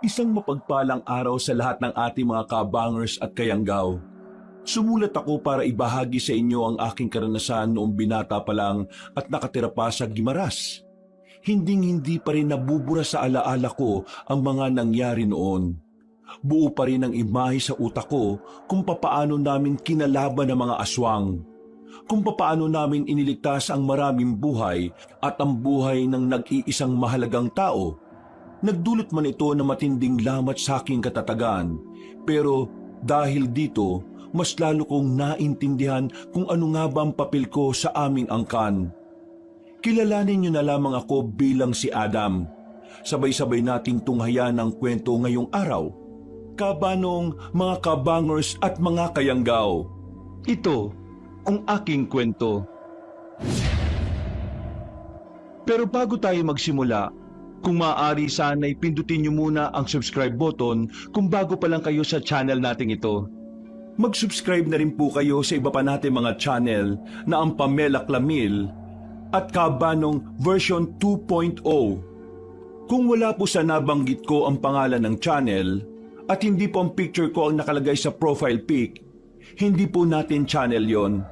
Isang mapagpalang araw sa lahat ng ating mga kabangers at kayanggaw. Sumulat ako para ibahagi sa inyo ang aking karanasan noong binata pa lang at nakatira pa sa Guimaras. Hinding-hindi pa rin nabubura sa alaala ko ang mga nangyari noon. Buo pa rin ang imahe sa utak ko kung papaano namin kinalaban ang mga aswang. Kung papaano namin iniligtas ang maraming buhay at ang buhay ng nag-iisang mahalagang tao. Nagdulot man ito na matinding lamat sa aking katatagan, pero dahil dito, mas lalo kong naintindihan kung ano nga ba ang papel ko sa aming angkan. Kilalanin niyo na lamang ako bilang si Adam. Sabay-sabay nating tunghayan ang kwento ngayong araw. Kabanong mga kabangers at mga kayanggaw. Ito ang aking kwento. Pero bago tayo magsimula, kung maaari sana'y pindutin niyo muna ang subscribe button kung bago pa lang kayo sa channel nating ito. Mag-subscribe na rin po kayo sa iba pa nating mga channel na ang Pamela Clamil at Kabanong version 2.0. Kung wala po sa nabanggit ko ang pangalan ng channel at hindi po ang picture ko ang nakalagay sa profile pic, hindi po natin channel yon.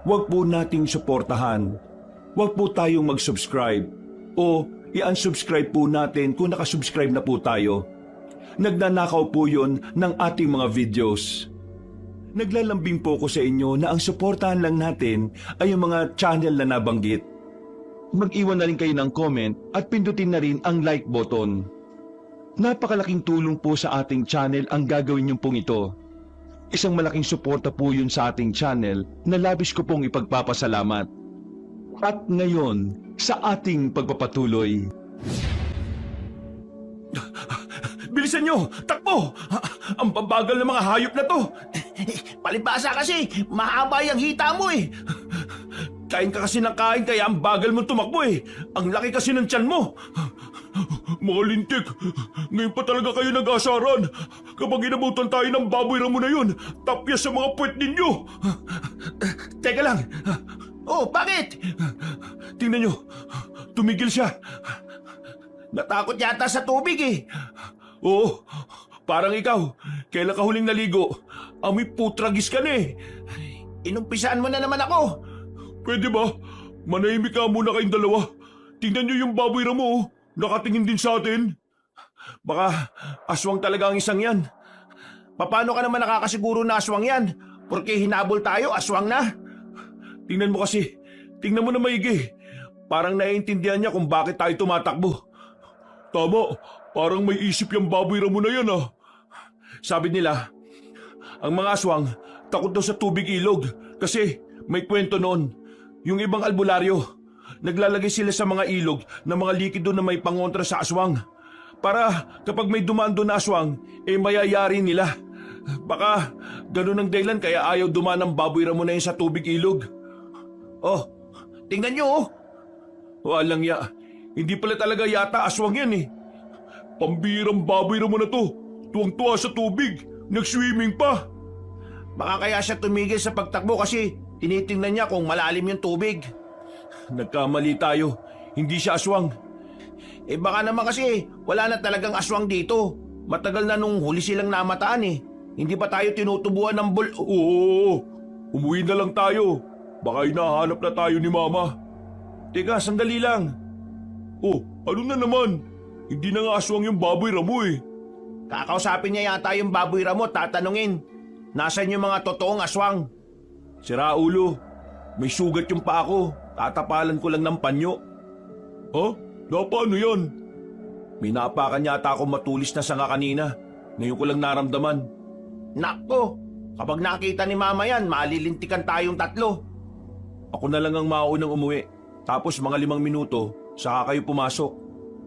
Huwag po nating suportahan. Huwag po tayong mag-subscribe o i-unsubscribe po natin kung nakasubscribe na po tayo. Nagnanakaw po yun ng ating mga videos. Naglalambing po ko sa inyo na ang suportahan lang natin ay yung mga channel na nabanggit. Mag-iwan na rin kayo ng comment at pindutin na rin ang like button. Napakalaking tulong po sa ating channel ang gagawin niyo pong ito. Isang malaking suporta po yun sa ating channel na labis ko pong ipagpapasalamat. At ngayon, sa ating pagpapatuloy. Bilisan nyo! Takbo! Ang babagal ng mga hayop na to! Palibasa kasi, mahaba yung hita mo eh. Kain ka kasi ng kain kaya ang bagal mo tumakbo eh. Ang laki kasi ng tiyan mo. Mga lintik, ngayon pa talaga kayo nag-asaran. Kapag inabutan tayo ng baboy ramo na yun, tapya sa mga puwet ninyo. Teka lang. Oh, bakit? Tingnan nyo, tumigil siya. Natakot yata sa tubig eh. Oo, parang ikaw. Kailan ka huling naligo? Amoy putragis ka na eh. Inumpisaan mo na naman ako. Pwede ba? Manahimik ka muna kayong dalawa. Tingnan nyo yung baboy ramo oh. Nakatingin din sa atin. Baka aswang talaga ang isang yan. Paano ka naman nakakasiguro na aswang yan? Porque hinabol tayo, aswang na. Tingnan mo kasi. Tingnan mo na maigi. Parang naiintindihan niya kung bakit tayo tumatakbo. Tama. Parang may isip yung baboy ramo na yan ah. Sabi nila, ang mga aswang takot daw sa tubig ilog kasi may kwento noon. Yung ibang albularyo, naglalagay sila sa mga ilog ng mga likido na may pangontra sa aswang. Para kapag may dumaan doon na aswang, mayayari nila. Baka ganun ang dahilan kaya ayaw dumaan ng baboy ramo na yun sa tubig ilog. Oh, tingnan nyo oh. Walang ya. Hindi pala talaga yata aswang yan eh. Pambirang baboy ramo na to. Tuwang-tuwa sa tubig. Nag-swimming pa. Baka kaya siya tumigil sa pagtakbo kasi tinitingnan niya kung malalim yung tubig. Nagkamali tayo. Hindi siya aswang. Baka naman kasi wala na talagang aswang dito. Matagal na nung huli silang namataan eh. Hindi pa tayo tinutubuan ng Oo, umuwi na lang tayo. Baka hinahanap na tayo ni Mama. Teka, sandali lang. Oh, ano na naman? Hindi na nga aswang yung baboy ramo eh. Kakausapin niya yata yung baboy ramo, tatanungin. Nasaan yung mga totoong aswang? Sira ulo, may sugat yung paa ko. Tatapalan ko lang ng panyo. Ha? Paano yan? May napakan yata akong matulis na sanga kanina. Ngayon ko lang naramdaman. Nako, kapag nakita ni Mama yan, malilintikan tayong tatlo. Ako na lang ang maunang umuwi. Tapos mga 5 minuto, saka kayo pumasok.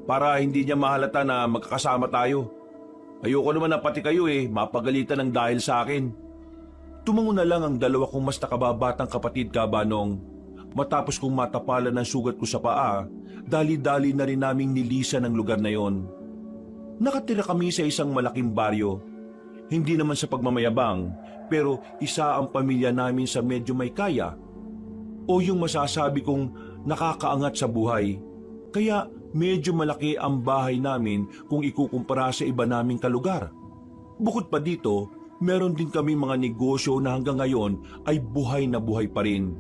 Para hindi niya mahalata na magkakasama tayo. Ayoko naman na pati kayo mapagalitan ng dahil sa akin. Tumango na lang ang dalawa kong mas nakababatang kapatid Kabanong. Matapos kong matapalan ng sugat ko sa paa, dali-dali na rin naming nilisan ang lugar na yon. Nakatira kami sa isang malaking baryo. Hindi naman sa pagmamayabang, pero isa ang pamilya namin sa medyo may kaya. O yung masasabi kong nakakaangat sa buhay. Kaya medyo malaki ang bahay namin kung ikukumpara sa iba naming kalugar. Bukod pa dito, meron din kami mga negosyo na hanggang ngayon ay buhay na buhay pa rin.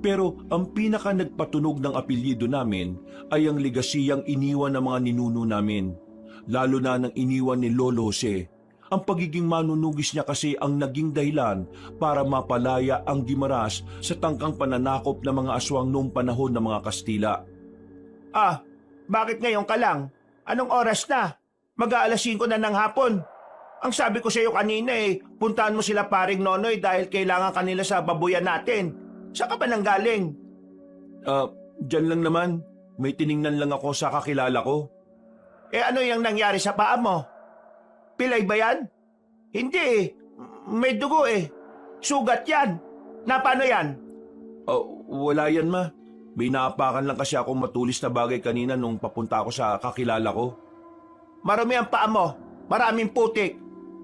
Pero ang pinaka nagpatunog ng apelyido namin ay ang legasiyang iniwan ng mga ninuno namin, lalo na ng iniwan ni Lolo Jose. Ang pagiging manunugis niya kasi ang naging dahilan para mapalaya ang Guimaras sa tangkang pananakop ng mga aswang noong panahon ng mga Kastila. Ah, bakit ngayon ka lang? Anong oras na? Mag-aalas 5 na ng hapon. Ang sabi ko sa iyo kanina puntahan mo sila paring Nonoy dahil kailangan kanila sa babuyan natin. Saan ka ba nang galing? Diyan lang naman. May tiningnan lang ako sa kakilala ko. Ano yung nangyari sa paa mo? Pilay ba yan? Hindi May dugo Sugat yan. Na paano yan? Wala yan, ma. May naapakan lang kasi akong matulis na bagay kanina nung papunta ako sa kakilala ko. Marami ang paa mo. Maraming putik.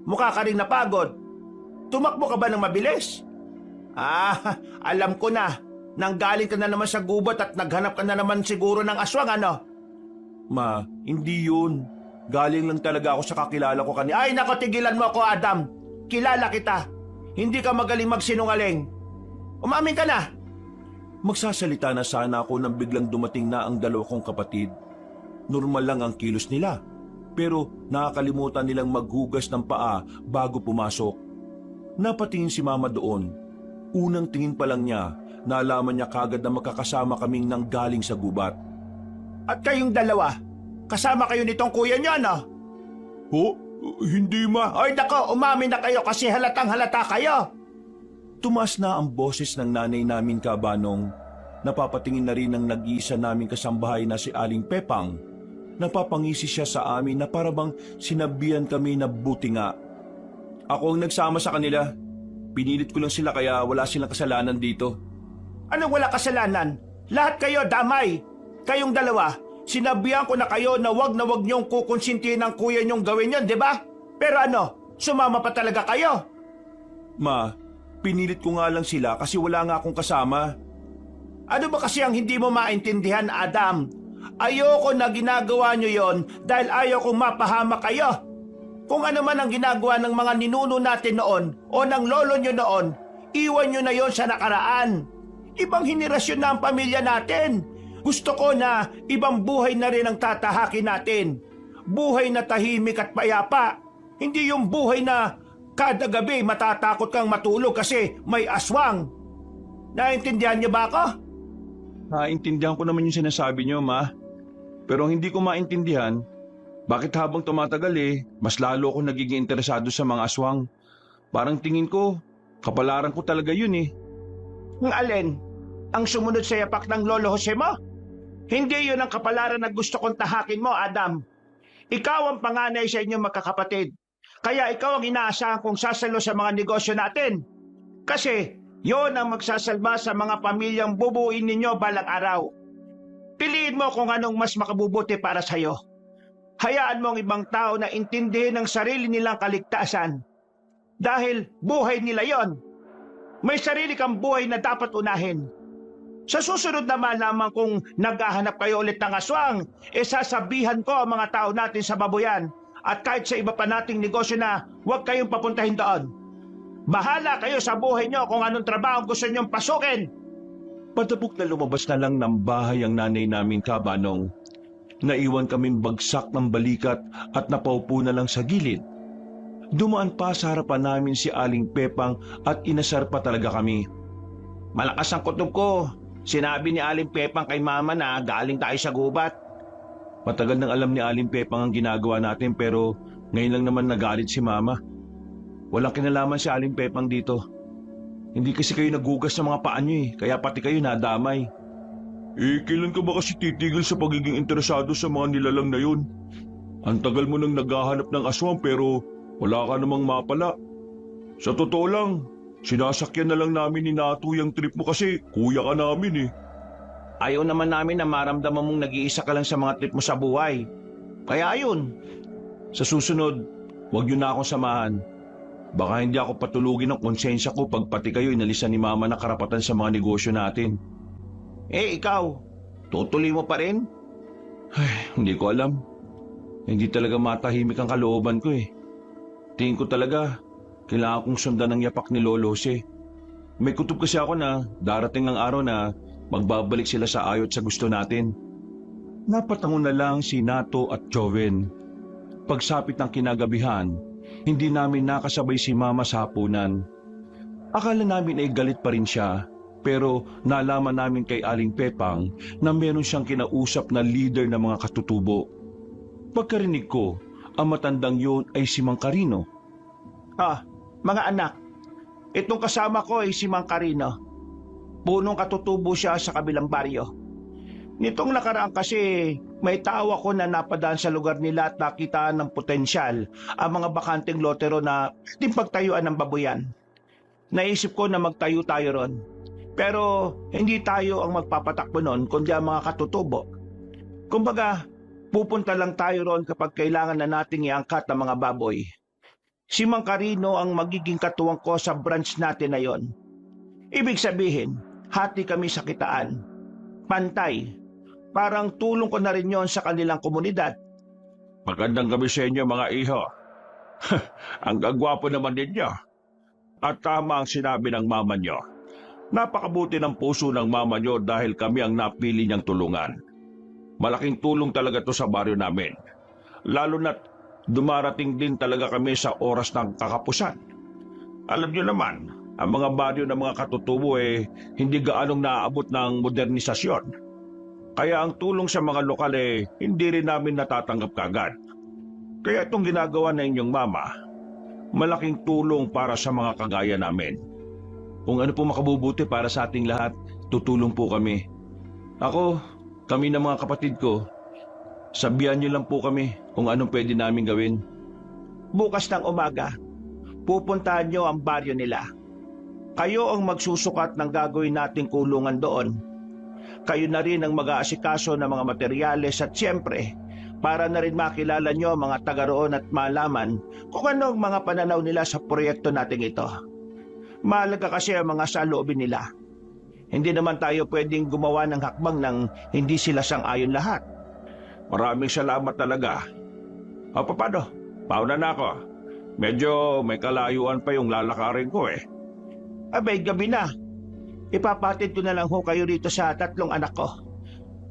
Mukha ka rin napagod. Tumakbo ka ba ng mabilis? Alam ko na. Nanggaling ka na naman sa gubat at naghanap ka na naman siguro ng aswang, ano? Ma, hindi yun. Galing lang talaga ako sa kakilala ko kanina. Ay, nako, tigilan mo ako, Adam. Kilala kita. Hindi ka magaling magsinungaling. Umamin ka na. Magsasalita na sana ako nang biglang dumating na ang dalawa kong kapatid. Normal lang ang kilos nila, pero nakakalimutan nilang maghugas ng paa bago pumasok. Napatingin si Mama doon. Unang tingin pa lang niya, nalaman niya kagad na magkakasama kaming nanggaling sa gubat. At kayong dalawa, kasama kayo nitong kuya niyo, no? Hindi, ma. Ay, nako, umamin na kayo kasi halatang halata kayo. Tumaas na ang boses ng nanay namin, Kabanong. Napapatingin na rin ang nag-iisa naming kasambahay na si Aling Pepang. Napapangisi siya sa amin na parabang sinabihan kami na buti nga. Ako ang nagsama sa kanila. Pinilit ko lang sila kaya wala silang kasalanan dito. Anong wala kasalanan? Lahat kayo damay. Kayong dalawa, sinabihan ko na kayo na wag niyong kukonsintihin ng kuya niyong gawin yun, di ba? Pero ano, sumama pa talaga kayo? Ma, pinilit ko nga lang sila kasi wala nga akong kasama. Ano ba kasi ang hindi mo maintindihan, Adam? Ayoko na ginagawa niyo yon dahil ayaw kong mapahama kayo. Kung ano man ang ginagawa ng mga ninuno natin noon o ng lolo niyo noon, iwan niyo na yon sa nakaraan. Ibang henerasyon na ang pamilya natin. Gusto ko na ibang buhay na rin ang tatahakin natin. Buhay na tahimik at payapa. Hindi yung buhay na kada gabi matatakot kang matulog kasi may aswang. Naintindihan niyo ba ako? Naintindihan ko naman yung sinasabi niyo, ma. Pero hindi ko maintindihan, bakit habang tumatagal mas lalo ako nagiging interesado sa mga aswang. Parang tingin ko, kapalaran ko talaga yun Ang alin? Ang sumunod sa yapak ng Lolo Jose mo? Hindi yun ang kapalaran na gusto kong tahakin mo, Adam. Ikaw ang panganay sa inyong magkakapatid. Kaya ikaw ang inaasahan kong sasalo sa mga negosyo natin. Kasi yon ang magsasalba sa mga pamilyang bubuin ninyo balang araw. Piliin mo kung anong mas makabubuti para sa'yo. Hayaan mo ang ibang tao na intindihin ang sarili nilang kaligtasan. Dahil buhay nila yon. May sarili kang buhay na dapat unahin. Sa susunod na malaman kung naghahanap kayo ulit ng aswang, sasabihan ko ang mga tao natin sa babuyan at kahit sa iba pa nating negosyo na huwag kayong papuntahin doon. Bahala kayo sa buhay nyo kung anong trabaho gusto nyong pasukin. Patapok na lumabas na lang ng bahay ang nanay namin, Kabanong. Naiwan kaming bagsak ng balikat at napaupo na lang sa gilid. Dumaan pa sa harapan namin si Aling Pepang at inasar pa talaga kami. Malakas ang kutob ko. Sinabi ni Aling Pepang kay Mama na galing tayo sa gubat. Matagal nang alam ni Aling Pepang ang ginagawa natin pero ngayon lang naman nagalit si Mama. Walang kinalaman si Aling Pepang dito. Hindi kasi kayo nagugas ng mga paa niyo kaya pati kayo nadamay. Kailan ka ba kasi titigil sa pagiging interesado sa mga nilalang na yun? Ang tagal mo nang naghahanap ng aswang pero wala ka namang mapala. Sa totoo lang, sinasakyan na lang namin ni Natu yung trip mo kasi kuya ka namin Ayaw naman namin na maramdaman mong nag-iisa ka lang sa mga trip mo sa buhay. Kaya ayun. Sa susunod, huwag yun na akong samahan. Baka hindi ako patulugin ng konsensya ko pag pati kayo inalisan ni Mama na karapatan sa mga negosyo natin. Ikaw, tutuloy mo pa rin? Ay, hindi ko alam. Hindi talaga matahimik ang kalooban ko eh. Tingin ko talaga, kailangan kong sundan ang yapak ni Lolo Jose. May kutob kasi ako na darating ang araw na magbabalik sila sa ayot sa gusto natin. Napatango na lang si Nato at Joven. Pagsapit ng kinagabihan, hindi namin nakasabay si Mama sa hapunan. Akala namin ay galit pa rin siya, pero nalaman namin kay Aling Pepang na meron siyang kinausap na leader ng mga katutubo. Pagkarinig ko, ang matandang yun ay si Mang Carino. Mga anak, itong kasama ko ay si Mang Carino. Punong katutubo siya sa kabilang baryo. Nitong nakaraan kasi may tao ako na napadaan sa lugar nila at nakita ng potensyal ang mga bakanteng lotero na di pagtayuan ng babuyan. Naisip ko na magtayo tayo ron. Pero hindi tayo ang magpapatakbo nun kundi ang mga katutubo. Kumbaga, pupunta lang tayo ron kapag kailangan na nating iangkat ang mga baboy. Si Mang Carino ang magiging katuwang ko sa branch natin na yon. Ibig sabihin, hati kami sa kitaan. Pantay. Parang tulong ko na rin yon sa kanilang komunidad. Magandang gabi sa inyo mga iho. Ang gagwapo naman ninyo. At tama ang sinabi ng mama nyo. Napakabuti ng puso ng mama nyo dahil kami ang napili niyang tulungan. Malaking tulong talaga to sa baryo namin. Lalo na't dumarating din talaga kami sa oras ng kakapusan. Alam nyo naman, ang mga baryo ng mga katutubo hindi gaanong naaabot ng modernisasyon. Kaya ang tulong sa mga lokal hindi rin namin natatanggap kagad. Kaya itong ginagawa na inyong mama, malaking tulong para sa mga kagaya namin. Kung ano po makabubuti para sa ating lahat, tutulong po kami. Kami ng mga kapatid ko, sabihan niyo lang po kami kung anong pwede namin gawin. Bukas ng umaga, pupuntahan nyo ang baryo nila. Kayo ang magsusukat ng gagawin nating kulungan doon. Kayo na rin ang mag-aasikaso ng mga materyales at siyempre, para na rin makilala nyo mga taga roon at malaman kung ano ang mga pananaw nila sa proyekto nating ito. Mahalaga kasi ang mga saloobin nila. Hindi naman tayo pwedeng gumawa ng hakbang nang hindi sila sang-ayon lahat. Maraming salamat talaga. Paano? Pauna na ako. Medyo may kalayuan pa yung lalakarin ko Abay, gabi na. Ipapatid ko na lang ho kayo rito sa 3 anak ko.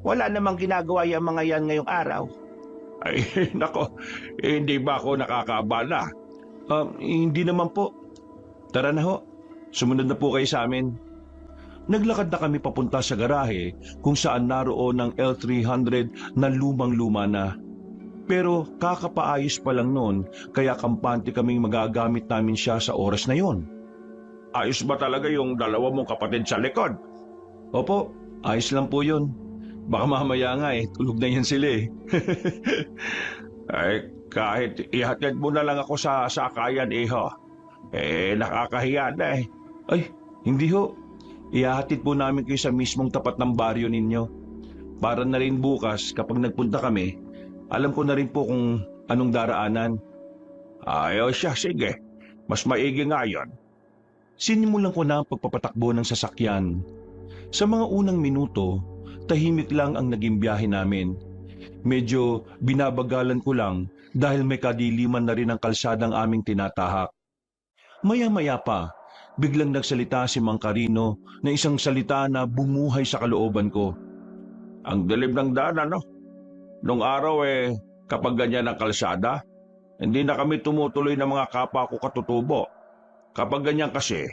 Wala namang ginagawa yung mga yan ngayong araw. Ay, nako. Hindi ba ako nakakaabala? Hindi naman po. Tara na ho. Sumunod na po kayo sa amin. Naglakad na kami papunta sa garahe kung saan naroon ang L300 na lumang-luma na. Pero kakapaayos pa lang noon kaya kampante kaming magagamit namin siya sa oras na yon. Ayos ba talaga yung dalawa mong kapatid sa likod? Opo, ayos lang po yun. Baka mamaya nga tulog na yan sila Ay, kahit ihatid mo na lang ako sa sakayan iho. Nakakahiya na Ay, hindi ho. Ihahatid po namin kayo sa mismong tapat ng baryo ninyo. Para na rin bukas kapag nagpunta kami, alam ko na rin po kung anong daraanan. Ayos siya, sige. Mas maigi nga yun. Sinimulan ko na ang pagpapatakbo ng sasakyan. Sa mga unang minuto, tahimik lang ang naging biyahe namin. Medyo binabagalan ko lang dahil may kadiliman na rin ang kalsadang aming tinatahak. Maya-maya pa, biglang nagsalita si Mang Carino na isang salita na bumuhay sa kalooban ko. Ang dilim ng daan, ano? Nung araw kapag ganyan ang kalsada, hindi na kami tumutuloy ng mga kapwa ko katutubo. Kapag ganyan kasi,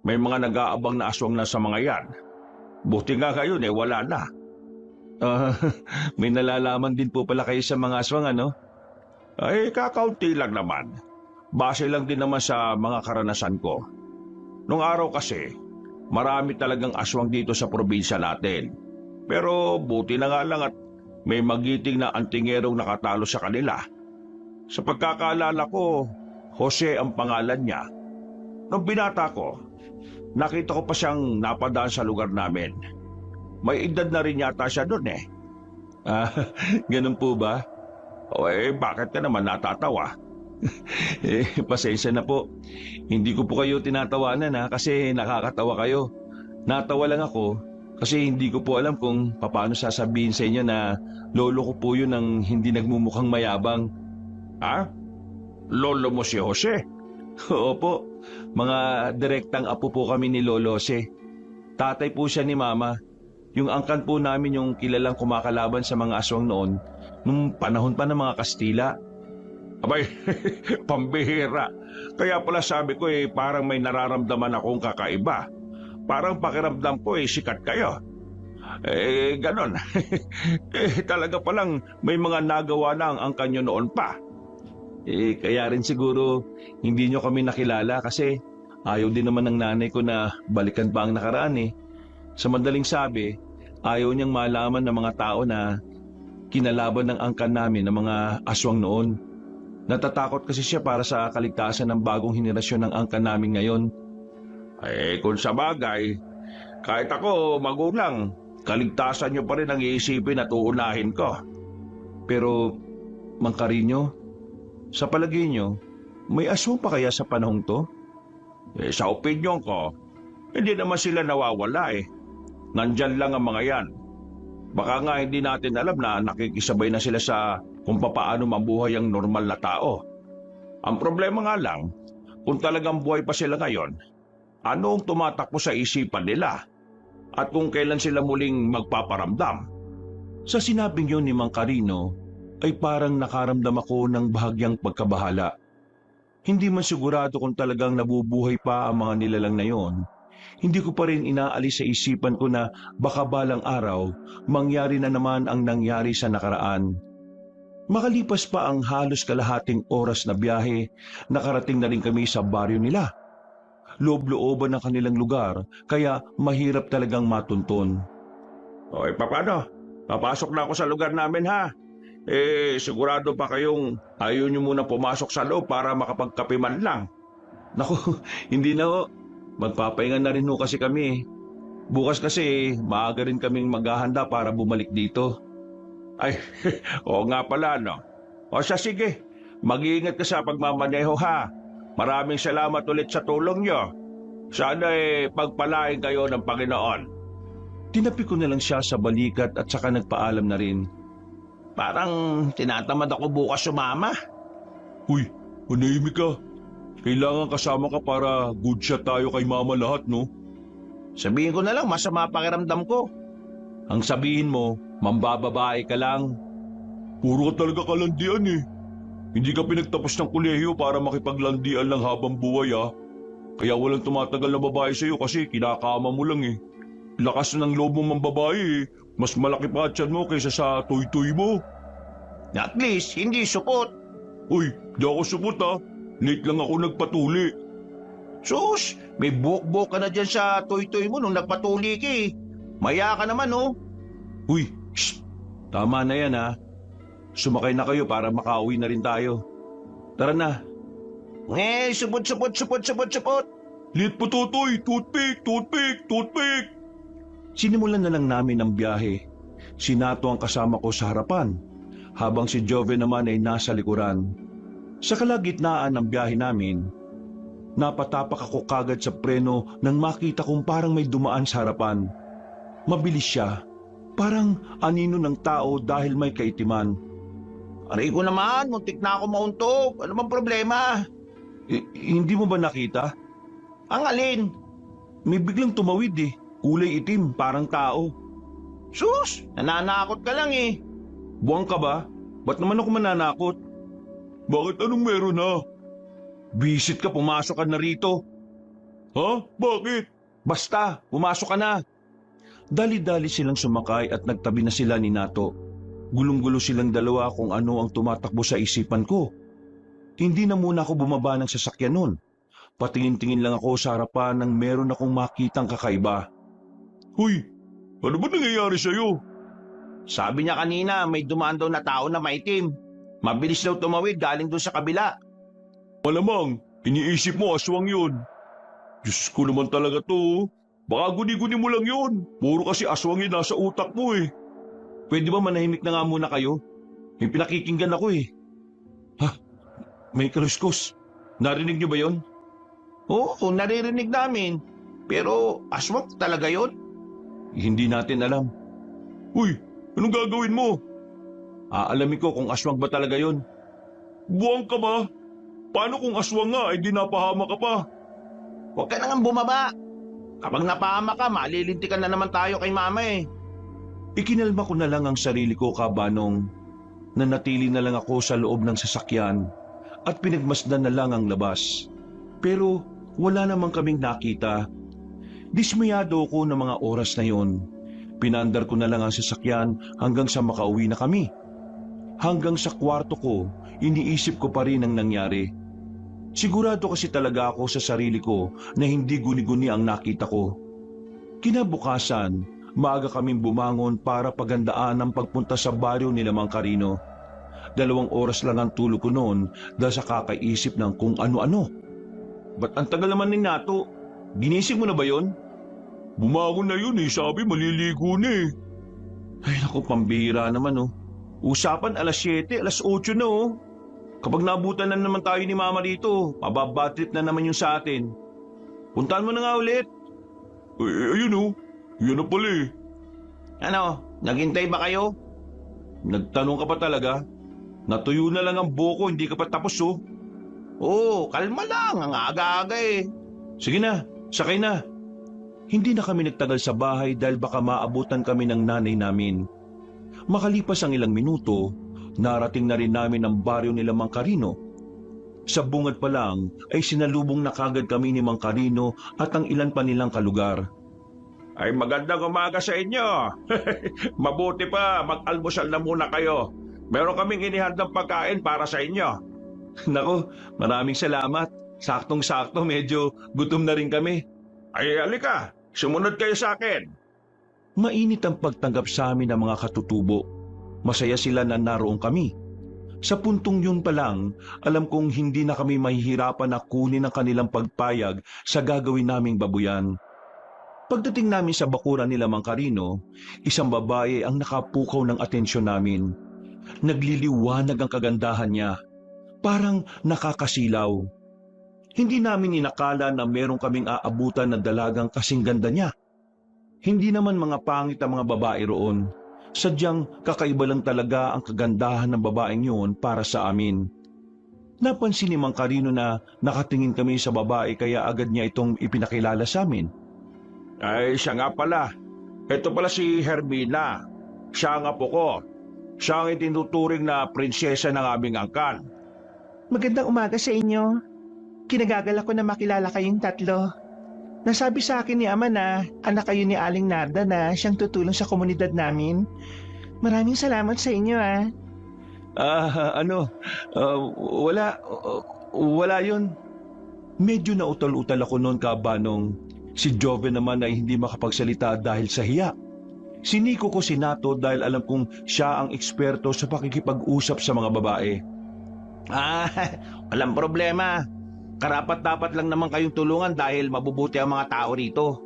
may mga nag-aabang na aswang na sa mga yan. Buti nga ngayon wala na. May nalalaman din po pala kayo sa mga aswang, ano? Ay, kakaunti lang naman. Base lang din naman sa mga karanasan ko. Nung araw kasi, marami talagang aswang dito sa probinsya natin. Pero buti na nga lang at may magiting na antingerong nakatalo sa kanila. Sa pagkakaalala ko, Jose ang pangalan niya. Nung binata ko, nakita ko pa siyang napadaan sa lugar namin. May edad na rin yata siya doon Ganun po ba? Bakit ka naman natatawa? Pasensya na po. Hindi ko po kayo tinatawanan kasi nakakatawa kayo. Natawa lang ako Kasi hindi ko po alam kung paano sasabihin sa inyo na lolo ko po yun ng hindi nagmumukhang mayabang. Ha? Lolo mo si Jose? Opo, mga direktang apo po kami ni Lolo Jose. Tatay po siya ni Mama. Yung angkan po namin yung kilalang kumakalaban sa mga aswang noon, nung panahon pa ng mga Kastila. Abay, pambihira. Kaya pala sabi ko parang may nararamdaman akong kakaiba. Parang pakiramdam ko sikat kayo. Ganon. Talaga palang may mga nagawa na ang angkan nyo noon pa. Kaya rin siguro hindi nyo kami nakilala kasi ayaw din naman ng nanay ko na balikan pa ang nakaraan eh. Sa madaling sabi, ayaw niyang malaman ng mga tao na kinalaban ng angkan namin ng mga aswang noon. Natatakot kasi siya para sa kaligtasan ng bagong henerasyon ng angkan namin ngayon. Kung sa bagay, kahit ako magulang, kaligtasan nyo pa rin ang iisipin at uunahin ko. Pero, Mang Carino, sa palagay nyo, may aswang pa kaya sa panahong to? Sa opinyon ko, hindi naman sila nawawala Nandyan lang ang mga yan. Baka nga hindi natin alam na nakikisabay na sila sa kung papaano mabuhay ang normal na tao. Ang problema nga lang, kung talagang buhay pa sila ngayon, ano ang tumatakbo sa isipan nila? At kung kailan sila muling magpaparamdam? Sa sinabing yun ni Mang Carino, ay parang nakaramdam ako ng bahagyang pagkabahala. Hindi man sigurado kung talagang nabubuhay pa ang mga nilalang na yon, hindi ko pa rin inaalis sa isipan ko na baka balang araw mangyari na naman ang nangyari sa nakaraan. Makalipas pa ang halos kalahating oras na biyahe, nakarating na rin kami sa baryo nila. Loob-looban ang kanilang lugar, kaya mahirap talagang matunton. Paano? Papasok na ako sa lugar namin ha. Sigurado pa kayong ayaw nyo muna pumasok sa loob para makapagkape man lang. Naku, hindi na ho. Magpapahinga na rin ho kasi kami. Bukas kasi maaga rin kaming maghahanda para bumalik dito. Ay, oo nga pala no. O siya sige, mag-iingat ka sa pagmamaneho ha. Maraming salamat ulit sa tulong nyo. Sana pagpalain kayo ng Panginoon. Tinapi ko na lang siya sa balikat at saka nagpaalam na rin. Parang tinatamad ako bukas sumama. Uy, manahimik ka. Kailangan kasama ka para good shot tayo kay Mama lahat, no? Sabihin ko na lang, masama pakiramdam ko. Ang sabihin mo, mambababae ka lang. Puro ka talaga kalandian eh. Hindi ka pinagtapos ng kolehiyo para makipaglandian lang habang buhay Kaya walang tumatagal na babae sa'yo kasi kinakama mo lang eh. Lakas ng loob mo mambabae eh. Mas malaki pa tiyan mo kaysa sa toy-toy mo. At least, hindi supot. Uy, di ako supot Late lang ako nagpatuli. Sus, may buhok-buhok ka na dyan sa toy-toy mo nung nagpatuli ka Maya ka naman Uy, shh, tama na yan Sumakay na kayo para makauwi na rin tayo. Tara na. Supot. Late pa Totoy, toothpick. Sinimulan na lang namin ang biyahe. Si Nato ang kasama ko sa harapan, habang si Jove naman ay nasa likuran. Sa kalagitnaan ng biyahe namin, napatapak ako kagad sa preno nang makita kong parang may dumaan sa harapan. Mabilis siya, parang anino ng tao dahil may kaitiman. Aray ko naman, muntik na ako mauntog. Ano bang problema? Hindi mo ba nakita? Ang alin? May biglang tumawid kulay itim, parang tao. Sus, nananakot ka lang Buwang ka ba? Ba't naman ako mananakot? Bakit anong meron Visit ka, pumasok ka na rito. Ha? Bakit? Basta, pumasok ka na. Dali-dali silang sumakay at nagtabi na sila ni Nato. Gulong-gulo silang dalawa kung ano ang tumatakbo sa isipan ko. Hindi na muna ako bumaba ng sasakyan nun. Patingin-tingin lang ako sa harapan nang meron akong makitang kakaiba. Hoy, ano ba nangyayari sa'yo? Sabi niya kanina may dumaan daw na tao na maitim. Mabilis daw tumawid galing doon sa kabila. Malamang, iniisip mo aswang yun. Diyos ko naman talaga to. Baka guni-guni mo lang yun. Puro kasi aswang yun nasa utak mo Pwede ba manahimik na nga muna kayo? May pinakikinggan ako Ha? May kaluskos. Narinig niyo ba yon? Oo, naririnig namin. Pero aswang talaga yon? Hindi natin alam. Uy, anong gagawin mo? Aalamin ko kung aswang ba talaga yun. Buwang ka ba? Paano kung aswang nga, di napahama ka pa? Huwag ka nang bumaba. Kapag napahama ka, malilintikan na naman tayo kay mama eh. Ikinalma ko na lang ang sarili ko, Kabanong. Nanatili na lang ako sa loob ng sasakyan at pinagmasdan na lang ang labas. Pero wala namang kaming nakita. Dismayado ako ng mga oras na yon. Pinaandar ko na lang ang sasakyan hanggang sa makauwi na kami. Hanggang sa kwarto ko, iniisip ko pa rin ang nangyari. Sigurado kasi talaga ako sa sarili ko na hindi guni-guni ang nakita ko. Kinabukasan, maaga kaming bumangon para pagandaan ang pagpunta sa baryo ni Mang Carino. 2 oras lang ang tulog ko noon dahil sa kakaisip ng kung ano-ano. Ba't ang tagal naman ni Nato? Ginising mo na ba yon? Bumangon na yun sabi maliligo na eh. Ay naku, pambihira naman oh. Usapan 7, 8 na oh. Kapag nabutan na naman tayo ni Mama dito, mababatrip na naman yung sa atin. Puntahan mo na nga ulit. Ayun oh, yun na pala eh. Ano, naghintay ba kayo? Nagtanong ka pa talaga? Natuyo na lang ang buko, hindi ka pa tapos oh. Oo, kalma lang, ang aga-aga eh. Sige na, sakay na. Hindi na kami nagtagal sa bahay dahil baka maabutan kami ng nanay namin. Makalipas ang ilang minuto, narating na rin namin ang baryo ni Mang Carino. Sa bungad pa lang ay sinalubong na kagad kami ni Mang Carino at ang ilan pa nilang kalugar. Ay magandang umaga sa inyo. Mabuti pa, mag-almusal na muna kayo. Meron kaming inihandang pagkain para sa inyo. Nako, maraming salamat. Saktong-sakto, medyo gutom na rin kami. Ay halika, sumunod kayo sa akin. Mainit ang pagtanggap sa amin ng mga katutubo. Masaya sila na naroon kami. Sa puntong yun pa lang, alam kong hindi na kami mahihirapan na kunin ang kanilang pagpayag sa gagawin naming babuyan. Pagdating namin sa bakuran nila Mang Carino, isang babae ang nakapukaw ng atensyon namin. Nagliliwanag ang kagandahan niya. Parang nakakasilaw. Hindi namin inakala na meron kaming aabutan na dalagang kasing ganda niya. Hindi naman mga pangit ang mga babae roon. Sadyang kakaiba lang talaga ang kagandahan ng babaeng yun para sa amin. Napansin ni Mang Carino na nakatingin kami sa babae kaya agad niya itong ipinakilala sa amin. Ay siya nga pala. Ito pala si Hermina. Siya ang apo ko. Siya ang itinuturing na prinsesa ng aming angkan. Magandang umaga sa inyo. Kinagagalak ko na makilala kayong tatlo. Nasabi sa akin ni Ama na anak kayo ni Aling Narda na siyang tutulong sa komunidad namin. Maraming salamat sa inyo Wala yun. Medyo nautal-utal ako noon, Kabanong. Si Joven naman ay hindi makapagsalita dahil sa hiya. Siniko ko si Nato dahil alam kong siya ang eksperto sa pakikipag-usap sa mga babae. Walang problema. Karapat-dapat lang naman kayong tulungan dahil mabubuti ang mga tao rito.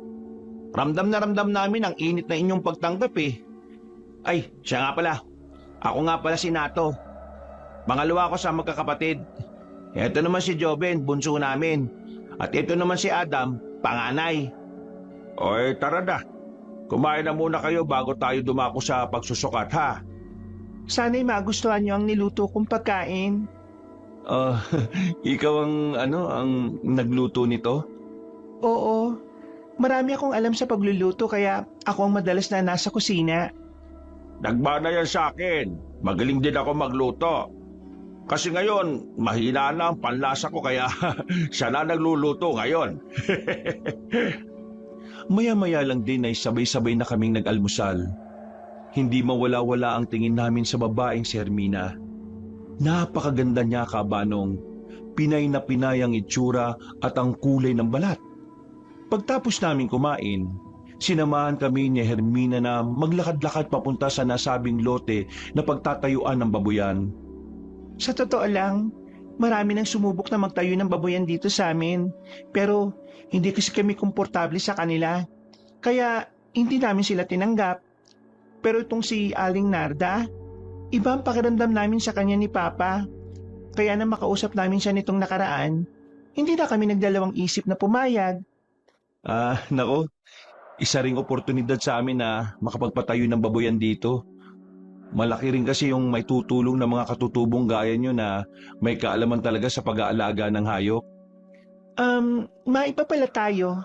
Ramdam na ramdam namin ang init na inyong pagtanggap eh. Ay, siya nga pala. Ako nga pala si Nato. Pangalawa ko sa magkakapatid. Ito naman si Joven, bunso namin. At ito naman si Adam, panganay. Oy, tara na. Kumain na muna kayo bago tayo dumako sa pagsusukat ha. Sana'y magustuhan niyo ang niluto kong pagkain. Ikaw ang nagluto nito? Oo, marami akong alam sa pagluluto kaya ako ang madalas na nasa kusina. Nagmana yan sa akin. Magaling din ako magluto. Kasi ngayon, mahina na ang panlasa ko kaya siya na nagluluto ngayon. Maya-maya lang din ay sabay-sabay na kaming nag-almusal. Hindi mawala-wala ang tingin namin sa babaeng si Hermina. Napakaganda niya, Kabanong. Pinay na pinay ang itsura at ang kulay ng balat. Pagtapos namin kumain, sinamahan kami ni Hermina na maglakad-lakad papunta sa nasabing lote na pagtatayuan ng babuyan. Sa totoo lang, marami nang sumubok na magtayo ng babuyan dito sa amin. Pero hindi kasi kami komportable sa kanila. Kaya hindi namin sila tinanggap. Pero itong si Aling Narda, iba ang pakiramdam namin sa kanya ni Papa. Kaya na makausap namin siya nitong nakaraan, hindi na kami nagdalawang isip na pumayag. Nako, Isa ring oportunidad sa amin na makapagpatayo ng baboyan dito. Malaki rin kasi yung may tutulong ng mga katutubong gaya nyo na may kaalaman talaga sa pag-aalaga ng hayop. Maiba pala tayo.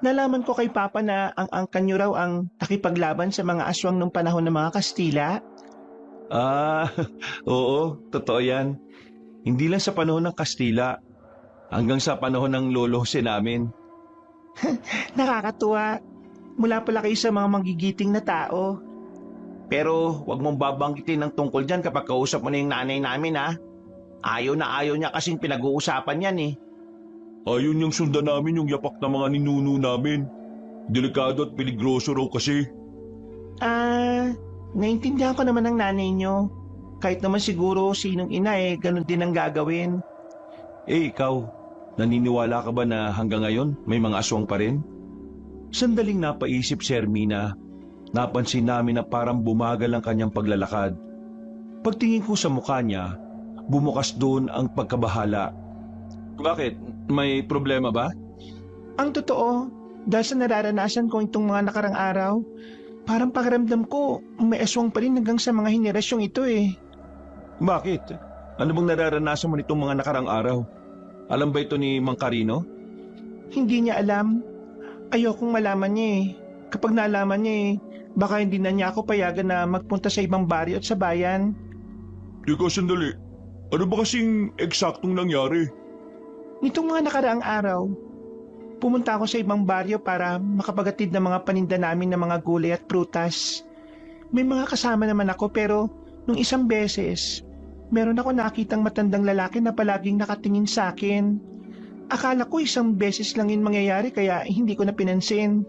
Nalaman ko kay Papa na ang angkan nyo raw ang nakipaglaban sa mga aswang nung panahon ng mga Kastila. Ah, oo, totoo yan. Hindi lang sa panahon ng Kastila, hanggang sa panahon ng lolo Jose namin. Nakakatuwa. Mula pala kayo sa mga magigiting na tao. Pero wag mong babanggitin ng tungkol dyan kapag kausap mo na yung nanay namin ha. Ayaw na ayaw niya kasing pinag-uusapan yan eh. Ayaw niyang sundan namin yung yapak na mga ninuno namin. Delikado at peligroso raw kasi. Naintindihan ko naman ang nanay nyo. Kahit naman siguro sinong ina ganun din ang gagawin. Ikaw, naniniwala ka ba na hanggang ngayon may mga aswang pa rin? Sandaling napaisip si Hermina. Napansin namin na parang bumagal ang kanyang paglalakad. Pagtingin ko sa mukha niya, bumukas doon ang pagkabahala. Bakit? May problema ba? Ang totoo, dahil sa nararanasan ko itong mga nakarang araw, parang pakiramdam ko may aswang pa rin hanggang sa mga henerasyong ito eh. Bakit? Ano bang nararanasan mo nitong mga nakarang araw? Alam ba ito ni Mang Carino? Hindi niya alam. Ayokong malaman niya eh. Kapag nalaman niya baka hindi na niya ako payagan na magpunta sa ibang baryo at sa bayan. Teka, sandali. Ano ba kasing eksaktong nangyari? Nitong mga nakaraang araw, pumunta ako sa ibang baryo para makapagatid ng mga paninda namin ng mga gulay at prutas. May mga kasama naman ako pero nung isang beses, meron ako nakitang matandang lalaki na palaging nakatingin sa akin. Akala ko isang beses lang yun mangyayari kaya hindi ko na pinansin.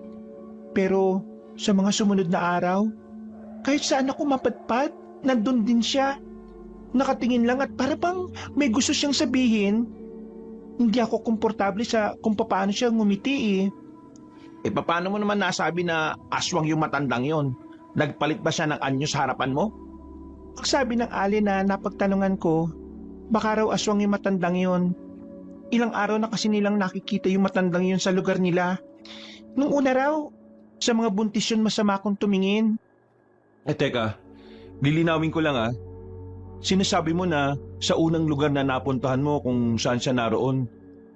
Pero sa mga sumunod na araw, kahit saan ako mapadpad, nandun din siya. Nakatingin lang at para bang may gusto siyang sabihin. Hindi ako komportable sa kung paano siya ngumiti eh. Paano mo naman nasabi na aswang yung matandang yon? Nagpalit ba siya ng anyo sa harapan mo? Ang sabi ng ali na napagtanungan ko, baka raw aswang yung matandang yon. Ilang araw na kasi nilang nakikita yung matandang yon sa lugar nila. Nung una raw, sa mga buntis yun masama kong tumingin. Teka, lilinawin ko lang ah. Sinasabi mo na sa unang lugar na napuntahan mo kung saan siya naroon,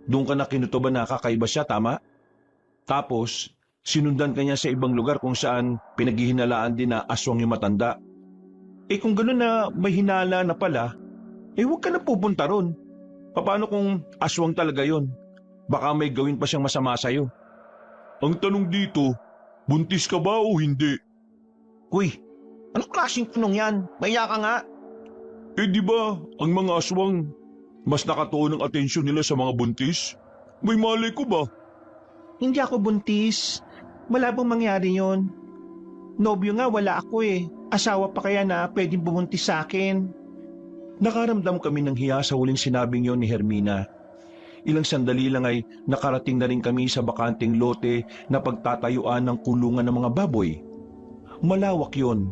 doon ka na kinutuban na kakaiba siya, tama? Tapos, sinundan ka niya sa ibang lugar kung saan pinaghihinalaan din na aswang yung matanda. Kung gano'n na may hinala na pala, huwag ka na pupunta ron. Paano kung aswang talaga yon? Baka may gawin pa siyang masama sa'yo. Ang tanong dito, buntis ka ba o hindi? Uy, anong klaseng tanong yan? Maya ka nga. Di ba, ang mga aswang, mas nakatuon ang atensyon nila sa mga buntis? May malay ko ba? Hindi ako buntis. Malabong mangyari yon. Nobyo nga wala ako eh. Asawa pa kaya na pwedeng bumuntis sa akin. Nakaramdam kami ng hiya sa huling sinabing yon ni Hermina. Ilang sandali lang ay nakarating na rin kami sa bakanting lote na pagtatayuan ng kulungan ng mga baboy. Malawak yon.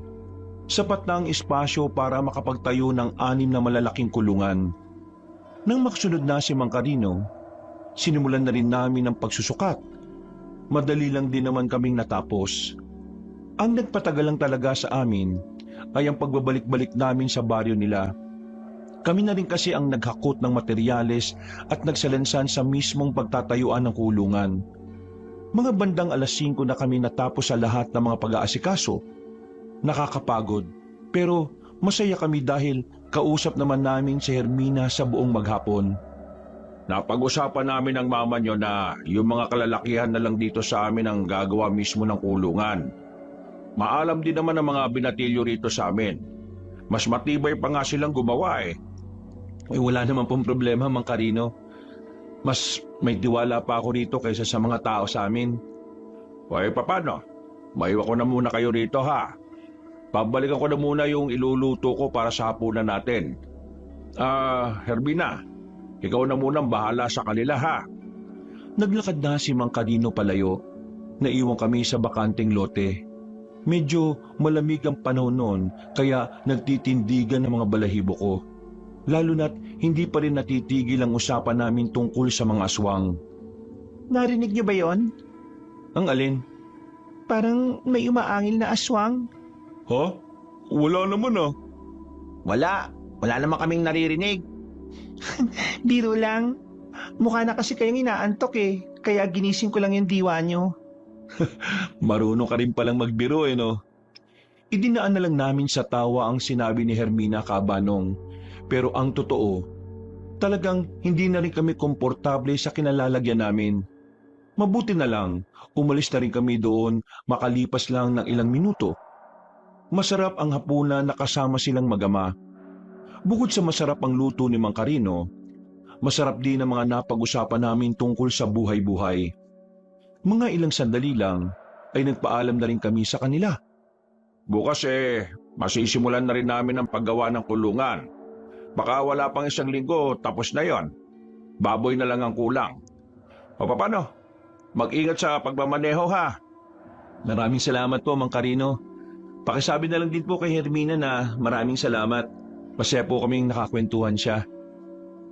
Sapat na ang espasyo para makapagtayo ng 6 na malalaking kulungan. Nang makasunod na si Mang Carino, sinimulan na rin namin ang pagsusukat. Madali lang din naman kaming natapos. Ang nagpatagal lang talaga sa amin ay ang pagbabalik-balik namin sa baryo nila. Kami na rin kasi ang naghakot ng materyales at nagsalansan sa mismong pagtatayuan ng kulungan. Mga bandang 5:00 na kami natapos sa lahat ng mga pag-aasikaso. Nakakapagod, pero masaya kami dahil kausap naman namin si Hermina sa buong maghapon. Napag-usapan namin ng mama nyo na yung mga kalalakihan na lang dito sa amin ang gagawa mismo ng kulungan. Maalam din naman ang mga binatilyo rito sa amin. Mas matibay pa nga silang gumawa eh. Wala naman pong problema, Mang Carino. Mas may tiwala pa ako rito kaysa sa mga tao sa amin. Paano? Maiwan ko na muna kayo rito ha. Pabalikan ko na muna yung iluluto ko para sa hapunan natin. Hermina, ikaw na munang bahala sa kanila ha. Naglakad na si Mang Carino palayo. Naiwan kami sa bakanting lote. Medyo malamig ang panahon noon kaya nagtitindigan ng mga balahibo ko. Lalo na't hindi pa rin natitigil ang usapan namin tungkol sa mga aswang. Narinig niyo ba yon? Ang alin? Parang may umaangil na aswang. Ha? Wala naman ah. Wala naman kaming naririnig. Biro lang. Mukha na kasi kayong inaantok eh. Kaya ginising ko lang yung diwa nyo. Marunong ka rin palang magbiro no? Idinaan na lang namin sa tawa ang sinabi ni Hermina Cabanong. Pero ang totoo, talagang hindi na rin kami komportable sa kinalalagyan namin. Mabuti na lang, umalis na rin kami doon makalipas lang ng ilang minuto. Masarap ang hapunan na kasama silang magama. Bukod sa masarap ang luto ni Mang Carino, masarap din ang mga napag-usapan namin tungkol sa buhay-buhay. Mga ilang sandali lang ay nagpaalam na rin kami sa kanila. Bukas masisimulan na rin namin ang paggawa ng kulungan. Baka wala pang 1 linggo, tapos na yon. Baboy na lang ang kulang. O paano? Mag-ingat sa pagmamaneho ha. Maraming salamat po, Mang Carino. Pakisabi na lang din po kay Hermina na maraming salamat. Masaya po kaming nakakwentuhan siya.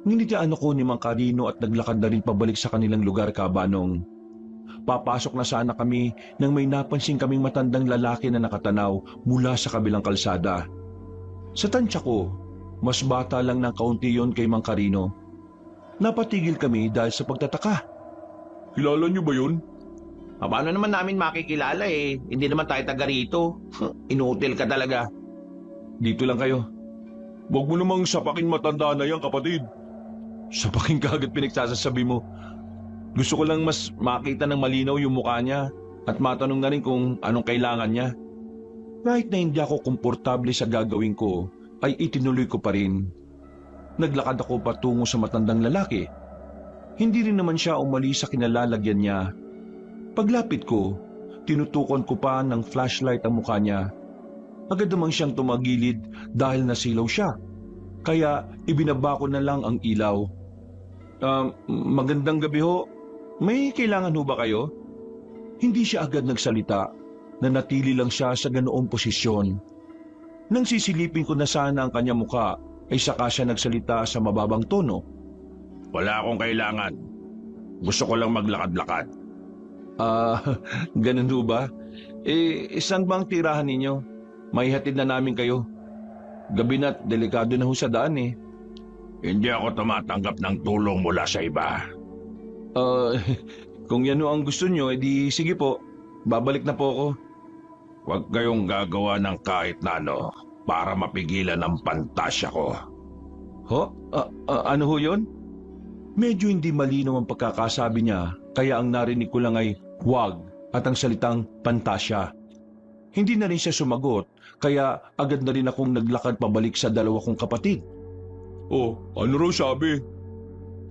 Ninitaan ako ni Mang Carino at naglakad na rin pabalik sa kanilang lugar, Cabanong. Papasok na sana kami nang may napansin kaming matandang lalaki na nakatanaw mula sa kabilang kalsada. Sa tansya ko, mas bata lang ng kaunti yon kay Mang Carino. Napatigil kami dahil sa pagtataka. Kilala niyo ba yun? Paano naman namin makikilala eh? Hindi naman tayo taga rito. Inutil ka talaga. Dito lang kayo. Huwag mo namang sapakin matanda na yan, kapatid. Sapakin ka agad pinagsasasabi mo. Gusto ko lang mas makita ng malinaw yung mukha niya at matanong na rin kung anong kailangan niya. Kahit na hindi ako komportable sa gagawin ko, ay itinuloy ko pa rin. Naglakad ako patungo sa matandang lalaki. Hindi rin naman siya umalis sa kinalalagyan niya. Paglapit ko, tinutukan ko pa ng flashlight ang mukha niya. Agad namang siyang tumagilid dahil nasilaw siya. Kaya ibinaba ko na lang ang ilaw. Magandang gabi ho. May kailangan ho ba kayo? Hindi siya agad nagsalita. Nanatili lang siya sa ganoong posisyon. Nang sisilipin ko na sana ang kanyang mukha, ay saka siya nagsalita sa mababang tono. Wala akong kailangan. Gusto ko lang maglakad-lakad. Ganun ho ba? Saan bang tirahan ninyo? May hatid na namin kayo. Gabi na't delikado na ho sa daan eh. Hindi ako tumatanggap ng tulong mula sa iba. Kung yan ho ang gusto nyo, edi sige po. Babalik na po ako. Huwag kayong gagawa ng kahit na ano para mapigilan ang pantasya ko. Ho? Ano ho yun? Medyo hindi malinaw ang pagkakasabi niya, kaya ang narinig ko lang ay wag at ang salitang pantasya. Hindi na rin siya sumagot, kaya agad na rin akong naglakad pabalik sa dalawa kong kapatid. Oh, ano raw sabi?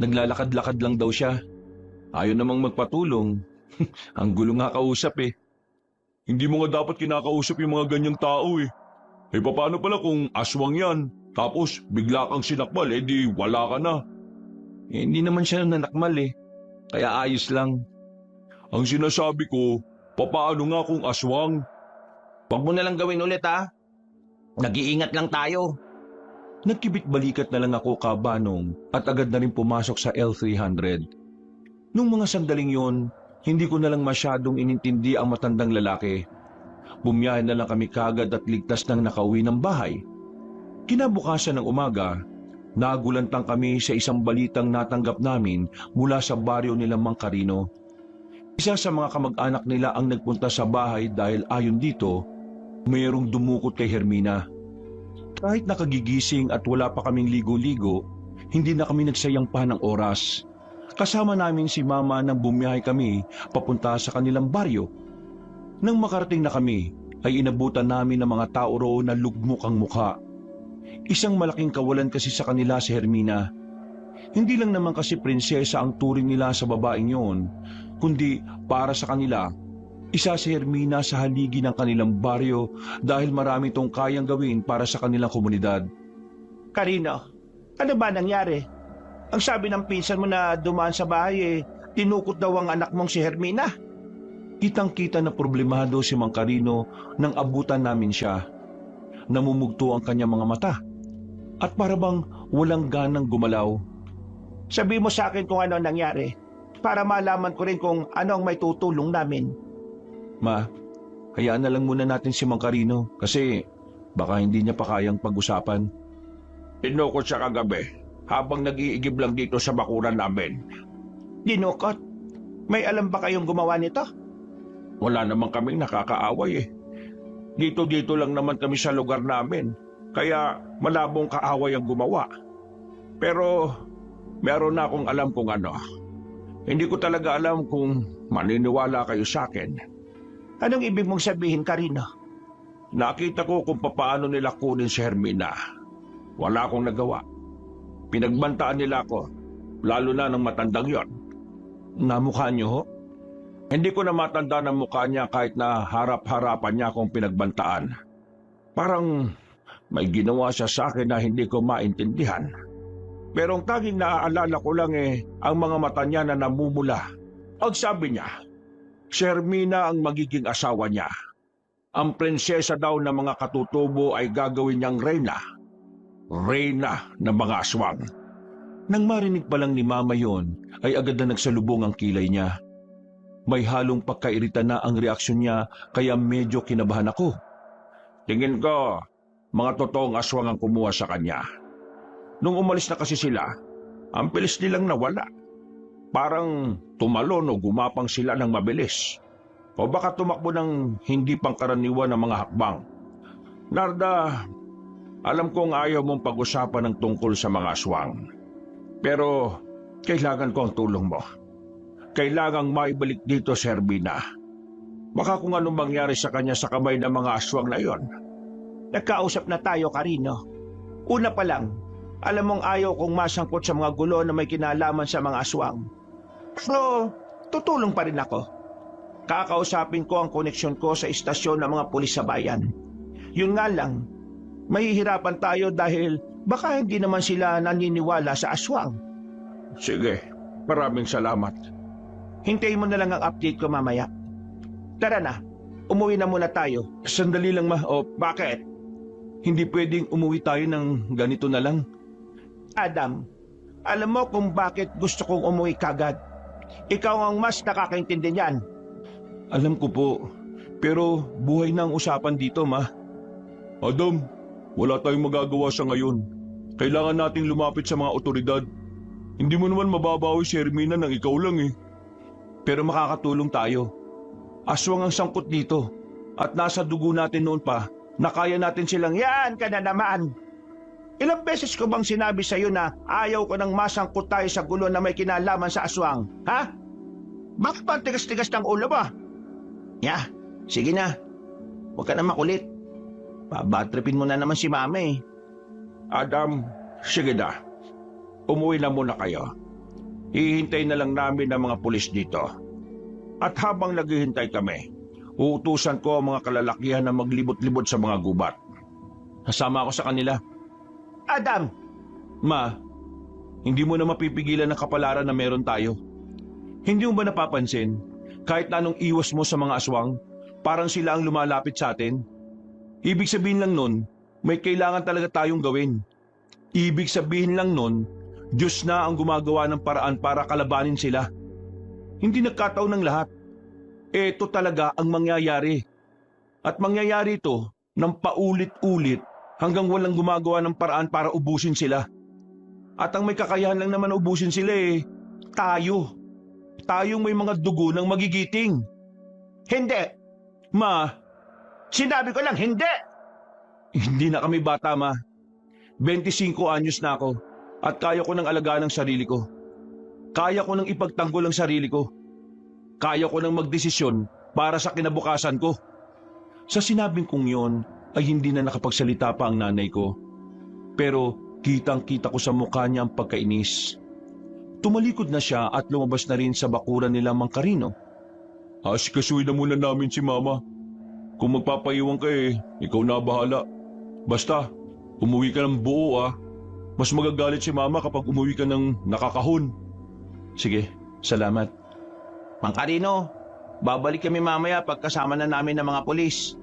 Naglalakad-lakad lang daw siya. Ayaw namang magpatulong. Ang gulo nga kausap eh. Hindi mo nga dapat kinakausap yung mga ganyang tao eh. Paano pala kung aswang yan, tapos bigla kang sinakmal, di wala ka na. Hindi naman siya nanakmal eh. Kaya ayos lang. Ang sinasabi ko, papaano nga kung aswang? Huwag mo na lang gawin ulit ha. Nag-iingat lang tayo. Nagkibit-balikat na lang ako, Cabanong, at agad na rin pumasok sa L300. Nung mga sandaling yon, hindi ko na lang masyadong inintindi ang matandang lalaki. Bumiyahe na lang kami kagad at ligtas nang nakauwi ng bahay. Kinabukasan ng umaga, nagulantang kami sa isang balitang natanggap namin mula sa baryo nila Mang Carino. Isa sa mga kamag-anak nila ang nagpunta sa bahay dahil ayon dito, mayroong dumukot kay Hermina. Kahit nakagigising at wala pa kaming ligo-ligo, hindi na kami nagsayang pa ng oras. Kasama namin si Mama nang bumiyahe kami papunta sa kanilang baryo. Nang makarating na kami, ay inabutan namin ng mga tao roon na lugmok ang mukha. Isang malaking kawalan kasi sa kanila si Hermina. Hindi lang naman kasi prinsesa ang turing nila sa babaeng yon, kundi para sa kanila, isa si Hermina sa haligi ng kanilang baryo dahil marami itong kayang gawin para sa kanilang komunidad. Carino, ano ba nangyari? Ang sabi ng pinsan mo na dumaan sa bahay tinukot daw ang anak mong si Hermina. Kitang-kita na problemado si Mang Carino nang abutan namin siya. Namumugto ang kanyang mga mata at parabang walang ganang gumalaw. Sabi mo sa akin kung ano nangyari para malaman ko rin kung ano ang may tutulong namin. Ma, hayaan na lang muna natin si Mang Carino kasi baka hindi niya pa kayang pag-usapan. Inukot siya kagabi habang nag-iigib lang dito sa bakuran namin. Dinukot? May alam ba kayong gumawa nito? Wala naman kaming nakakaaway eh. Dito-dito lang naman kami sa lugar namin, kaya malabong kaaway ang gumawa. Pero meron na akong alam kung ano. Hindi ko talaga alam kung maniniwala kayo sa akin. Anong ibig mong sabihin, Carino? Nakita ko kung paano nila kunin si Hermina. Wala akong nagawa. Pinagbantaan nila ako, lalo na ng matandang yon. Namukha niyo ho? Hindi ko na matanda ng mukha niya kahit na harap-harapan niya akong pinagbantaan. Parang may ginawa siya sa akin na hindi ko maintindihan. Pero ang tanging naaalala ko lang ang mga mata niya na namumula. Ang sabi niya, si Hermina ang magiging asawa niya. Ang prinsesa daw ng mga katutubo ay gagawin niyang reyna. Reyna ng mga aswang. Nang marinig pa lang ni Mama yon, ay agad na nagsalubong ang kilay niya. May halong pagkairita na ang reaksyon niya kaya medyo kinabahan ako. Tingin ko, mga totoong aswang ang kumuha sa kanya. Nung umalis na kasi sila, ang bilis nilang nawala. Parang tumalon o gumapang sila ng mabilis. O baka tumakbo ng hindi pangkaraniwan ng mga hakbang. Narda, alam kong ayaw mong pag-usapan ng tungkol sa mga aswang. Pero kailangan ko ang tulong mo. Kailangang maibalik dito si Hermina. Baka kung anong mangyari sa kanya sa kamay ng mga aswang na yon. Nagkausap na tayo, Carino. Una pa lang, alam mong ayaw kong masangkot sa mga gulo na may kinalaman sa mga aswang. So, tutulong pa rin ako. Kakausapin ko ang koneksyon ko sa istasyon ng mga pulis sa bayan. Yun nga lang, mahihirapan tayo dahil baka hindi naman sila naniniwala sa aswang. Sige, maraming salamat. Hintayin mo na lang ang update ko mamaya. Tara na, umuwi na muna tayo. Sandali lang ma, Bakit? hindi pwedeng umuwi tayo ng ganito na lang. Adam, alam mo kung bakit gusto kong umuwi kagad. Ikaw ang mas nakakaintindi niyan. Alam ko po, pero buhay na ang usapan dito ma. Adam, wala tayong magagawa sa ngayon. Kailangan nating lumapit sa mga otoridad. Hindi mo naman mababawi si Hermina nang ikaw lang eh. Pero makakatulong tayo. Aswang ang sangkot dito. At nasa dugo natin noon pa na kaya natin silang... Yan ka na naman. Ilang beses ko bang sinabi sa'yo na ayaw ko nang masangkot tayo sa gulo na may kinalaman sa aswang? Ha? Bakit ba ang tigas-tigas ng ulo ba? Sige na. Huwag ka na makulit. Babatripin mo na naman si Mama eh. Adam, sige na. Umuwi na muna kayo. Hihintay na lang namin ang mga pulis dito. At habang naghihintay kami, uutusan ko ang mga kalalakihan na maglibot-libot sa mga gubat. Kasama ako sa kanila. Adam! Ma, hindi mo na mapipigilan ang kapalaran na meron tayo. Hindi mo ba napapansin, kahit na anong iwas mo sa mga aswang, parang sila ang lumalapit sa atin? Ibig sabihin lang nun, may kailangan talaga tayong gawin. Ibig sabihin lang nun, Diyos na ang gumagawa ng paraan para kalabanin sila. Hindi nagkataon ng lahat. Ito talaga ang mangyayari. At mangyayari ito ng paulit-ulit hanggang walang gumagawa ng paraan para ubusin sila. At ang may kakayahan lang naman ubusin sila tayo. Tayong may mga dugo ng magigiting. Hindi! Ma, Sinabi ko lang, hindi! hindi na kami bata ma. 25 anyos na ako. At kaya ko nang alagaan ang sarili ko. Kaya ko nang ipagtanggol ang sarili ko. Kaya ko nang magdesisyon para sa kinabukasan ko. Sa sinabing kong yon ay hindi na nakapagsalita pa ang nanay ko. Pero kitang-kita ko sa mukha niya ang pagkainis. Tumalikod na siya at lumabas na rin sa bakuran nila Mang Carino. Asikasuhin na muna namin si Mama. Kung magpapaiwan ka ikaw na bahala. Basta, umuwi ka ng buo Mas magagalit si Mama kapag umuwi ka ng nakakahon. Sige, salamat. Mang Carino, babalik kami mamaya pagkasama na namin ng mga pulis.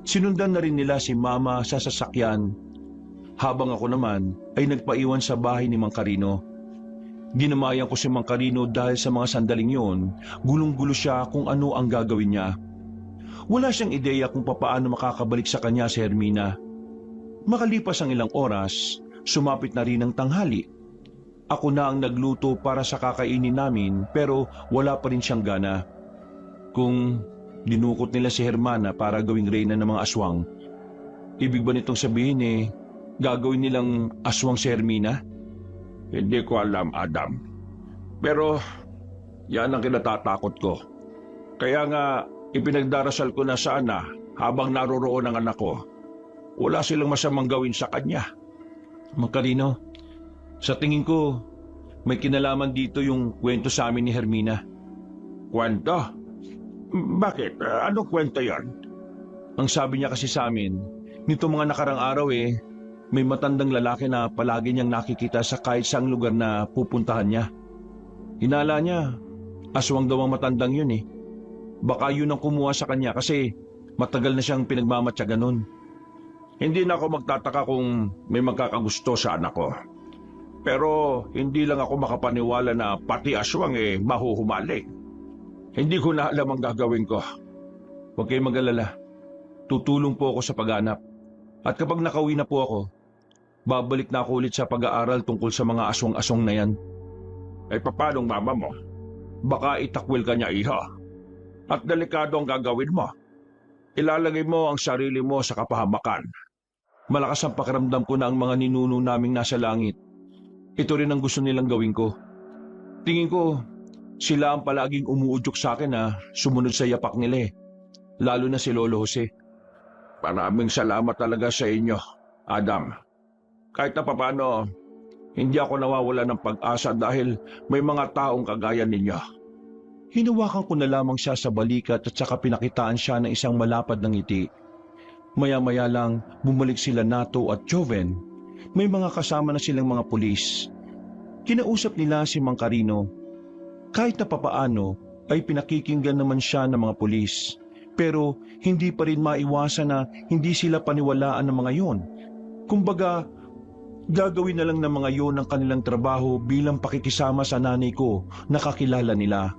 Sinundan na rin nila si Mama sa sasakyan. Habang ako naman ay nagpaiwan sa bahay ni Mang Carino. Ginamayan ko si Mang Carino dahil sa mga sandaling yon, gulong-gulo siya kung ano ang gagawin niya. Wala siyang ideya kung papaano makakabalik sa kanya si Hermina. Makalipas ang ilang oras, sumapit na rin ang tanghali. Ako na ang nagluto para sa kakainin namin pero wala pa rin siyang gana. Kung dinukot nila si Hermana para gawing reyna ng mga aswang, ibig ba nitong sabihin gagawin nilang aswang si Hermina? Hindi ko alam, Adam. Pero yan ang kinatatakot ko. Kaya nga ipinagdarasal ko na sana habang naroroon ang anak ko. Wala silang masamang gawin sa kanya. Mang Carino, sa tingin ko, may kinalaman dito yung kwento sa amin ni Hermina. Kwento? Bakit? Anong kwento yan? Ang sabi niya kasi sa amin, nito mga nakarang araw may matandang lalaki na palagi niyang nakikita sa kahit saang lugar na pupuntahan niya. Hinala niya, aswang daw ang matandang yun Baka yun ang kumuha sa kanya kasi matagal na siyang pinagmamatyaga nun. Hindi na ako magtataka kung may magkakagusto sa anak ko. Pero hindi lang ako makapaniwala na pati aswang mahuhumali. Hindi ko na alam ang gagawin ko. Huwag kayong mag-alala. Tutulong po ako sa paghanap. At kapag nakauwi na po ako, babalik na ako ulit sa pag-aaral tungkol sa mga aswang-aswang na yan. Paano mama mo? Baka itakwil ka niya, iha. At delikado ang gagawin mo. Ilalagay mo ang sarili mo sa kapahamakan. Malakas ang pakiramdam ko na ang mga ninuno naming nasa langit. Ito rin ang gusto nilang gawin ko. Tingin ko, sila ang palaging umuudyok sa akin na sumunod sa yapak nila Lalo na si Lolo Jose. Maraming salamat talaga sa inyo, Adam. Kahit na papano, hindi ako nawawala ng pag-asa dahil may mga taong kagaya ninyo. Hinawakan ko na lamang siya sa balikat at saka pinakitaan siya ng isang malapad na ngiti. Maya-maya lang bumalik sila Nato at Joven. May mga kasama na silang mga pulis. Kinausap nila si Mang Carino. Kahit na papaano ay pinakikinggan naman siya ng mga pulis. Pero hindi pa rin maiwasan na hindi sila paniwalaan ng mga yon. Kumbaga, gagawin na lang ng mga yon ang kanilang trabaho bilang pakikisama sa nanay ko na kakilala nila.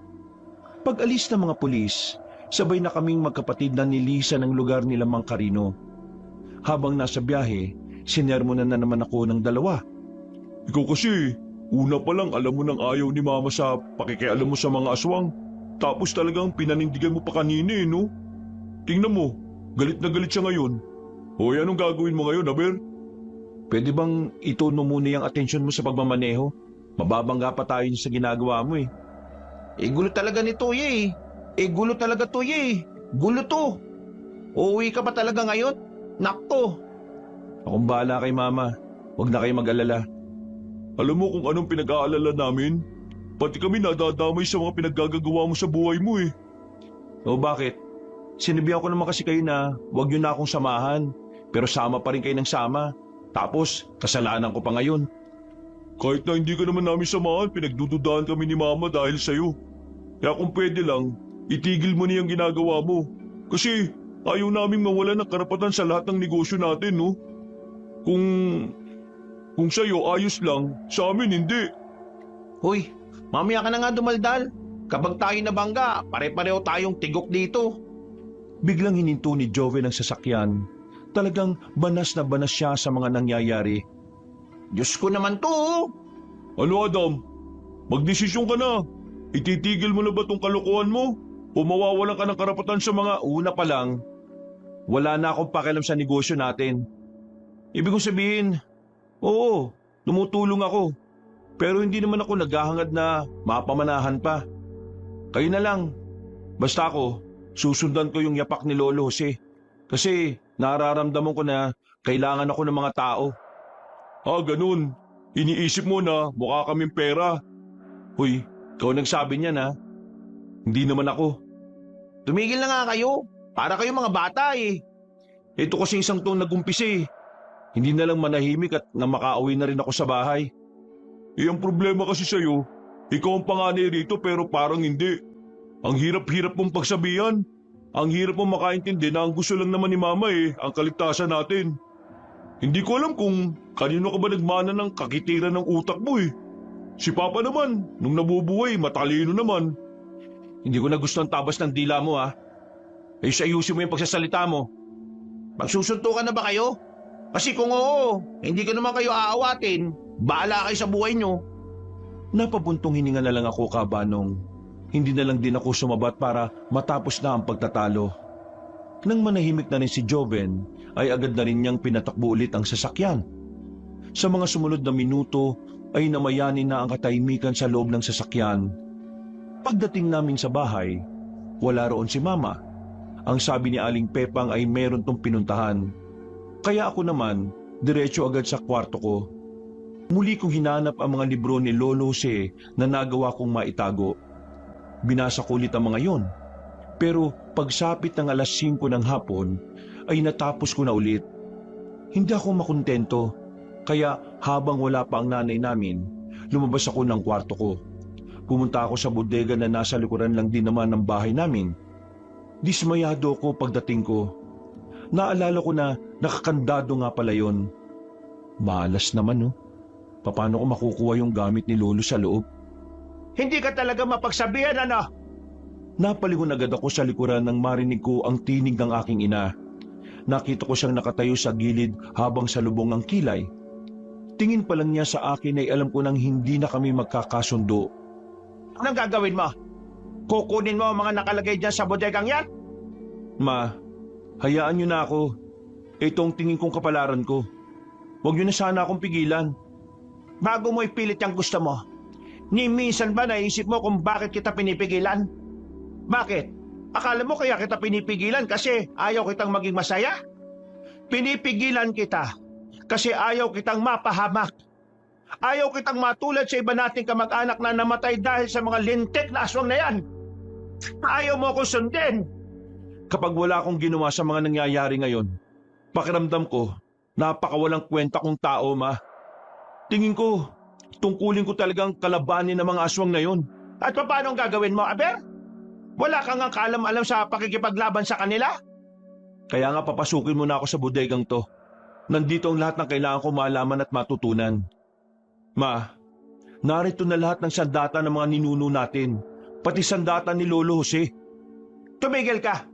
Pag-alis ng mga pulis, sabay na kaming magkapatid na nilisan ng lugar nila Mang Carino. Habang nasa biyahe, sinermonan na naman ako ng dalawa. Ikaw kasi, una pa lang alam mo nang ayaw ni Mama sa pakikialam mo sa mga aswang. Tapos talagang pinanindigan mo pa kanina no? Tingnan mo, galit na galit siya ngayon. Hoy, anong gagawin mo ngayon, Aber? Pwede bang itono muna yung atensyon mo sa pagmamaneho? Mababangga pa tayo sa ginagawa mo Gulo talaga ni Toye gulo talaga Toye Gulo to. Uuwi ka pa talaga ngayon? Nakto. Akong bahala kay Mama. Huwag na kayo mag-alala. Alam mo kung anong pinag-aalala namin? Pati kami nadadamay sa mga pinaggagawa mo sa buhay mo O bakit? Sinabihan ko naman kasi kayo na huwag niyo na akong samahan. Pero sama pa rin kayo ng sama. Tapos, kasalanan ko pa ngayon. Kahit na hindi ka naman namin samahan, pinagdududahan kami ni Mama dahil sa'yo. Kaya kung pwede lang, itigil mo niyang ginagawa mo. Kasi ayaw naming mawala ng karapatan sa lahat ng negosyo natin, no? Kung sa'yo ayos lang, sa amin hindi. Hoy, mamaya ka na nga dumaldal. Kapag tayo nabangga, pare-pareho tayong tigok dito. Biglang hininto ni Joven ang sasakyan. Talagang banas na banas siya sa mga nangyayari. Diyos ko naman to. Ano, Adam? Magdesisyon ka na. Ititigil mo na ba tong kalokohan mo? O mawawalan ka ng karapatan sa mga... Una pa lang, wala na akong pakialam sa negosyo natin. Ibig kong sabihin, oo, tumutulong ako. Pero hindi naman ako naghahangad na mapamanahan pa. Kayo na lang. Basta ako, susundan ko yung yapak ni Lolo Jose. Kasi nararamdaman ko na kailangan ako ng mga tao. Ganun. Iniisip mo na mukha kaming pera. Hoy, ikaw nagsabi niyan ha. Hindi naman ako. Tumigil na nga kayo. Para kayo mga bata Ito kasi isang taon nag-umpisa Hindi na lang manahimik at na makauwi na rin ako sa bahay. Ang problema kasi sa'yo, ikaw ang panganay rito pero parang hindi. Ang hirap-hirap mong pagsabihan. Ang hirap mong makaintindi na ang gusto lang naman ni Mama ang kaligtasan natin. Hindi ko alam kung kanino ka ba nagmana ng kakitiran ng utak mo Si Papa naman, nung nabubuhay, matalino naman. Hindi ko na gusto ang tabas ng dila mo ayusin mo yung pagsasalita mo. Magsusuntukan na ba kayo? Kasi kung oo, hindi ko naman kayo aawatin. Bahala kayo sa buhay nyo. Napabuntong hininga na lang ako, Kabanong. Hindi na lang din ako sumabat para matapos na ang pagtatalo. Nang manahimik na rin si Joven, ay agad na rin niyang pinatakbo ulit ang sasakyan. Sa mga sumunod na minuto ay namayanin na ang katahimikan sa loob ng sasakyan. Pagdating namin sa bahay, wala roon si Mama. Ang sabi ni Aling Pepang ay meron tong pinuntahan. Kaya ako naman, diretso agad sa kwarto ko. Muli kong hinanap ang mga libro ni Lolo Jose na nagawa kong maitago. Binasa ko ulit ang mga yon. Pero pagsapit ng alas 5 ng hapon, ay natapos ko na ulit. Hindi ako makontento, kaya habang wala pa ang nanay namin, lumabas ako ng kwarto ko. Pumunta ako sa bodega na nasa likuran lang din naman ng bahay namin. Dismayado ko pagdating ko. Naalala ko na nakakandado nga pala yon. Malas naman, no? Paano ko makukuha yung gamit ni Lolo sa loob? Hindi ka talaga mapagsabihan, ano? Napalingon agad ako sa likuran nang marinig ko ang tinig ng aking ina. Nakita ko siyang nakatayo sa gilid habang salubong ang kilay. Tingin pa lang niya sa akin ay alam ko nang hindi na kami magkakasundo. Anong gagawin mo? Kukunin mo ang mga nakalagay dyan sa bodegang yan? Ma, hayaan niyo na ako. Itong tingin kong kapalaran ko. Huwag niyo na sana akong pigilan. Bago mo ipilit yung gusto mo, ni minsan ba naisip mo kung bakit kita pinipigilan? Bakit? Akala mo kaya kita pinipigilan kasi ayaw kitang maging masaya? Pinipigilan kita kasi ayaw kitang mapahamak. Ayaw kitang matulad sa iba nating kamag-anak na namatay dahil sa mga lintik na aswang na yan. Ayaw mo akong sundin. Kapag wala akong ginawa sa mga nangyayari ngayon, pakiramdam ko, napakawalang kwenta kong tao, Ma. Tingin ko, tungkulin ko talagang kalabanin ng mga aswang na yon. At paano ang gagawin mo, Aber? Wala kang ang kaalam-alam sa pakikipaglaban sa kanila? Kaya nga papasukin mo na ako sa bodegang to. Nandito ang lahat ng kailangan ko malaman at matutunan. Ma, narito na lahat ng sandata ng mga ninuno natin, pati sandata ni Lolo Jose. Tumigil ka.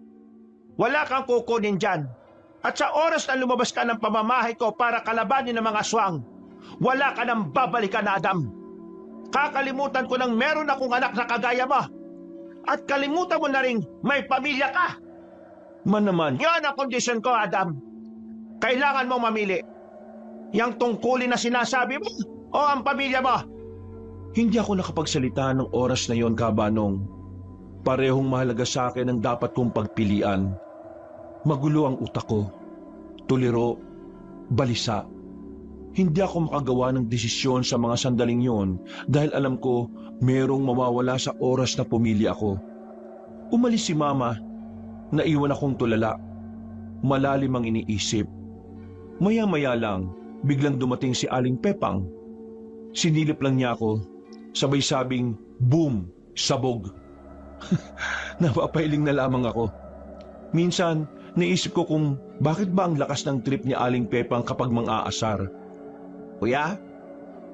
Wala kang kukunin dyan. At sa oras na lumabas ka ng pamamahay ko para kalabanin ng mga aswang, wala ka nang babalikan, Adam. Kakalimutan ko nang meron akong anak na kagaya mo. At kalimutan mo na rin may pamilya ka. Man naman, Yan ang kondisyon ko, Adam. Kailangan mong mamili. Yang tungkulin na sinasabi mo o ang pamilya mo? hindi ako nakapagsalita ng oras na yon, Kabanong. Parehong mahalaga sa akin ang dapat kong pagpilian. Magulo ang utak ko. Tuliro, balisa. Hindi ako makagawa ng desisyon sa mga sandaling yon dahil alam ko merong mawawala sa oras na pumili ako. Umalis si Mama, naiwan akong tulala. Malalim ang iniisip. Maya-maya lang, biglang dumating si Aling Pepang. Sinilip lang niya ako, sabay sabing, boom, sabog. Napapailing na lamang ako. Minsan, naisip ko kung bakit ba ang lakas ng trip ni Aling Pepang kapag mang-aasar. Kuya?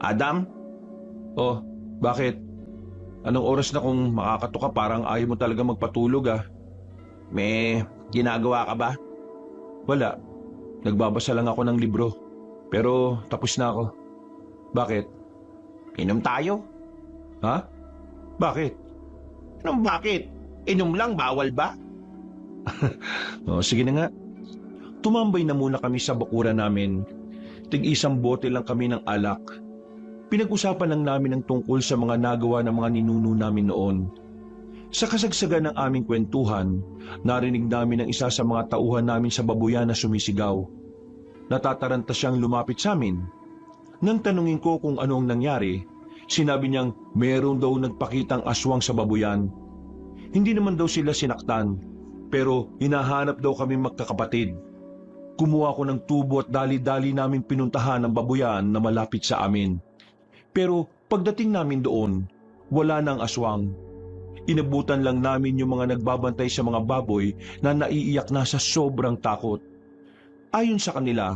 Adam? Oh, bakit? Anong oras na kung makakatuka parang ayaw mo talaga magpatulog ah? May ginagawa ka ba? Wala. Nagbabasa lang ako ng libro. Pero tapos na ako. Bakit? Inom tayo. Ha? Bakit? Anong bakit? Inom lang, bawal ba? Oh, sige na nga. Tumambay na muna kami sa bakuran namin. Tig-isang bote lang kami ng alak. Pinag-usapan lang namin ang tungkol sa mga nagawa ng mga ninuno namin noon. Sa kasagsagan ng aming kwentuhan, narinig namin ang isa sa mga tauhan namin sa babuyan na sumisigaw. Natataranta siyang lumapit sa amin. Nang tanungin ko kung ano ang nangyari, sinabi niyang meron daw nagpakitang aswang sa babuyan. Hindi naman daw sila sinaktan, pero hinahanap daw kami magkakapatid. Kumuha ko ng tubo at dali-dali namin pinuntahan ang babuyan na malapit sa amin. Pero pagdating namin doon, wala nang aswang. Inabutan lang namin yung mga nagbabantay sa mga baboy na naiiyak na sa sobrang takot. Ayon sa kanila,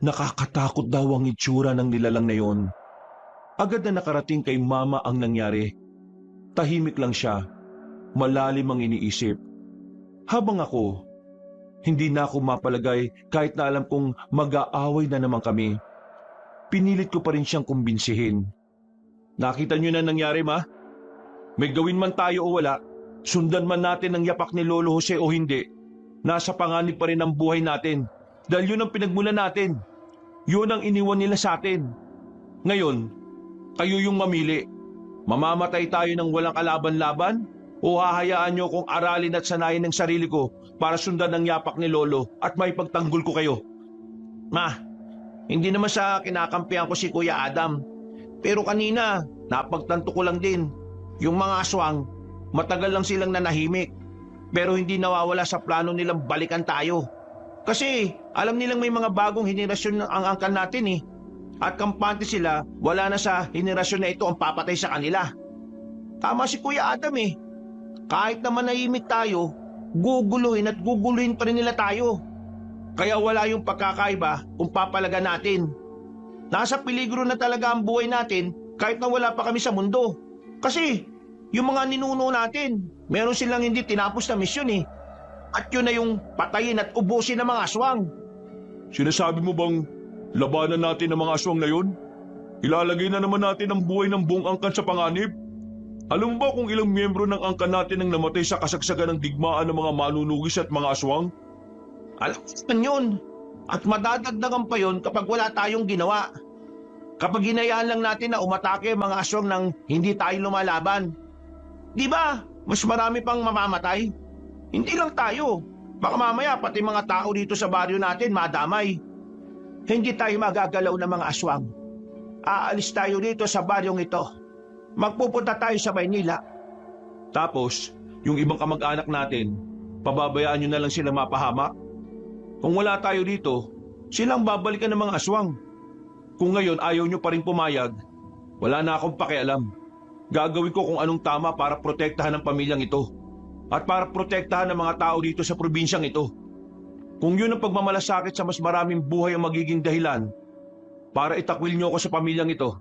nakakatakot daw ang itsura ng nilalang na yon. Agad na nakarating kay Mama ang nangyari. Tahimik lang siya. Malalim ang iniisip. Habang ako, hindi na ako mapalagay kahit na alam kong mag-aaway na naman kami. Pinilit ko pa rin siyang kumbinsihin. Nakita niyo na nangyari, ma? May gawin man tayo o wala, sundan man natin ang yapak ni Lolo Jose o hindi, nasa panganib pa rin ang buhay natin. Dahil yun ang pinagmulan natin. Yun ang iniwan nila sa atin. Ngayon, kayo yung mamili. Mamamatay tayo ng walang kalaban-laban o hahayaan nyo kung aralin at sanayin ng sarili ko para sundan ang yapak ni Lolo at may pagtanggol ko kayo? Ma, hindi naman sa kinakampihan ko si Kuya Adam. Pero kanina, napagtanto ko lang din. Yung mga aswang, matagal lang silang nanahimik. Pero hindi nawawala sa plano nilang balikan tayo. Kasi alam nilang may mga bagong henerasyon ang angkan natin eh. At kampante sila, wala na sa henerasyon na ito ang papatay sa kanila. Tama si Kuya Adam eh. Kahit naman nahimik tayo, guguluhin at guguluhin pa rin nila tayo. Kaya wala yung pagkakaiba kung papalaga natin. Nasa peligro na talaga ang buhay natin kahit na wala pa kami sa mundo. Kasi yung mga ninuno natin, meron silang hindi tinapos na misyon eh. At yun na yung patayin at ubusin ng mga aswang. Sinasabi mo bang labanan natin ang mga aswang na yun? Ilalagay na naman natin ang buhay ng buong angkan sa panganib? Alam mo ba kung ilang miyembro ng angkan natin ang namatay sa kasagsagan ng digmaan ng mga manunugis at mga aswang? Alam mo yun. At madadagdagan pa yun kapag wala tayong ginawa. Kapag hinayaan lang natin na umatake ang mga aswang nang hindi tayo lumalaban. Di ba? Mas marami pang mamamatay. Hindi lang tayo. Baka mamaya pati mga tao dito sa baryo natin madamay. Hindi tayo magagalaw ng mga aswang. Aalis tayo dito sa baryong ito. Magpupunta tayo sa Maynila. Tapos, yung ibang kamag-anak natin, pababayaan nyo na lang sila mapahamak? Kung wala tayo dito, silang babalikan ng mga aswang. Kung ngayon ayaw nyo pa rin pumayag, wala na akong pakialam. Gagawin ko kung anong tama para protektahan ang pamilyang ito. At para protektahan ang mga tao dito sa probinsyang ito. Kung yun ang pagmamalasakit sa mas maraming buhay ang magiging dahilan para itakwil nyo ako sa pamilyang ito,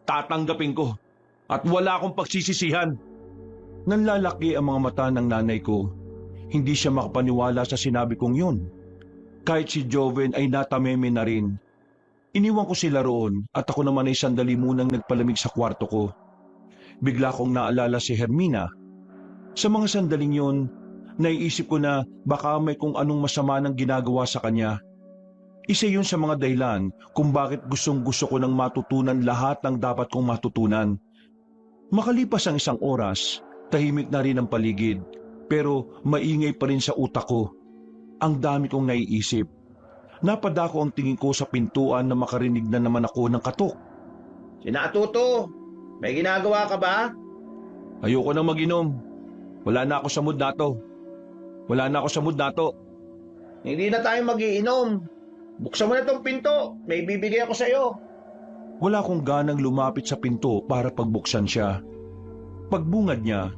tatanggapin ko at wala akong pagsisisihan. Nanlalaki ang mga mata ng nanay ko. Hindi siya makapaniwala sa sinabi kong yun. Kahit si Joven ay natameme na rin. Iniwan ko sila roon at ako naman ay sandali munang nagpalamig sa kwarto ko. Bigla kong naalala si Hermina. Sa mga sandaling yun, naiisip ko na baka may kung anong masama nang ginagawa sa kanya. Isa yun sa mga dahilan kung bakit gustong-gusto ko nang matutunan lahat ng dapat kong matutunan. Makalipas ang isang oras, tahimik na rin ang paligid, pero maingay pa rin sa utak ko. Ang dami kong naiisip. Napadako ang tingin ko sa pintuan na makarinig na naman ako ng katok. Sinatuto, may ginagawa ka ba? Ayoko nang mag-inom. Wala na ako sa mood na to. Wala na ako sa mood na to. Hindi na tayo magiinom. Buksan mo na tong pinto, may bibigay ako sa'yo. Wala akong ganang lumapit sa pinto para pagbuksan siya. Pagbungad niya,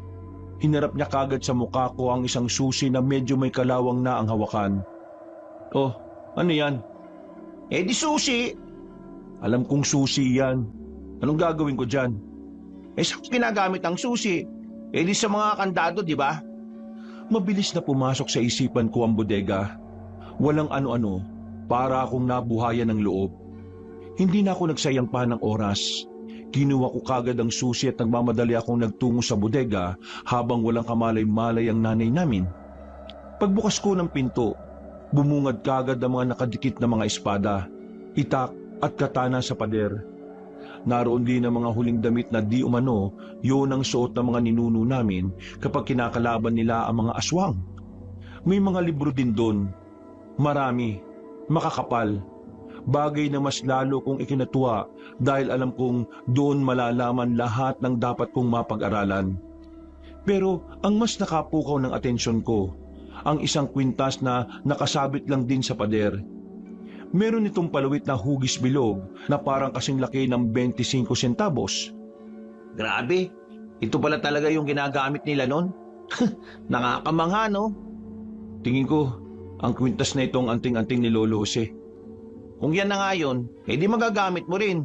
hinarap niya kagad sa mukha ko ang isang susi na medyo may kalawang na ang hawakan. Oh, ano yan? Eh di susi. Alam kong susi yan. Anong gagawin ko dyan? Eh saan ginagamit ang susi? Eh di sa mga kandado, di ba? Mabilis na pumasok sa isipan ko ang bodega. Walang ano-ano, para akong nabuhayan ng loob. Hindi na ako nagsayang pa ng oras. Kinuha ko kagad ang susi at nagmamadali akong nagtungo sa bodega habang walang kamalay-malay ang nanay namin. Pagbukas ko ng pinto, bumungad kagad ang mga nakadikit na mga espada, itak at katana sa pader. Naroon din ang mga huling damit na di umano, yun ang suot ng mga ninuno namin kapag kinakalaban nila ang mga aswang. May mga libro din doon. Marami, makakapal. Bagay na mas lalo kong ikinatuwa dahil alam kong doon malalaman lahat ng dapat kong mapag-aralan. Pero ang mas nakapukaw ng atensyon ko, ang isang kwintas na nakasabit lang din sa pader. Meron itong palawit na hugis bilog na parang kasing laki ng 25 centavos. Grabe, ito pala talaga yung ginagamit nila nun. Nakakamangha, no? Tingin ko, ang kwintas na itong anting-anting ni Lolo Jose. Kung yan na nga yun, eh di magagamit mo rin.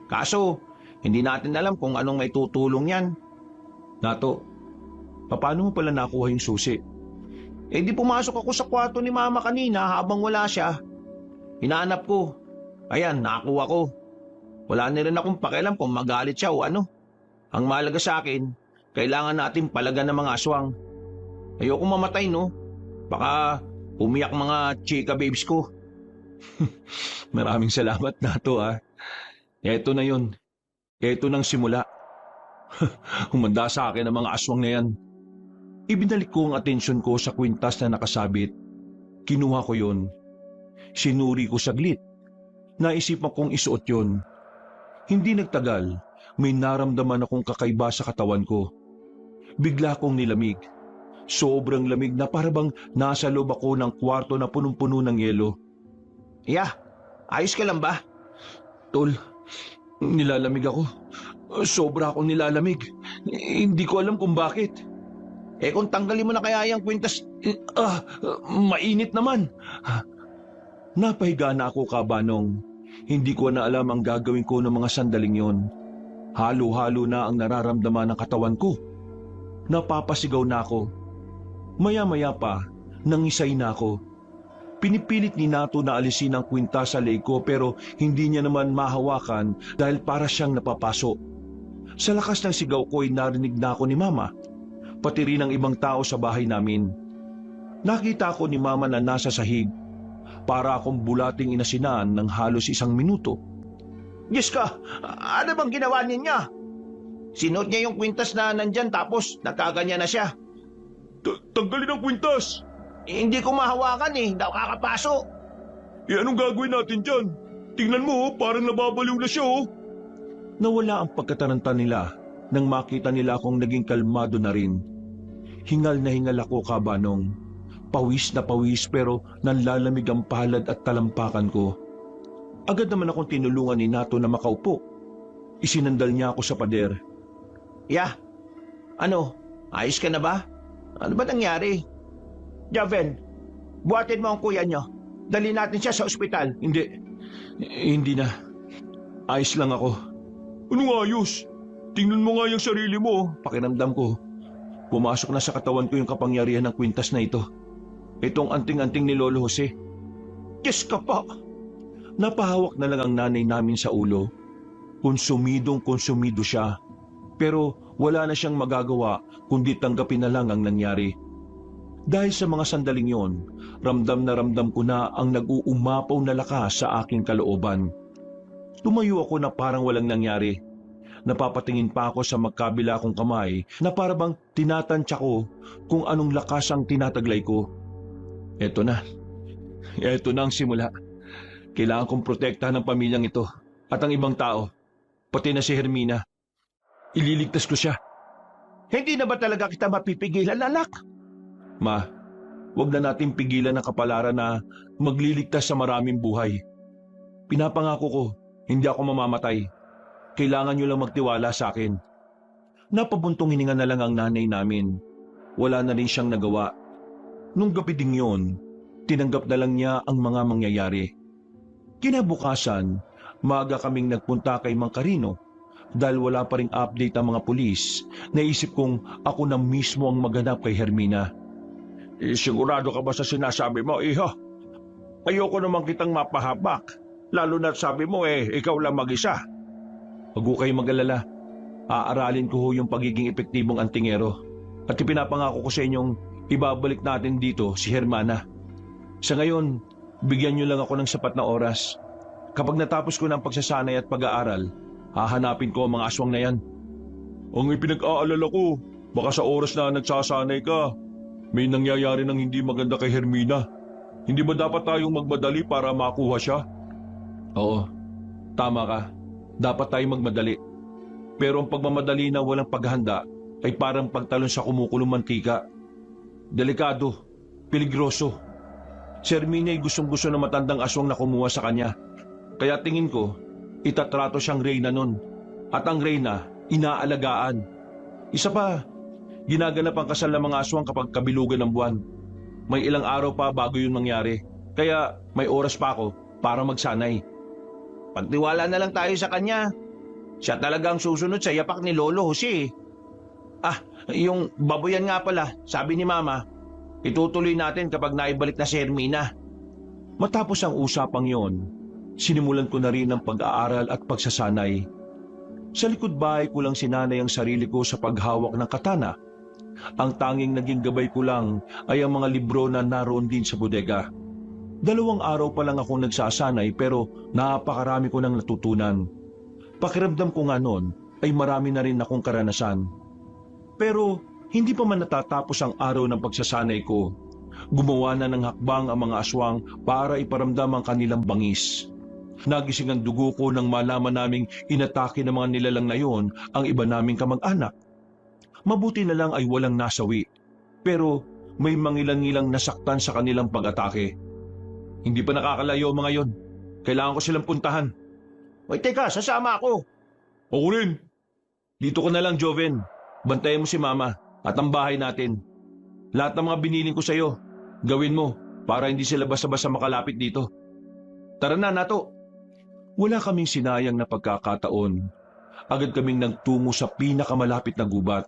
Kaso, hindi natin alam kung anong may tutulong yan. Nato, paano mo pala nakuha yung susi? Eh di pumasok ako sa kwarto ni Mama kanina habang wala siya. Hinahanap ko. Ayan, nakakuha ko. Wala na rin akong pakialam kung magalit siya o ano. Ang mahalaga sa akin, kailangan natin palagan ng mga aswang. Ayoko mamatay, no? Baka umiyak mga chika babes ko. Maraming salamat Nato ah. Eto na yun. Eto nang simula. Humanda sa akin ang mga aswang na yan. Ibinalik ko ang atensyon ko sa kwintas na nakasabit. Kinuha ko yun. Sinuri ko saglit. Naisipan kong isuot yun. Hindi nagtagal, may naramdaman akong kakaiba sa katawan ko. Bigla akong nilamig. Sobrang lamig na parabang nasa loob ako ng kwarto na punong-puno ng yelo. Yeah, ayos ka lang ba? Tol, nilalamig ako. Sobra akong nilalamig. Hindi ko alam kung bakit. Eh kung tanggalin mo na kaya yung kwintas, Mainit naman. Napahiga na ako kabanong. Hindi ko na alam ang gagawin ko ng mga sandaling yon. Halo-halo na ang nararamdaman ng katawan ko. Napapasigaw na ako. Maya-maya pa, nangisay na ako. Pinipilit ni Nato na alisin ang kwintas sa leeg ko pero hindi niya naman mahawakan dahil para siyang napapaso. Sa lakas ng sigaw ko ay narinig na ako ni Mama, pati rin ang ibang tao sa bahay namin. Nakita ko ni Mama na nasa sahig, para akong bulating inasinan ng halos 1 minuto. Diyos ka, ano bang ginawa niya? Sinuot niya yung kwintas na nandyan tapos nagkaganya na siya. Tanggalin ang kwintas! Hindi ko mahawakan nakakapaso. Anong gagawin natin dyan? Tingnan mo, parang nababaliw na siya Nawala ang pagkataranta nila nang makita nila akong naging kalmado na rin. Hingal na hingal ako kabanong. Pawis na pawis pero nanlalamig ang palad at talampakan ko. Agad naman akong tinulungan ni Nato na makaupo. Isinandal niya ako sa pader. Yeah, ano? Ayos ka na ba? Ano ba nangyari? Javen, buhatin mo ang kuya niyo. Dali natin siya sa ospital. Hindi na. Ayos lang ako. Anong ayos? Tingnan mo nga yung sarili mo. Pakiramdam ko. Pumasok na sa katawan ko yung kapangyarihan ng kwintas na ito. Itong anting-anting ni Lolo Jose. Diyos ka po. Napahawak na lang ang nanay namin sa ulo. Konsumido siya. Pero wala na siyang magagawa kundi tanggapin na lang ang nangyari. Dahil sa mga sandaling yon, ramdam na ramdam ko na ang nag-uumapaw na lakas sa aking kalooban. Tumayo ako na parang walang nangyari. Napapatingin pa ako sa magkabila kong kamay na parabang tinatansya ko kung anong lakas ang tinataglay ko. Eto na ang simula. Kailangan kong protektahan ang pamilyang ito at ang ibang tao, pati na si Hermina. Ililigtas ko siya. Hindi na ba talaga kita mapipigilan, anak? Ma, huwag na natin pigilan ang kapalaran na magliligtas sa maraming buhay. Pinapangako ko, hindi ako mamamatay. Kailangan niyo lang magtiwala sa akin. Napabuntong hininga na lang ang nanay namin. Wala na rin siyang nagawa. Nung gabi ding yon, tinanggap na lang niya ang mga mangyayari. Kinabukasan, maaga kaming nagpunta kay Mang Carino. Dahil wala pa ring update ang mga pulis, naisip kong ako na mismo ang maghanap kay Hermina. Sigurado ka ba sa sinasabi mo, iho? Ayoko naman kitang mapahabak. Lalo na't sabi mo ikaw lang mag-isa. Huwag ko kayo mag-alala. Aaralin ko yung pagiging epektibong antingero. At ipinapangako ko sa inyong ibabalik natin dito si Hermana. Sa ngayon, bigyan niyo lang ako ng sapat na oras. Kapag natapos ko ng pagsasanay at pag-aaral, hahanapin ko ang mga aswang na yan. Ang ipinag-aalala ko, baka sa oras na nagsasanay ka, may nangyayari ng hindi maganda kay Hermina. Hindi ba dapat tayong magmadali para makuha siya? Oo, tama ka. Dapat tayong magmadali. Pero ang pagmamadali na walang paghahanda ay parang pagtalon sa kumukulong mantika. Delikado, peligroso. Si Hermina ay gustong-gusto na matandang aswang na kumuha sa kanya. Kaya tingin ko, itatrato siyang reyna nun. At ang reyna, inaalagaan. Isa pa, ginaganap ang kasal ng mga aswang kapag kabilugan ng buwan. May ilang araw pa bago yun mangyari. Kaya may oras pa ako para magsanay. Pagtiwala na lang tayo sa kanya. Siya talagang susunod sa yapak ni Lolo Jose. Yung baboyan nga pala, sabi ni Mama, Itutuloy natin kapag naibalik na si Hermina. Matapos ang usapang yon, sinimulan ko na rin ang pag-aaral at pagsasanay. Sa likod bahay ko lang sinanay ang sarili ko sa paghawak ng katana. Ang tanging naging gabay ko lang ay ang mga libro na naroon din sa bodega. 2 araw pa lang akong nagsasanay pero napakarami ko nang natutunan. Pakiramdam ko nga noon ay marami na rin akong karanasan. Pero hindi pa man natatapos ang araw ng pagsasanay ko, gumawa na ng hakbang ang mga aswang para iparamdam ang kanilang bangis. Nagising ang dugo ko nang malaman naming inatake ng mga nilalang na yon ang iba naming kamag-anak. Mabuti na lang ay walang nasawi, pero may mangilang-ilang nasaktan sa kanilang pag-atake. Hindi pa nakakalayo mga yon. Kailangan ko silang puntahan. Hoy, teka, sasama ako. Ako rin. Dito ko na lang, Joven. Bantayan mo si Mama at ang bahay natin. Lahat ng mga biniling ko sa'yo, gawin mo para hindi sila basta-basta makalapit dito. Tara na, Nato. Wala kaming sinayang na pagkakataon. Agad kaming nagtungo sa pinakamalapit na gubat.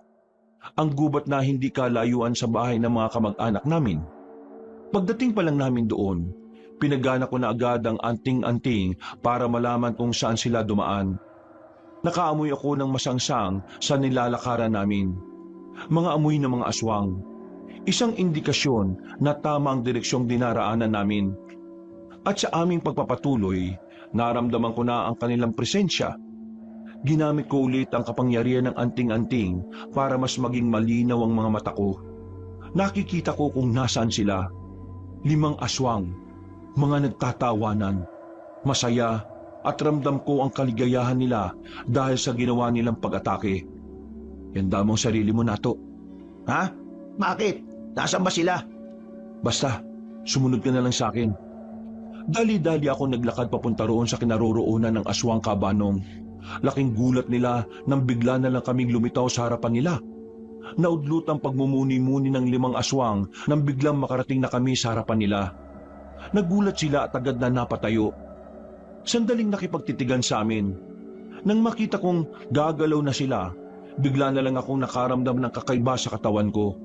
Ang gubat na hindi kalayuan sa bahay ng mga kamag-anak namin. Pagdating pa lang namin doon, pinagana ko na agad ang anting-anting para malaman kung saan sila dumaan. Nakaamoy ako ng masangsang sa nilalakaran namin. Mga amoy ng mga aswang. Isang indikasyon na tama ang direksyong dinaraanan namin. At sa aming pagpapatuloy, naramdaman ko na ang kanilang presensya. Ginamit ko ulit ang kapangyarihan ng anting-anting para mas maging malinaw ang mga mata ko. Nakikita ko kung nasaan sila. 5 aswang, mga nagtatawanan, masaya at ramdam ko ang kaligayahan nila dahil sa ginawa nilang pag-atake. Yanda mo ang sarili mo, Nato. Ha? Bakit? Nasaan ba sila? Basta, sumunod ka na lang sa akin. Dali-dali ako naglakad papunta roon sa kinaroroonan ng aswang kabanong. Laking gulat nila nang bigla na lang kaming lumitaw sa harapan nila. Naudlot ang pagmumuni-muni ng 5 aswang nang biglang makarating na kami sa harapan nila. Nagulat sila at agad na napatayo. Sandaling nakipagtitigan sa amin. Nang makita kong gagalaw na sila, bigla na lang akong nakaramdam ng kakaiba sa katawan ko.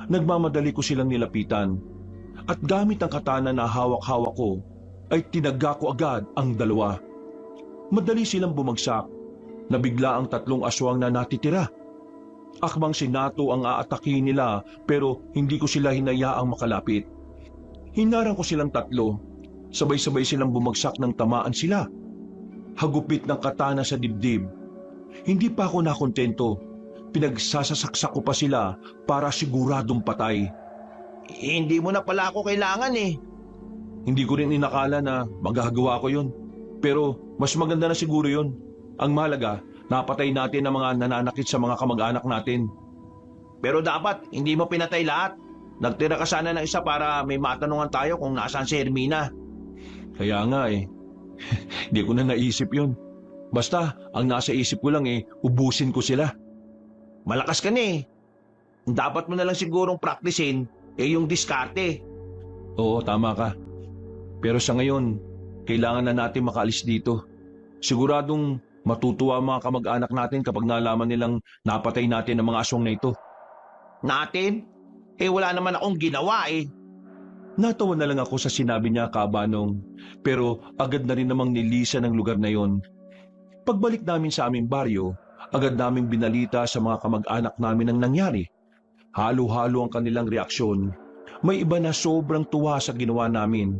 Nagmamadali ko silang nilapitan. At gamit ang katana na hawak-hawak ko, ay tinaga ko agad ang 2. Madali silang bumagsak. Nabigla ang 3 aswang na natitira. Akmang si Nato ang aatakihin nila pero hindi ko sila hinayaang makalapit. Hinarang ko silang 3. Sabay-sabay silang bumagsak nang tamaan sila. Hagupit ng katana sa dibdib. Hindi pa ako nakontento. Pinagsasasaksak ko pa sila para siguradong patay. Hindi mo na pala ako kailangan eh. Hindi ko rin inakala na magagawa ko yun. Pero mas maganda na siguro yun. Ang mahalaga, napatay natin ang mga nananakit sa mga kamag-anak natin. Pero dapat, hindi mo pinatay lahat. Nagtira ka sana ng isa para may matanungan tayo kung nasaan si Hermina. Kaya nga eh. Hindi ko na naisip yun. Basta, ang nasa isip ko lang ubusin ko sila. Malakas ka na eh. Dapat mo na lang sigurong praktisin yung diskarte. Oo, tama ka. Pero sa ngayon, kailangan na natin makaalis dito. Siguradong matutuwa ang mga kamag-anak natin kapag nalaman nilang napatay natin ang mga aswang na ito. Natin? Wala naman akong ginawa eh. Natawa na lang ako sa sinabi niya, Kabanong, pero agad na rin namang nilisan ang lugar na yon. Pagbalik namin sa aming baryo, agad naming binalita sa mga kamag-anak namin ang nangyari. Halo-halo ang kanilang reaksyon. May iba na sobrang tuwa sa ginawa namin.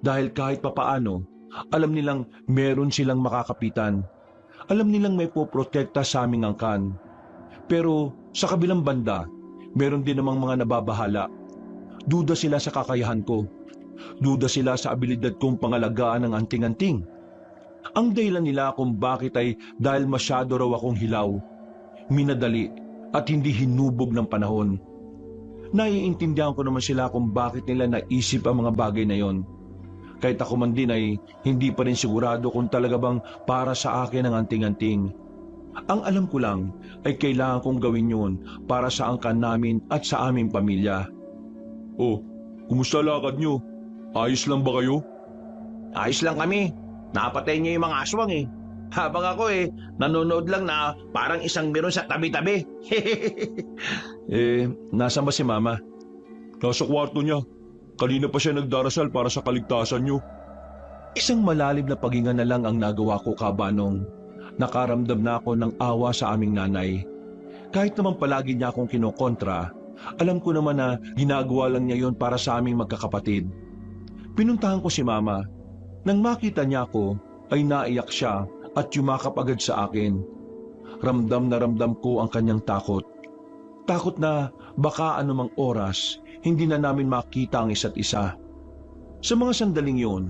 Dahil kahit papaano, alam nilang meron silang makakapitan. Alam nilang may poprotekta sa aming angkan. Pero sa kabilang banda, meron din namang mga nababahala. Duda sila sa kakayahan ko. Duda sila sa abilidad kong pangalagaan ng anting-anting. Ang dahilan nila kung bakit ay dahil masyado raw akong hilaw, minadali at hindi hinubog ng panahon. Naiintindihan ko naman sila kung bakit nila naisip ang mga bagay na yon. Kahit ako man din ay hindi pa rin sigurado kung talaga bang para sa akin ang anting-anting. Ang alam ko lang ay kailangan kong gawin yun para sa angkan namin at sa aming pamilya. Oh, kumusta lakad nyo? Ayos lang ba kayo? Ayos lang kami. Napatay niya yung mga aswang eh. Habang ako nanonood lang na parang isang meron sa tabi-tabi. Nasaan ba si Mama? Nasa kwarto niya. Kanina pa siya nagdarasal para sa kaligtasan niyo. Isang malalim na paghinga na lang ang nagawa ko, Kabanong. Nakaramdam na ako ng awa sa aming nanay. Kahit naman palagi niya akong kinokontra, alam ko naman na ginagawa lang niya yon para sa aming magkakapatid. Pinuntahan ko si Mama. Nang makita niya ako, ay naiyak siya at yumakap agad sa akin. Ramdam na ramdam ko ang kanyang takot. Takot na baka anumang oras, hindi na namin makita ang isa't isa. Sa mga sandaling yon,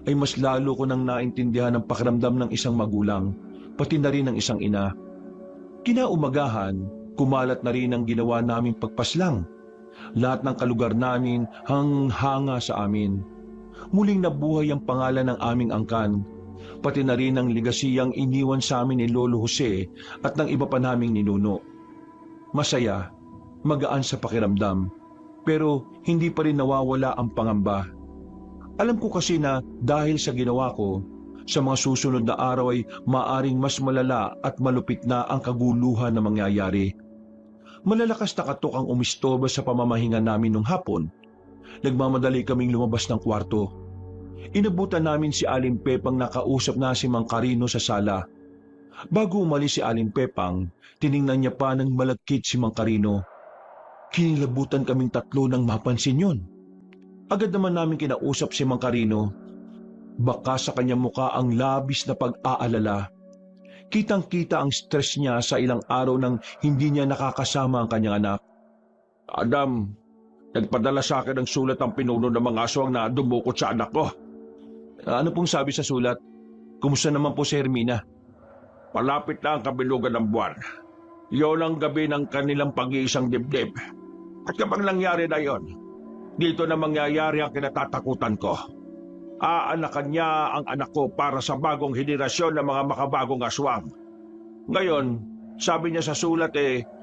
ay mas lalo ko nang naintindihan ang pakiramdam ng isang magulang, pati na rin ng isang ina. Kinaumagahan, kumalat na rin ang ginawa naming pagpaslang. Lahat ng kalugar namin hanga sa amin. Muling nabuhay ang pangalan ng aming angkan, pati na rin ang legasiyang iniwan sa amin ni Lolo Jose at ng iba pa naming ninuno. Masaya, magaan sa pakiramdam, pero hindi pa rin nawawala ang pangamba. Alam ko kasi na dahil sa ginawa ko, sa mga susunod na araw ay maaring mas malala at malupit na ang kaguluhan na mangyayari. Malalakas na katok ang umistorbo sa pamamahinga namin nung hapon. Nagmamadali kaming lumabas ng kwarto. Inabutan namin si Aling Pepang na kausap na si Mang Carino sa sala. Bago umalis si Aling Pepang, tiningnan niya pa ng malagkit si Mang Carino. Kinilabutan kaming tatlo nang mapansin yun. Agad naman namin kinausap si Mang Carino. Baka sa kanyang muka ang labis na pag-aalala. Kitang-kita ang stress niya sa ilang araw nang hindi niya nakakasama ang kanyang anak. Adam, nagpadala sa akin ng sulat ang pinuno ng mga aswang na dumukot sa anak ko. Ano pong sabi sa sulat? Kumusta naman po si Hermina? Malapit na ang kabilugan ng buwan. Iyon ang gabi ng kanilang pag-iisang dibdib. At kapag nangyari na yon, dito na mangyayari ang kinatatakutan ko. Aanakan niya ang anak ko para sa bagong henerasyon ng mga makabagong aswang. Ngayon, sabi niya sa sulat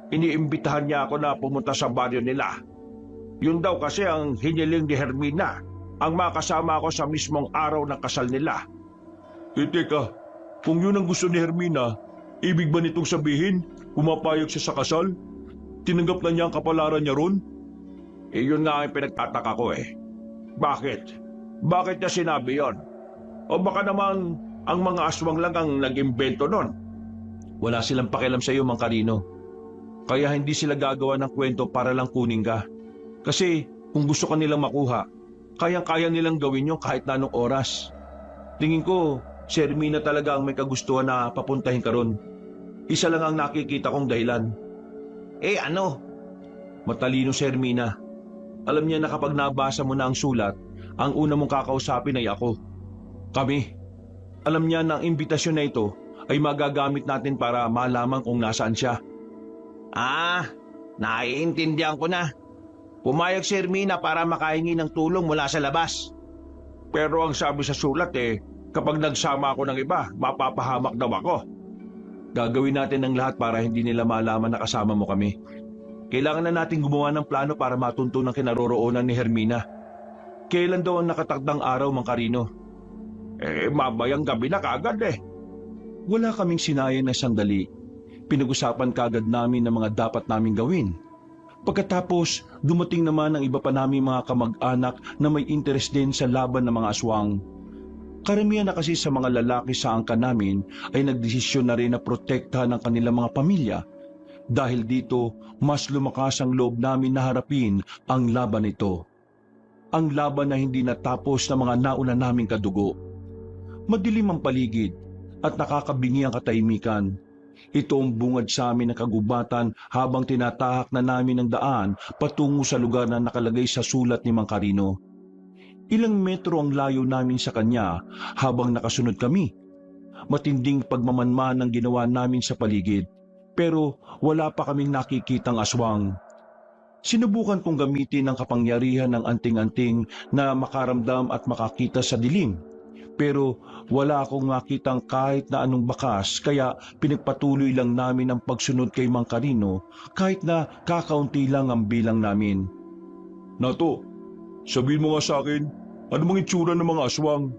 iniimbitahan niya ako na pumunta sa baryo nila. Yun daw kasi ang hiniling ni Hermina, ang makasama ako sa mismong araw ng kasal nila. Teka, kung yun ang gusto ni Hermina, ibig ba nitong sabihin, pumapayag siya sa kasal? Tinanggap na niya ang kapalaran niya ron? Yun nga ang pinagtataka ko Bakit? Bakit niya sinabi yon? O baka naman ang mga aswang lang ang nag-imbento nun? Wala silang pakialam sa iyo, Mang Carino. Kaya hindi sila gagawa ng kwento para lang kunin ka. Kasi kung gusto ka nilang makuha, kayang-kaya nilang gawin yun kahit na anong oras. Tingin ko, si Hermina talaga ang may kagustuhan na papuntahin ka ron. Isa lang ang nakikita kong dahilan. Ano? Matalino si Hermina. Alam niya na kapag nabasa mo na ang sulat, ang una mong kakausapin ay ako. Kami. Alam niya na ang imbitasyon na ito ay magagamit natin para malaman kung nasaan siya. Naiintindihan ko na. Pumayag si Hermina para makahingi ng tulong mula sa labas. Pero ang sabi sa sulat kapag nagsama ako ng iba, mapapahamak daw ako. Gagawin natin ang lahat para hindi nila malaman na kasama mo kami. Kailangan na natin gumawa ng plano para matunto ng kinaroroonan ni Hermina. Kailan daw ang nakatakdang araw, Mang Carino? Mabayang gabi na kagad Wala kaming sinayang na sandali. Pinag-usapan kagad namin ang mga dapat naming gawin. Pagkatapos, dumating naman ang iba pa naming mga kamag-anak na may interes din sa laban ng mga aswang. Karamihan na kasi sa mga lalaki sa angkan namin ay nagdesisyon na rin na protektahan ang kanilang mga pamilya. Dahil dito, mas lumakas ang loob namin na harapin ang laban ito. Ang laban na hindi natapos ng mga nauna naming kadugo. Madilim ang paligid at nakakabingi ang katahimikan. Ito ang bungad sa amin ng kagubatan habang tinatahak na namin ang daan patungo sa lugar na nakalagay sa sulat ni Mang Carino. Ilang metro ang layo namin sa kanya habang nakasunod kami. Matinding pagmamanman ang ginawa namin sa paligid, pero wala pa kaming nakikitang aswang. Sinubukan kong gamitin ang kapangyarihan ng anting-anting na makaramdam at makakita sa dilim. Pero wala akong makitang kahit na anong bakas, kaya pinagpatuloy lang namin ang pagsunod kay Mang Carino kahit na kakaunti lang ang bilang namin. Nato, sabihin mo nga sa akin, ano mang itsura ng mga aswang?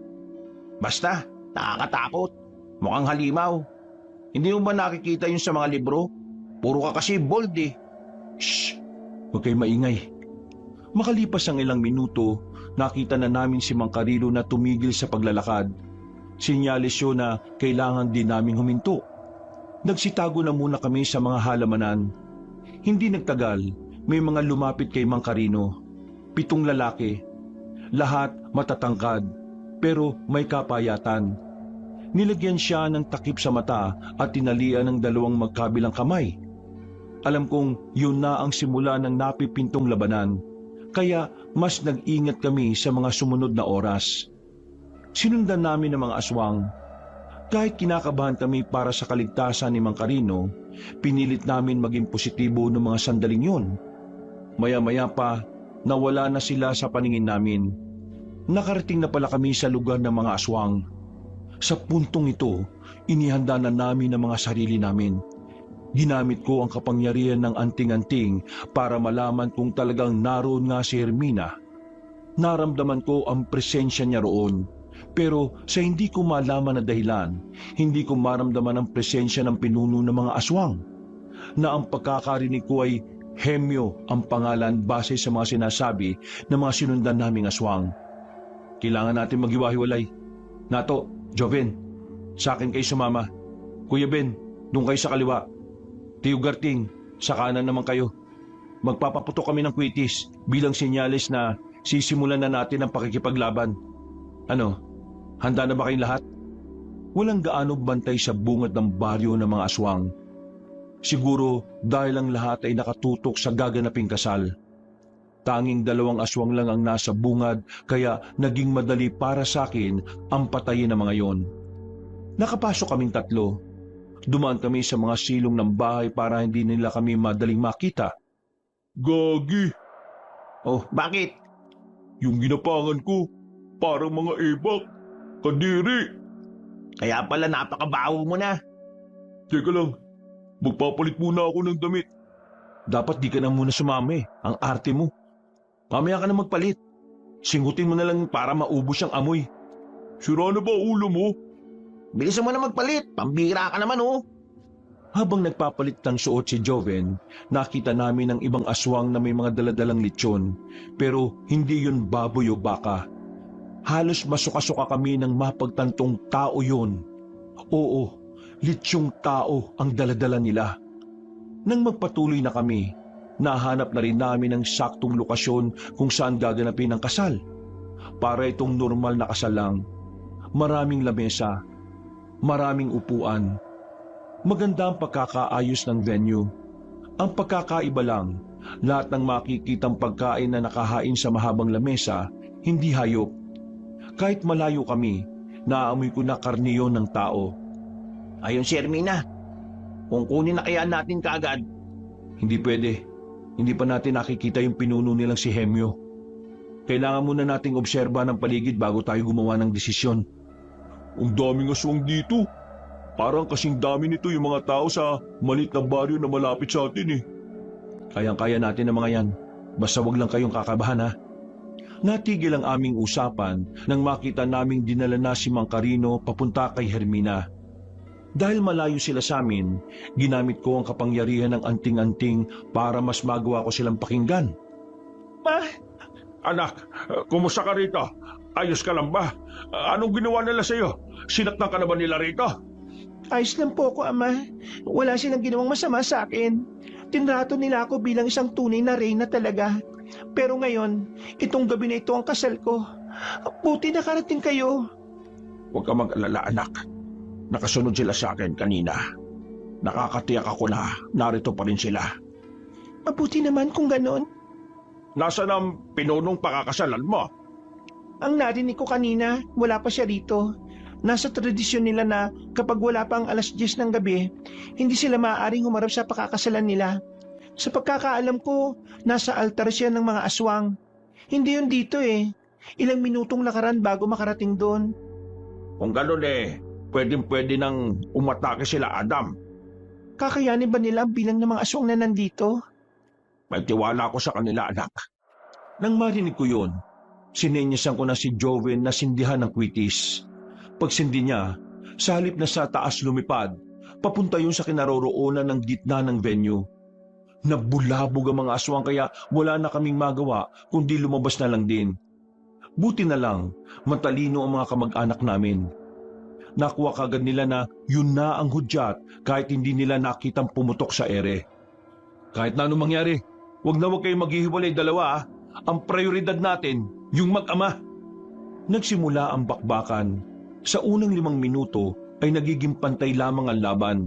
Basta, nakakatakot. Mukhang halimaw. Hindi mo ba nakikita yun sa mga libro? Puro ka kasi bold Shh! Huwag kayo maingay. Makalipas ang ilang minuto, nakita na namin si Mang Carino na tumigil sa paglalakad. Sinyalis yun na kailangan din naming huminto. Nagsitago na muna kami sa mga halamanan. Hindi nagtagal, may mga lumapit kay Mang Carino. 7 lalaki. Lahat matatangkad, pero may kapayatan. Nilagyan siya ng takip sa mata at tinalian ng 2 magkabilang kamay. Alam kong yun na ang simula ng napipintong labanan, kaya mas nag-ingat kami sa mga sumunod na oras. Sinundan namin ang mga aswang. Kahit kinakabahan kami para sa kaligtasan ni Mang Carino, pinilit namin maging positibo ng mga sandaling yun. Maya-maya pa, nawala na sila sa paningin namin. Nakarating na pala kami sa lugar ng mga aswang. Sa puntong ito, inihanda na namin ang mga sarili namin. Ginamit ko ang kapangyarihan ng anting-anting para malaman kung talagang naroon nga si Hermina. Naramdaman ko ang presensya niya roon. Pero sa hindi ko malaman na dahilan, hindi ko maramdaman ang presensya ng pinuno ng mga aswang. Na ang pagkakarinig ko ay Hemyo ang pangalan base sa mga sinasabi ng mga sinundan naming aswang. Kailangan natin maghiwa-hiwalay. Nato, Joven, sa akin kayo sumama. Kuya Ben, doon kayo sa kaliwa. Tiyo Garting, sa kanan naman kayo. Magpapaputok kami ng kwitis bilang sinyalis na sisimulan na natin ang pakikipaglaban. Ano, handa na ba kayong lahat? Walang gaano bantay sa bungad ng baryo ng mga aswang. Siguro dahil ang lahat ay nakatutok sa gaganaping kasal. Tanging 2 aswang lang ang nasa bungad kaya naging madali para sa akin ang patayin ng mga yon. Nakapasok kaming 3. Dumaan kami sa mga silong ng bahay para hindi nila kami madaling makita. Gagi, Oh, bakit? yung ginapangan ko, parang mga ebak. Kadiri. Kaya pala napakabaho mo na. Teka lang, magpapalit muna ako ng damit. Dapat di ka na muna sumama ang arte mo. Mamaya ka na magpalit. Singutin mo na lang para maubos ang amoy. Sira na ba ulo mo? Bilisan mo na magpalit. Pambira ka naman oh. Habang nagpapalit ng suot si Joven, nakita namin ang ibang aswang na may mga daladalang lechon. Pero hindi yun baboy o baka. Halos masuka-suka kami ng mapagtantong tao yun. Oo, litsyong tao ang daladala nila. Nang magpatuloy na kami, nahanap na rin namin ang saktong lokasyon kung saan gaganapin ang kasal. Para itong normal na kasal lang. Maraming lamesa, maraming upuan. Maganda ang pagkakaayos ng venue. Ang pagkakaiba lang, lahat ng makikitang pagkain na nakahain sa mahabang lamesa, hindi hayop. Kahit malayo kami, naaamoy ko na karniyon ng tao. Ayun si Hermina. Kung kunin na kaya natin kaagad. Hindi pwede. Hindi pa natin nakikita yung pinuno nilang si Hemyo. Kailangan muna nating obserba ng paligid bago tayo gumawa ng desisyon. Ang daming aswang dito. Parang kasing dami nito yung mga tao sa malit na baryo na malapit sa atin eh. Kayang-kaya natin ang mga yan. Basta wag lang kayong kakabahan ha. Natigil ang aming usapan nang makita naming dinala na si Mang Carino papunta kay Hermina. Dahil malayo sila sa amin, ginamit ko ang kapangyarihan ng anting-anting para mas magawa ko silang pakinggan. Ma, Anak, kumusta ka rito? Ayos ka lang ba? Anong ginawa nila sa'yo? Sinaktan ka na ba nila rito? Ayos lang po ako, Ama. Wala silang ginawang masama sa akin. Tinrato nila ako bilang isang tunay na reyna talaga. Pero ngayon, itong gabi na ito ang kasal ko. Buti nakarating kayo. Huwag ka mag-alala, anak. Nakasunod sila sa akin kanina. Nakakatiyak ako na narito pa rin sila. Mabuti naman kung ganon. Nasaan ang pinunong pakakasalan mo? Ang narinig ko kanina, wala pa siya rito. Nasa tradisyon nila na kapag wala pang 10:00 ng gabi, hindi sila maaaring humarap sa pakakasalan nila. Sa pagkakaalam ko, nasa altar siya ng mga aswang. Hindi yun dito eh. Ilang minutong lakaran bago makarating doon. Kung gano'n pwedeng-pwede nang umatake sila, Adam. Kakayanin ba nila ang bilang ng mga aswang na nandito? May tiwala ko sa kanila, anak. Nang marinig ko yun, sinenyasan ko na si Joven na sindihan ng kwitis. Pagsindi niya, sa halip na sa taas lumipad, papunta yun sa kinaroroonan ng gitna ng venue. Nabulabog ang mga aswang kaya wala na kaming magawa kundi lumabas na lang din. Buti na lang, matalino ang mga kamag-anak namin. Nakuha kagad nila na yun na ang hudyat kahit hindi nila nakitang pumutok sa ere. Kahit na anong mangyari, wag kayong maghihiwalay dalawa. Ang prioridad natin, yung mag-ama. Nagsimula ang bakbakan. Sa unang 5 minuto ay nagiging pantay lamang ang laban.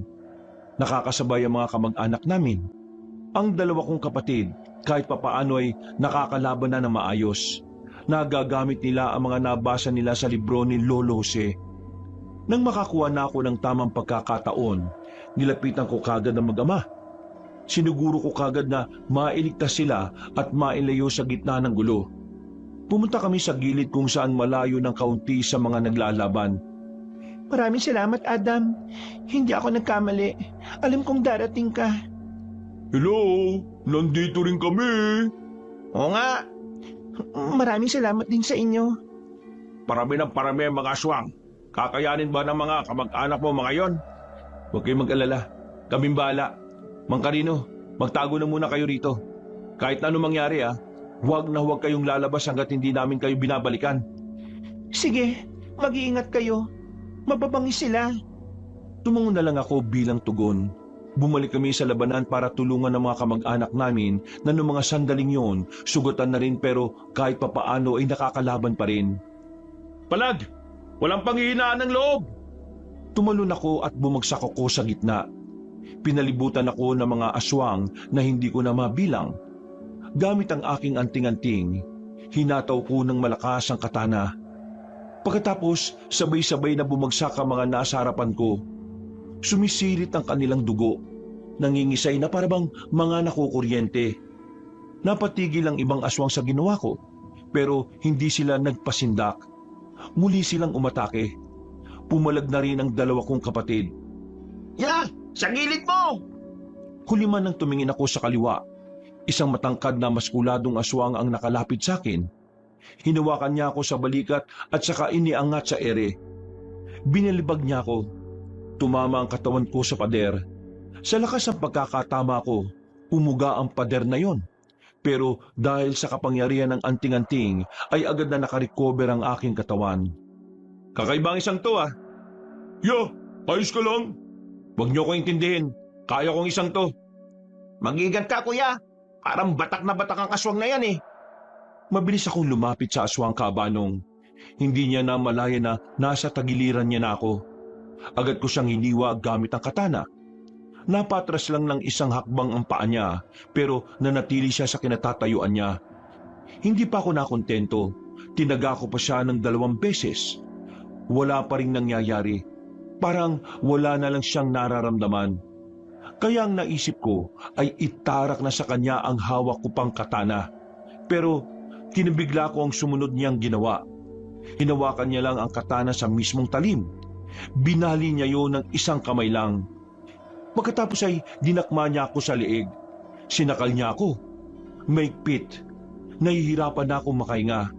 Nakakasabay ang mga kamag-anak namin. Ang 2 kong kapatid, kahit papaano ay nakakalaban na ng maayos. Nagagamit nila ang mga nabasa nila sa libro ni Lolo Jose. Nang makakuha na ako ng tamang pagkakataon, nilapitan ko kagad ang mag-ama. Siniguro ko kagad na mailigtas sila at mailayo sa gitna ng gulo. Pumunta kami sa gilid kung saan malayo ng kaunti sa mga naglalaban. Maraming salamat, Adam. Hindi ako nagkamali. Alam kong darating ka. Hello, nandito rin kami. Oo nga, Maraming salamat din sa inyo. Parami ng parami ang mga aswang. Kakayanin ba ng mga kamag-anak mo mga yon? Huwag kayong mag-alala. Kaming bahala. Mang Carino, magtago na muna kayo rito. Kahit na anong mangyari huwag na huwag kayong lalabas hanggat hindi namin kayo binabalikan. Sige, mag-iingat kayo. Mababangis sila. Tumango na lang ako bilang tugon. Bumalik kami sa labanan para tulungan ng mga kamag-anak namin na noong mga sandaling yon, sugatan na rin pero kahit papaano ay nakakalaban pa rin. Palag, walang panghihinaan ng loob. Tumalon ako at bumagsak ako sa gitna. Pinalibutan ako ng mga aswang na hindi ko na mabilang. Gamit ang aking anting-anting, hinataw ko ng malakas ang katana. Pagkatapos, sabay-sabay na bumagsak ang mga nasa harapan ko. Sumisirit ang kanilang dugo. Nangingisay na parabang mga nakukuryente. Napatigil ang ibang aswang sa ginawa ko, pero hindi sila nagpasindak. Muli silang umatake. Pumalag na rin ang 2 kong kapatid. yan, sa gilid mo! Huli man nang tumingin ako sa kaliwa. Isang matangkad na maskuladong aswang ang nakalapit sa akin. Hinawakan niya ako sa balikat at saka iniangat sa ere. Binalibag niya ako. Tumama ang katawan ko sa pader. Sa lakas ng pagkakatama ko, umuga ang pader na yon. Pero dahil sa kapangyarihan ng anting-anting, ay agad na nakarecover ang aking katawan. Kakaibang isang to Yo, ayos ka lang. Huwag niyo ko intindihin. Kaya kong isang to. Mag-ingat ka, kuya. Parang batak na batak ang aswang na yan Mabilis akong lumapit sa aswang kabanong. Hindi niya na malaya na nasa tagiliran niya na ako. Agad ko siyang hiniwa gamit ang katana. Napatras lang ng isang hakbang ang paa niya, pero nanatili siya sa kinatatayuan niya. Hindi pa ako nakontento. Tinaga ko pa siya ng 2 beses. Wala pa ring nangyayari. Parang wala na lang siyang nararamdaman. Kaya ang naisip ko ay itarak na sa kanya ang hawak ko pang katana. Pero kinabigla ko ang sumunod niyang ginawa. Hinawakan niya lang ang katana sa mismong talim. Binali niya yon ng isang kamay lang. Pagkatapos ay dinakma niya ako sa liig. Sinakal niya ako. Maigpit. Nahihirapan na akong makahinga.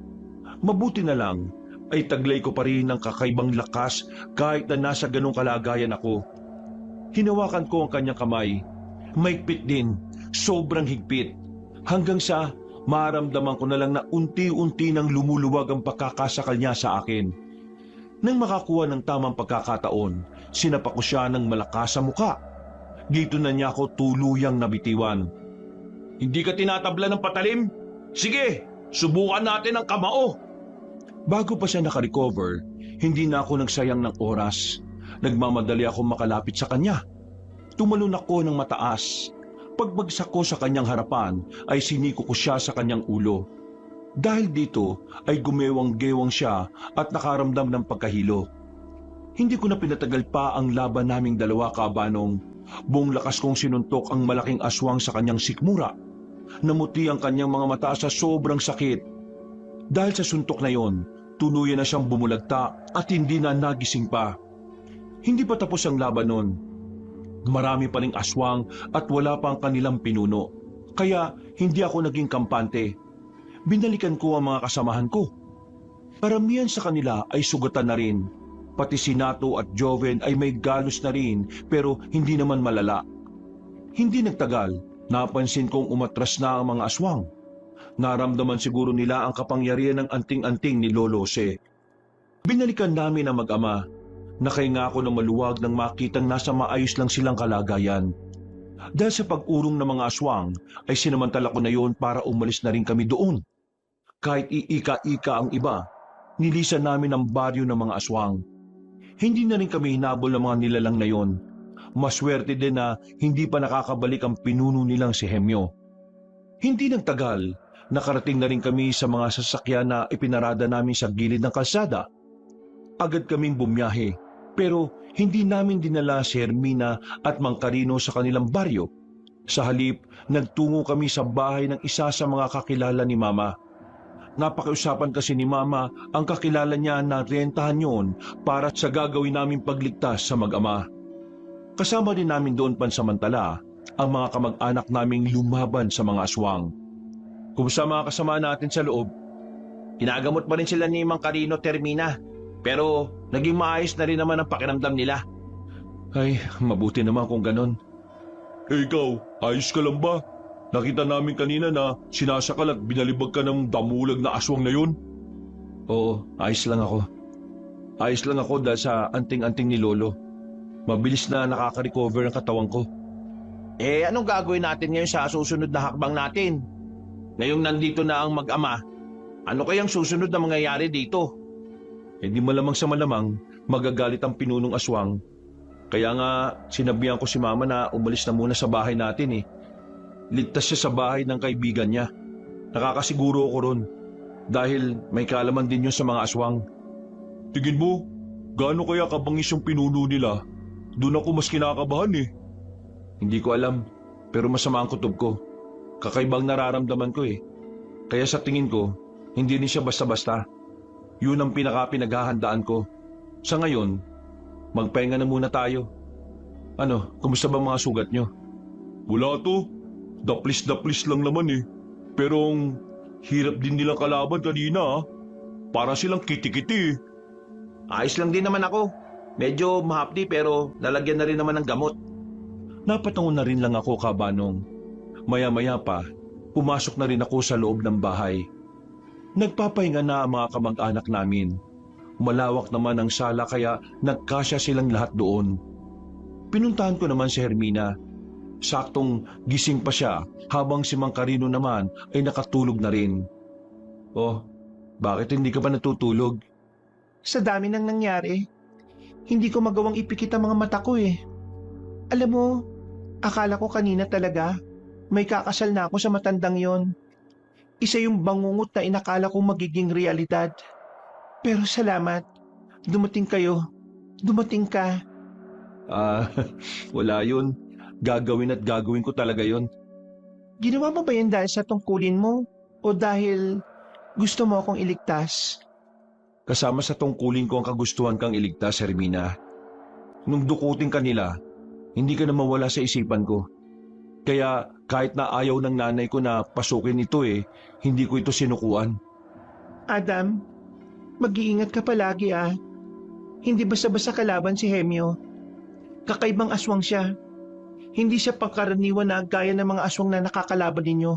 Mabuti na lang ay taglay ko pa rin ng kakaibang lakas kahit na nasa ganong kalagayan ako. Hinawakan ko ang kanyang kamay. Maigpit din. Sobrang higpit. Hanggang sa maramdaman ko na lang na unti-unti nang lumuluwag ang pagkakasakal niya sa akin. Nang makakuha ng tamang pagkakataon, sinapa ko siya ng malakas sa muka. Dito na niya ako tuluyang nabitiwan. Hindi ka tinatabla ng patalim? Sige, subukan natin ang kamao. Bago pa siya nakarecover, hindi na ako nagsayang ng oras. Nagmamadali ako makalapit sa kanya. Tumalon ako ng mataas. Pagbagsak ko sa kanyang harapan, ay siniko ko siya sa kanyang ulo. Dahil dito ay gumewang-gewang siya at nakaramdam ng pagkahilo. Hindi ko na pinatagal pa ang laban naming 2 kabanong. Buong lakas kong sinuntok ang malaking aswang sa kanyang sikmura. Namuti ang kanyang mga mata sa sobrang sakit. Dahil sa suntok na yon, tuluyan na siyang bumulagta at hindi na nagising pa. Hindi pa tapos ang laban nun. Marami pa ring aswang at wala pa ang kanilang pinuno. Kaya hindi ako naging kampante. Binalikan ko ang mga kasamahan ko. Karamihan sa kanila ay sugatan na rin. Pati si Nato at Joven ay may galos na rin pero hindi naman malala. Hindi nagtagal, Napansin kong umatras na ang mga aswang. Naramdaman siguro nila ang kapangyarihan ng anting-anting ni Lolo Jose. Binalikan namin ang mag-ama. Nakahinga ako ng maluwag nang makitang nasa maayos lang silang kalagayan. Dahil sa pag-urong ng mga aswang, ay sinamantala ko na yon para umalis na rin kami doon. Kahit iika-ika ang iba, nilisan namin ang baryo ng mga aswang. Hindi na rin kami hinabol ng mga nilalang na yon. Maswerte din na hindi pa nakakabalik ang pinuno nilang si Hemyo. Hindi nang tagal, nakarating na rin kami sa mga sasakyan na ipinarada namin sa gilid ng kalsada. Agad kaming bumiyahe, pero hindi namin dinala si Hermina at Mang Carino sa kanilang baryo. Sa halip, nagtungo kami sa bahay ng isa sa mga kakilala ni Mama. Napakiusapan kasi ni Mama ang kakilala niya na rentahan yon para sa gagawin naming pagligtas sa mag-ama. Kasama din namin doon pansamantala ang mga kamag-anak naming lumaban sa mga aswang. Kumusta mga kasama natin sa loob? Ginagamot pa rin sila ni Mang Carino at Hermina. Pero naging maayos na rin naman ang pakiramdam nila. Ay, mabuti naman kung ganon. Ikaw, ayos ka lang ba? Nakita namin kanina na sinasakal at binalibag ka ng damulag na aswang na yun. Oo, ayos lang ako. Ayos lang ako dahil sa anting-anting ni Lolo. Mabilis na nakaka-recover ang katawan ko. Anong gagawin natin ngayon sa susunod na hakbang natin? Ngayong nandito na ang mag-ama, ano kayang susunod na mangyayari dito? Di malamang sa malamang magagalit ang pinunong aswang. Kaya nga sinabihan ko si Mama na umalis na muna sa bahay natin. Ligtas siya sa bahay ng kaibigan niya. Nakakasiguro ako ron dahil may kaalaman din yun sa mga aswang. Tingin mo, gaano kaya kabangis yung pinuno nila? Doon ako mas kinakabahan eh. Hindi ko alam, pero masama ang kutob ko. Kakaibang nararamdaman ko Kaya sa tingin ko, hindi rin siya basta-basta. Yun ang pinaghahandaan ko. Sa ngayon, magpahinga na muna tayo. Ano, kumusta ba mga sugat nyo? Wala to. Daplis-daplis lang naman eh. Pero ang hirap din nilang kalaban kanina. Para silang kiti-kiti eh. Ayos lang din naman ako. Medyo mahapdi pero lalagyan na rin naman ng gamot. Napatangon na rin lang ako, Kabanong. Maya-maya pa, pumasok na rin ako sa loob ng bahay. Nagpapahinga na ang mga kamag-anak namin. Malawak naman ang sala kaya nagkasya silang lahat doon. Pinuntahan ko naman si Hermina. Saktong gising pa siya habang si Mang Carino naman ay nakatulog na rin. Oh, bakit hindi ka pa natutulog? Sa dami nang nangyari, hindi ko magawang ipikit ang mga mata ko Alam mo, akala ko kanina talaga may kakasal na ako sa matandang yon. Isa yung bangungot na inakala kong magiging realidad. Pero salamat, dumating kayo. Dumating ka. Wala yun. Gagawin at gagawin ko talaga yun. Ginawa mo ba yan dahil sa tungkulin mo? O dahil gusto mo akong iligtas? Kasama sa tungkulin ko ang kagustuhan kang iligtas, Hermina. Nung dukutin ka nila, hindi ka na mawala sa isipan ko. Kaya kahit na ayaw ng nanay ko na pasukin ito hindi ko ito sinukuan. Adam, mag-iingat ka palagi Hindi basta-basta kalaban si Hemyo. Kakaibang aswang siya. Hindi siya pangkaraniwan na gaya ng mga aswang na nakakalaban ninyo.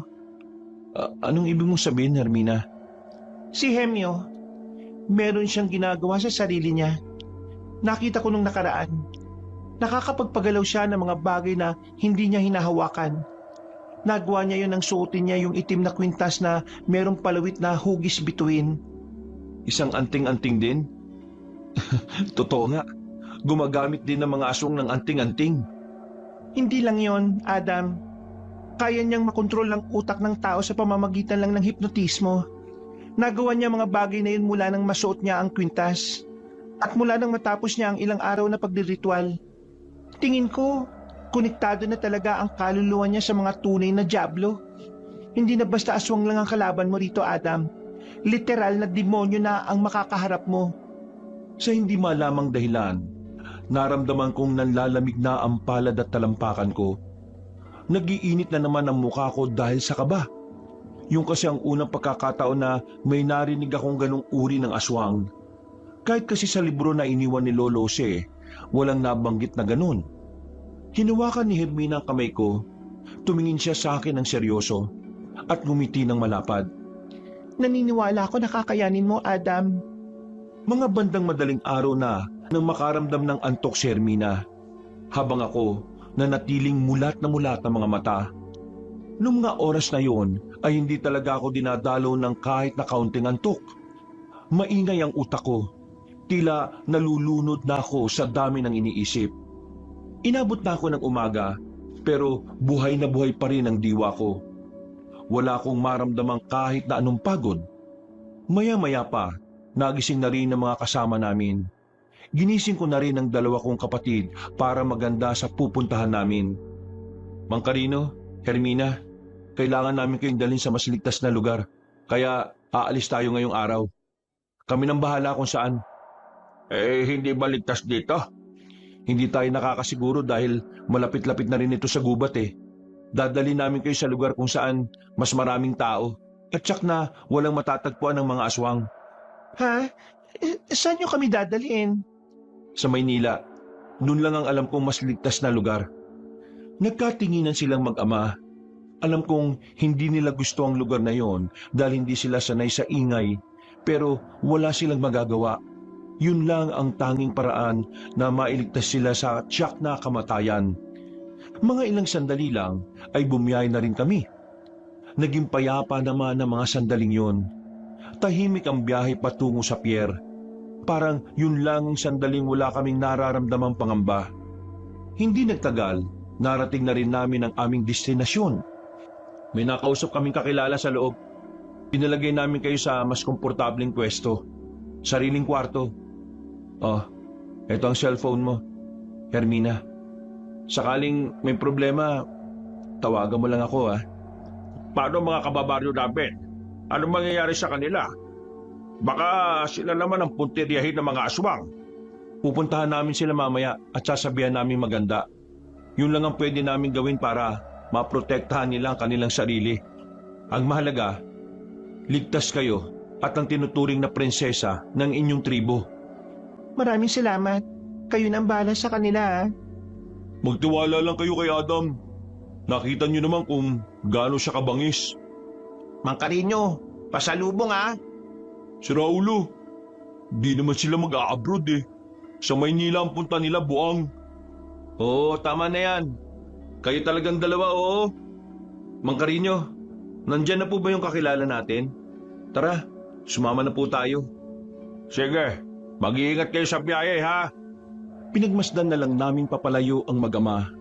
Anong ibig mong sabihin, Hermina? Si Hemyo, meron siyang ginagawa sa sarili niya. Nakita ko nung nakaraan. Nakakapagpagalaw siya ng mga bagay na hindi niya hinahawakan. Nagawa niya yun ang suotin niya yung itim na kwintas na merong palawit na hugis bituin. Isang anting-anting din? Totoo nga, gumagamit din ng mga aswang ng anting-anting. Hindi lang yon, Adam. Kaya niyang makontrol ang utak ng tao sa pamamagitan lang ng hipnotismo. Nagawa niya mga bagay na yun mula nang masuot niya ang kwintas. At mula nang matapos niya ang ilang araw na pagdiritual. Tingin ko, konektado na talaga ang kaluluwa niya sa mga tunay na dyablo. Hindi na basta aswang lang ang kalaban mo rito, Adam. Literal na demonyo na ang makakaharap mo. Sa hindi malamang dahilan, naramdaman kong nanlalamig na ang palad at talampakan ko. Nagiinit na naman ang mukha ko dahil sa kaba. Yung kasi ang unang pagkakataon na may narinig akong ganong uri ng aswang. Kahit kasi sa libro na iniwan ni Lolo Jose, walang nabanggit na ganon. Hinawakan ni Hermina ang kamay ko, tumingin siya sa akin ng seryoso at ngumiti ng malapad. Naniniwala ako na kakayanin mo, Adam. Mga bandang madaling araw na nang makaramdam ng antok si Hermina, habang ako nanatiling mulat na mulat ang mga mata. Noong mga oras na yon ay hindi talaga ako dinadalaw ng kahit na kaunting antok. Maingay ang utak ko, tila nalulunod na ako sa dami ng iniisip. Inabot na ako ng umaga, pero buhay na buhay pa rin ang diwa ko. Wala akong maramdamang kahit na anong pagod. Maya-maya pa, nagising na rin ang mga kasama namin. Ginising ko na rin ang dalawa kong kapatid para maganda sa pupuntahan namin. Mang Carino, Hermina, kailangan namin kayong dalhin sa mas ligtas na lugar. Kaya aalis tayo ngayong araw. Kami nang bahala kung saan. Hindi ba ligtas dito? Hindi tayo nakakasiguro dahil malapit-lapit na rin ito sa gubat eh. Dadali namin kayo sa lugar kung saan mas maraming tao at tsak na walang matatagpuan ng mga aswang. Ha? Saan nyo kami dadalhin? Sa Maynila, noon lang ang alam kong mas ligtas na lugar. Nagkatinginan silang mag-ama. Alam kong hindi nila gusto ang lugar na yon dahil hindi sila sanay sa ingay, pero wala silang magagawa. Yun lang ang tanging paraan na mailigtas sila sa tiyak na kamatayan. Mga ilang sandali lang ay bumiyay na rin kami. Naging payapa naman ang mga sandaling yon. Tahimik ang biyahe patungo sa pier. Parang yun lang ang sandaling wala kaming nararamdamang pangamba. Hindi nagtagal, narating na rin namin ang aming destinasyon. May nakausap kaming kakilala sa loob. Pinalagay namin kayo sa mas komportableng pwesto. Sariling kwarto. Oh, eto ang cellphone mo, Hermina. Sakaling may problema, tawagan mo lang ako ah. Paano mga kababaryo namin? Anong mangyayari sa kanila? Baka sila naman ang puntiryahin ng mga aswang. Pupuntahan namin sila mamaya at sasabihan namin maganda. Yun lang ang pwede namin gawin para maprotektahan nila ang kanilang sarili. Ang mahalaga, ligtas kayo at ang tinuturing na prinsesa ng inyong tribo. Maraming salamat. Kayo nang bahala sa kanila. Magtiwala lang kayo kay Adam. Nakita niyo naman kung gaano siya kabangis. Mang Carino, pasalubong ah. Si Raulo, di naman sila mag-a-abroad eh. Sa Maynila ang punta nila, buang. Oo, tama na yan. Kayo talagang dalawa, oo. Mang Carino, nandyan na po ba yung kakilala natin? Tara, sumama na po tayo. Sige, mag-iingat kayo sa biyahe ha. Pinagmasdan na lang naming papalayo ang mag-ama.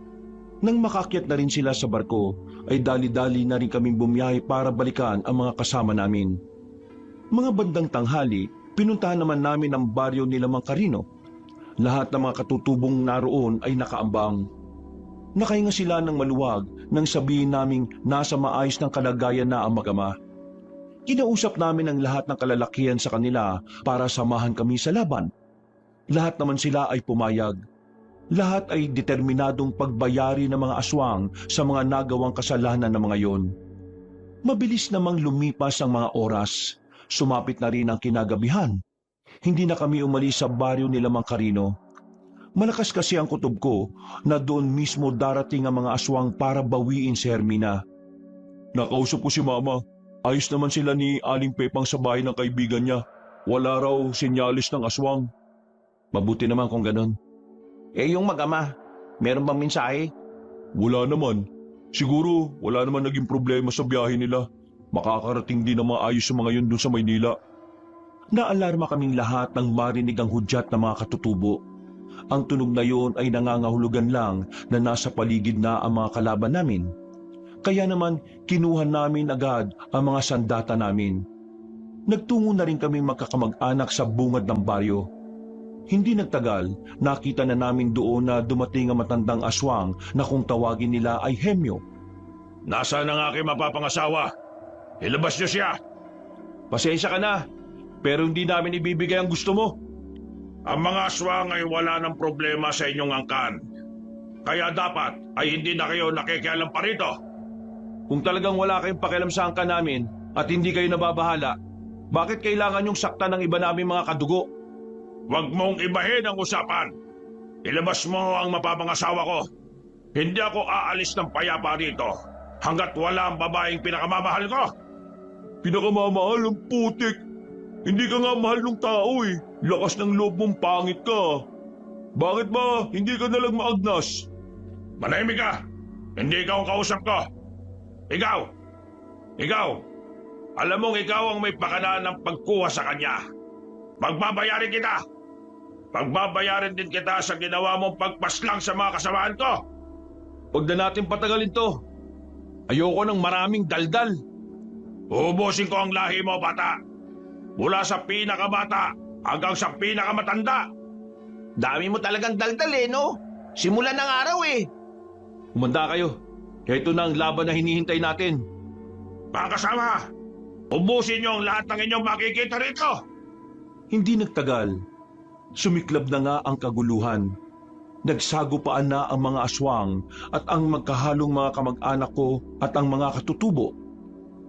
Nang makakyat na rin sila sa barko, ay dali-dali na rin kaming bumiyahe para balikan ang mga kasama namin. Mga bandang tanghali, pinuntahan naman namin ang baryo nila Mang Carino. Lahat ng mga katutubong naroon ay nakaambang. Nakahinga sila ng maluwag nang sabihin naming nasa maayos ng kalagayan na ang mag-ama. Kinausap namin ang lahat ng kalalakihan sa kanila para samahan kami sa laban. Lahat naman sila ay pumayag. Lahat ay determinadong pagbayari ng mga aswang sa mga nagawang kasalanan ng mga yon. Mabilis namang lumipas ang mga oras. Sumapit na rin ang kinagabihan. Hindi na kami umalis sa baryo nila Mang Carino. Malakas kasi ang kutob ko na doon mismo darating ang mga aswang para bawiin si Hermina. Nakausap ko si Mama. Ayos naman sila ni Aling Pepang sa bahay ng kaibigan niya. Wala raw sinyalis ng aswang. Mabuti naman kung ganon. Yung mag-ama, meron bang mensahe? Wala naman. Siguro wala naman naging problema sa biyahe nila. Makakarating din na maayos sa mga yun doon sa Maynila. Naalarma kaming lahat nang marinig ang hudyat ng mga katutubo. Ang tunog na yon ay nangangahulugan lang na nasa paligid na ang mga kalaban namin. Kaya naman kinuha namin agad ang mga sandata namin. Nagtungo na rin kaming magkakamag-anak sa bungad ng baryo. Hindi nagtagal, nakita na namin doon na dumating ang matandang aswang na kung tawagin nila ay Hemyo. Nasaan ang aking mapapangasawa? Ilabas niyo siya. Pasensya ka na, pero hindi namin ibibigay ang gusto mo. Ang mga aswang ay wala ng problema sa inyong angkan. Kaya dapat ay hindi na kayo nakikialam pa rito. Kung talagang wala kayong pakialam sa angkan namin at hindi kayo nababahala, bakit kailangan yung sakta ng iba namin mga kadugo? Huwag mong ibahin ang usapan. Ilabas mo ang mapapangasawa ko. Hindi ako aalis ng payapa rito hanggat wala ang babaeng pinakamamahal ko. Pinakamamahal ang putik. Hindi ka nga mahal ng tao eh. Lakas ng loob mong pangit ka. Bakit ba hindi ka nalang maagnas? Manahimik ka! Hindi ikaw ang kausap ko! Ikaw! Ikaw! Alam mong ikaw ang may pakana ng pagkuha sa kanya. Pagbabayarin kita! Pagbabayarin din kita sa ginawa mong pagpaslang sa mga kasamaan ko! Huwag na natin patagalin to. Ayoko ng maraming daldal. Uubusin ko ang lahi mo, bata! Mula sa pinakabata hanggang sa pinakamatanda! Dami mo talagang daldal eh, no? Simula ng araw eh. Humanda kayo. Ito na ang laban na hinihintay natin. Mga kasama, ubusin niyo ang lahat ng inyong makikita rito! Hindi nagtagal. Sumiklab na nga ang kaguluhan. Nagsagupaan na ang mga aswang at ang magkahalong mga kamag-anak ko at ang mga katutubo.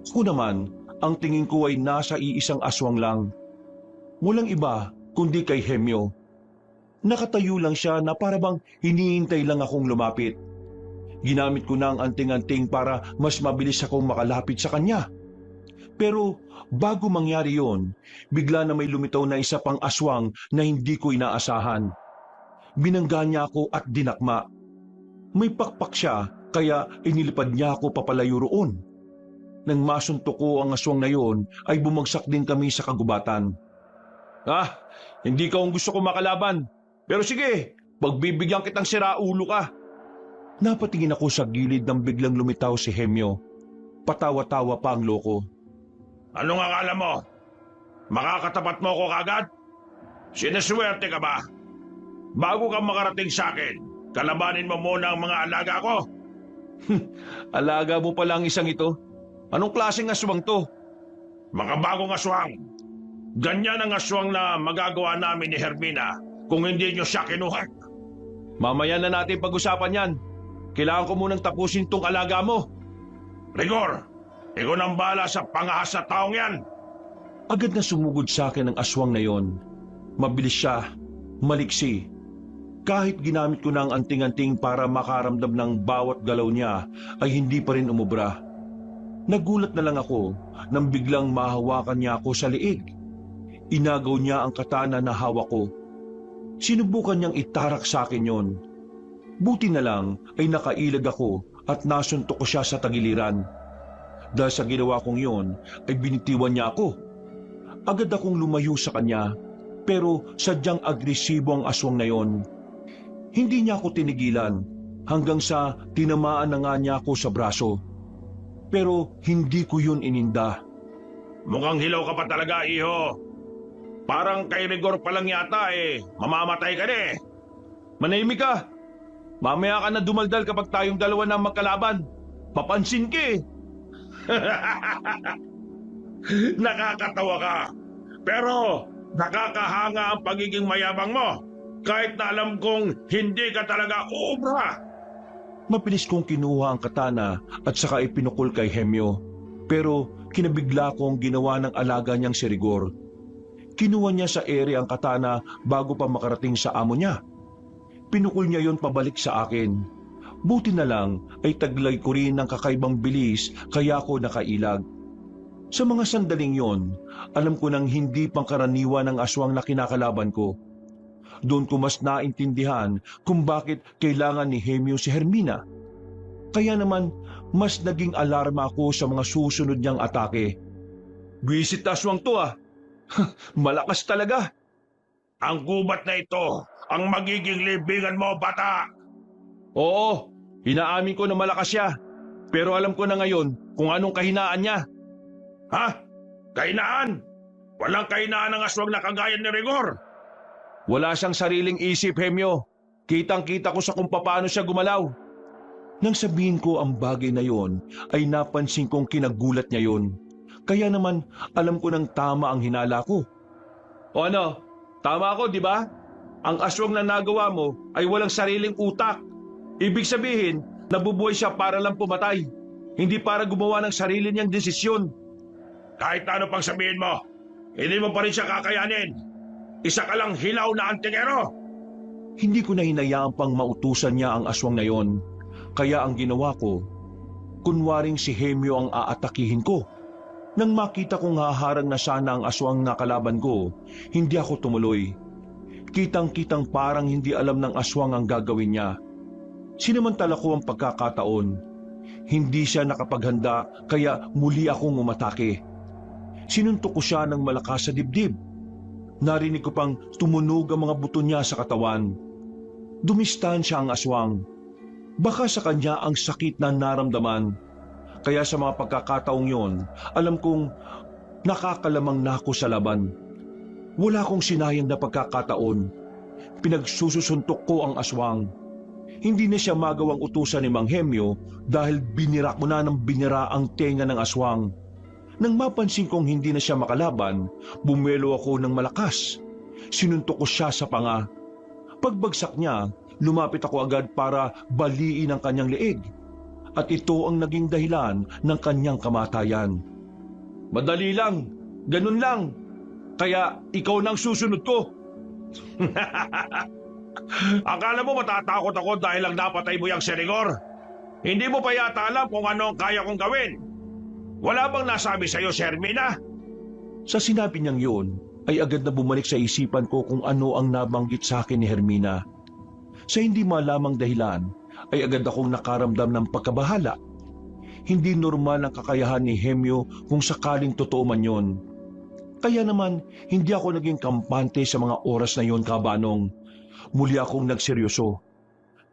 Ako naman, ang tingin ko ay nasa iisang aswang lang. Walang iba kundi kay Hemyo. Nakatayo lang siya na parabang hinihintay lang akong lumapit. Ginamit ko na ang anting-anting para mas mabilis akong makalapit sa kanya. Pero bago mangyari yon, bigla na may lumitaw na isa pang aswang na hindi ko inaasahan. Binangga niya ako at dinakma. May pakpak siya kaya inilipad niya ako papalayo roon. Nang masuntok ko ang aswang na yon ay bumagsak din kami sa kagubatan. Hindi ka ang gusto ko makalaban. Pero sige, pagbibigyan kitang siraulo ka. Napatingin ako sa gilid nang biglang lumitaw si Hemyo. Patawa-tawa pa ang loko. Anong akala mo? Makakatapat mo ko kagad? Sineswerte ka ba? Bago ka makarating sa akin, kalabanin mo muna ang mga alaga ko. Alaga mo pala ang isang ito? Anong klaseng aswang to? Makabagong aswang. Ganyan ang aswang na magagawa namin ni Hermina kung hindi niyo siya kinuha. Mamaya na natin pag-usapan yan. Kailangan ko munang tapusin tong alaga mo. Rigor, ikaw nang bahala sa pangahas sa taong yan. Agad na sumugod sa akin ang aswang na yon. Mabilis siya, maliksi. Kahit ginamit ko na ang anting-anting para makaramdam ng bawat galaw niya, ay hindi pa rin umubra. Nagulat na lang ako nang biglang mahawakan niya ako sa liig. Inagaw niya ang katana na hawak ko. Sinubukan niyang itarak sa akin yon. Buti na lang ay nakailag ako at nasuntok ko siya sa tagiliran. Dahil sa ginawa kong yon ay binitiwan niya ako. Agad akong lumayo sa kanya, pero sadyang agresibo ang aswang na yon. Hindi niya ako tinigilan hanggang sa tinamaan na nga niya ako sa braso. Pero hindi ko yun ininda. Mukhang hilaw ka pa talaga, iho. Parang kay Rigor pa lang yata mamamatay ka na eh. Manahimik ka! Mamaya ka na dumaldal kapag tayong dalawa na magkalaban. Papansin ka eh. Nakakatawa ka. Pero nakakahanga ang pagiging mayabang mo. Kahit na alam kong hindi ka talaga uubra. Mabilis kong kinuha ang katana at saka ipinukol kay Hemyo. Pero kinabigla kong ginawa ng alaga niyang si Rigor. Kinuha niya sa ere ang katana bago pa makarating sa amo niya. Pinukol niya yon pabalik sa akin. Buti na lang ay taglay ko rin ng kakaibang bilis kaya ako nakailag. Sa mga sandaling yon, alam ko nang hindi pangkaraniwan ang aswang na kinakalaban ko. Doon ko mas naintindihan kung bakit kailangan ni Hemyo si Hermina. Kaya naman, mas naging alarma ako sa mga susunod niyang atake. Bisit na aswang to ah! Malakas talaga! Ang gubat na ito ang magiging libingan mo, bata! Oo, inaamin ko na malakas siya. Pero alam ko na ngayon kung anong kahinaan niya. Ha? Kahinaan? Walang kahinaan ng aswang na kagaya ni Rigor. Wala siyang sariling isip, Hemyo. Kitang-kita ko sa kung paano siya gumalaw. Nang sabihin ko ang bagay na yon, ay napansin kong kinagulat niya yon. Kaya naman alam ko nang tama ang hinala ko. O ano? Tama ako, di ba? Ang aswang na nagawa mo ay walang sariling utak. Ibig sabihin, nabubuhay siya para lang pumatay. Hindi para gumawa ng sarili niyang desisyon. Kahit ano pang sabihin mo, hindi mo pa rin siya kakayanin. Isa ka lang hilaw na antingero. Hindi ko na hinayaan pang mautusan niya ang aswang na yon. Kaya ang ginawa ko, Kunwaring si Hemyo ang aatakihin ko. Nang makita kong haharang na sana ang aswang na kalaban ko, hindi ako tumuloy. Kitang-kitang parang hindi alam ng aswang ang gagawin niya. Sinamantala ko ang pagkakataon. Hindi siya nakapaghanda kaya muli akong umatake. Sinuntok ko siya ng malakas sa dibdib. Narinig ko pang tumunog ang mga buto niya sa katawan. Dumistansya ang aswang. Baka sa kanya ang sakit na naramdaman. Kaya sa mga pagkakataong yon, alam kong nakakalamang na ako sa laban. Wala akong sinayang na pagkakataon. Pinagsusuntok ko ang aswang. Hindi na siya magawang utusan ni Mang Hemyo dahil binira ko na ng binira ang tenga ng aswang. Nang mapansin kong hindi na siya makalaban, bumelo ako ng malakas. Sinuntok ko siya sa panga. Pagbagsak niya, lumapit ako agad para baliin ang kanyang leeg. At ito ang naging dahilan ng kanyang kamatayan. Madali lang, ganun lang. Kaya ikaw nang susunod ko. Akala mo matatakot ako dahil lang napatay mo yung Serigor? Hindi mo pa yata alam kung ano ang kaya kong gawin. Wala bang nasabi sa'yo, Hermina? Sa sinabi niyang yun, ay agad na bumalik sa isipan ko kung ano ang nabanggit sa akin ni Hermina. Sa hindi malamang dahilan, ay agad akong nakaramdam ng pagkabahala. Hindi normal ang kakayahan ni Hemyo kung sakaling totoo man yun. Kaya naman, hindi ako naging kampante sa mga oras na yon, Kabanong. Muli akong nagseryoso.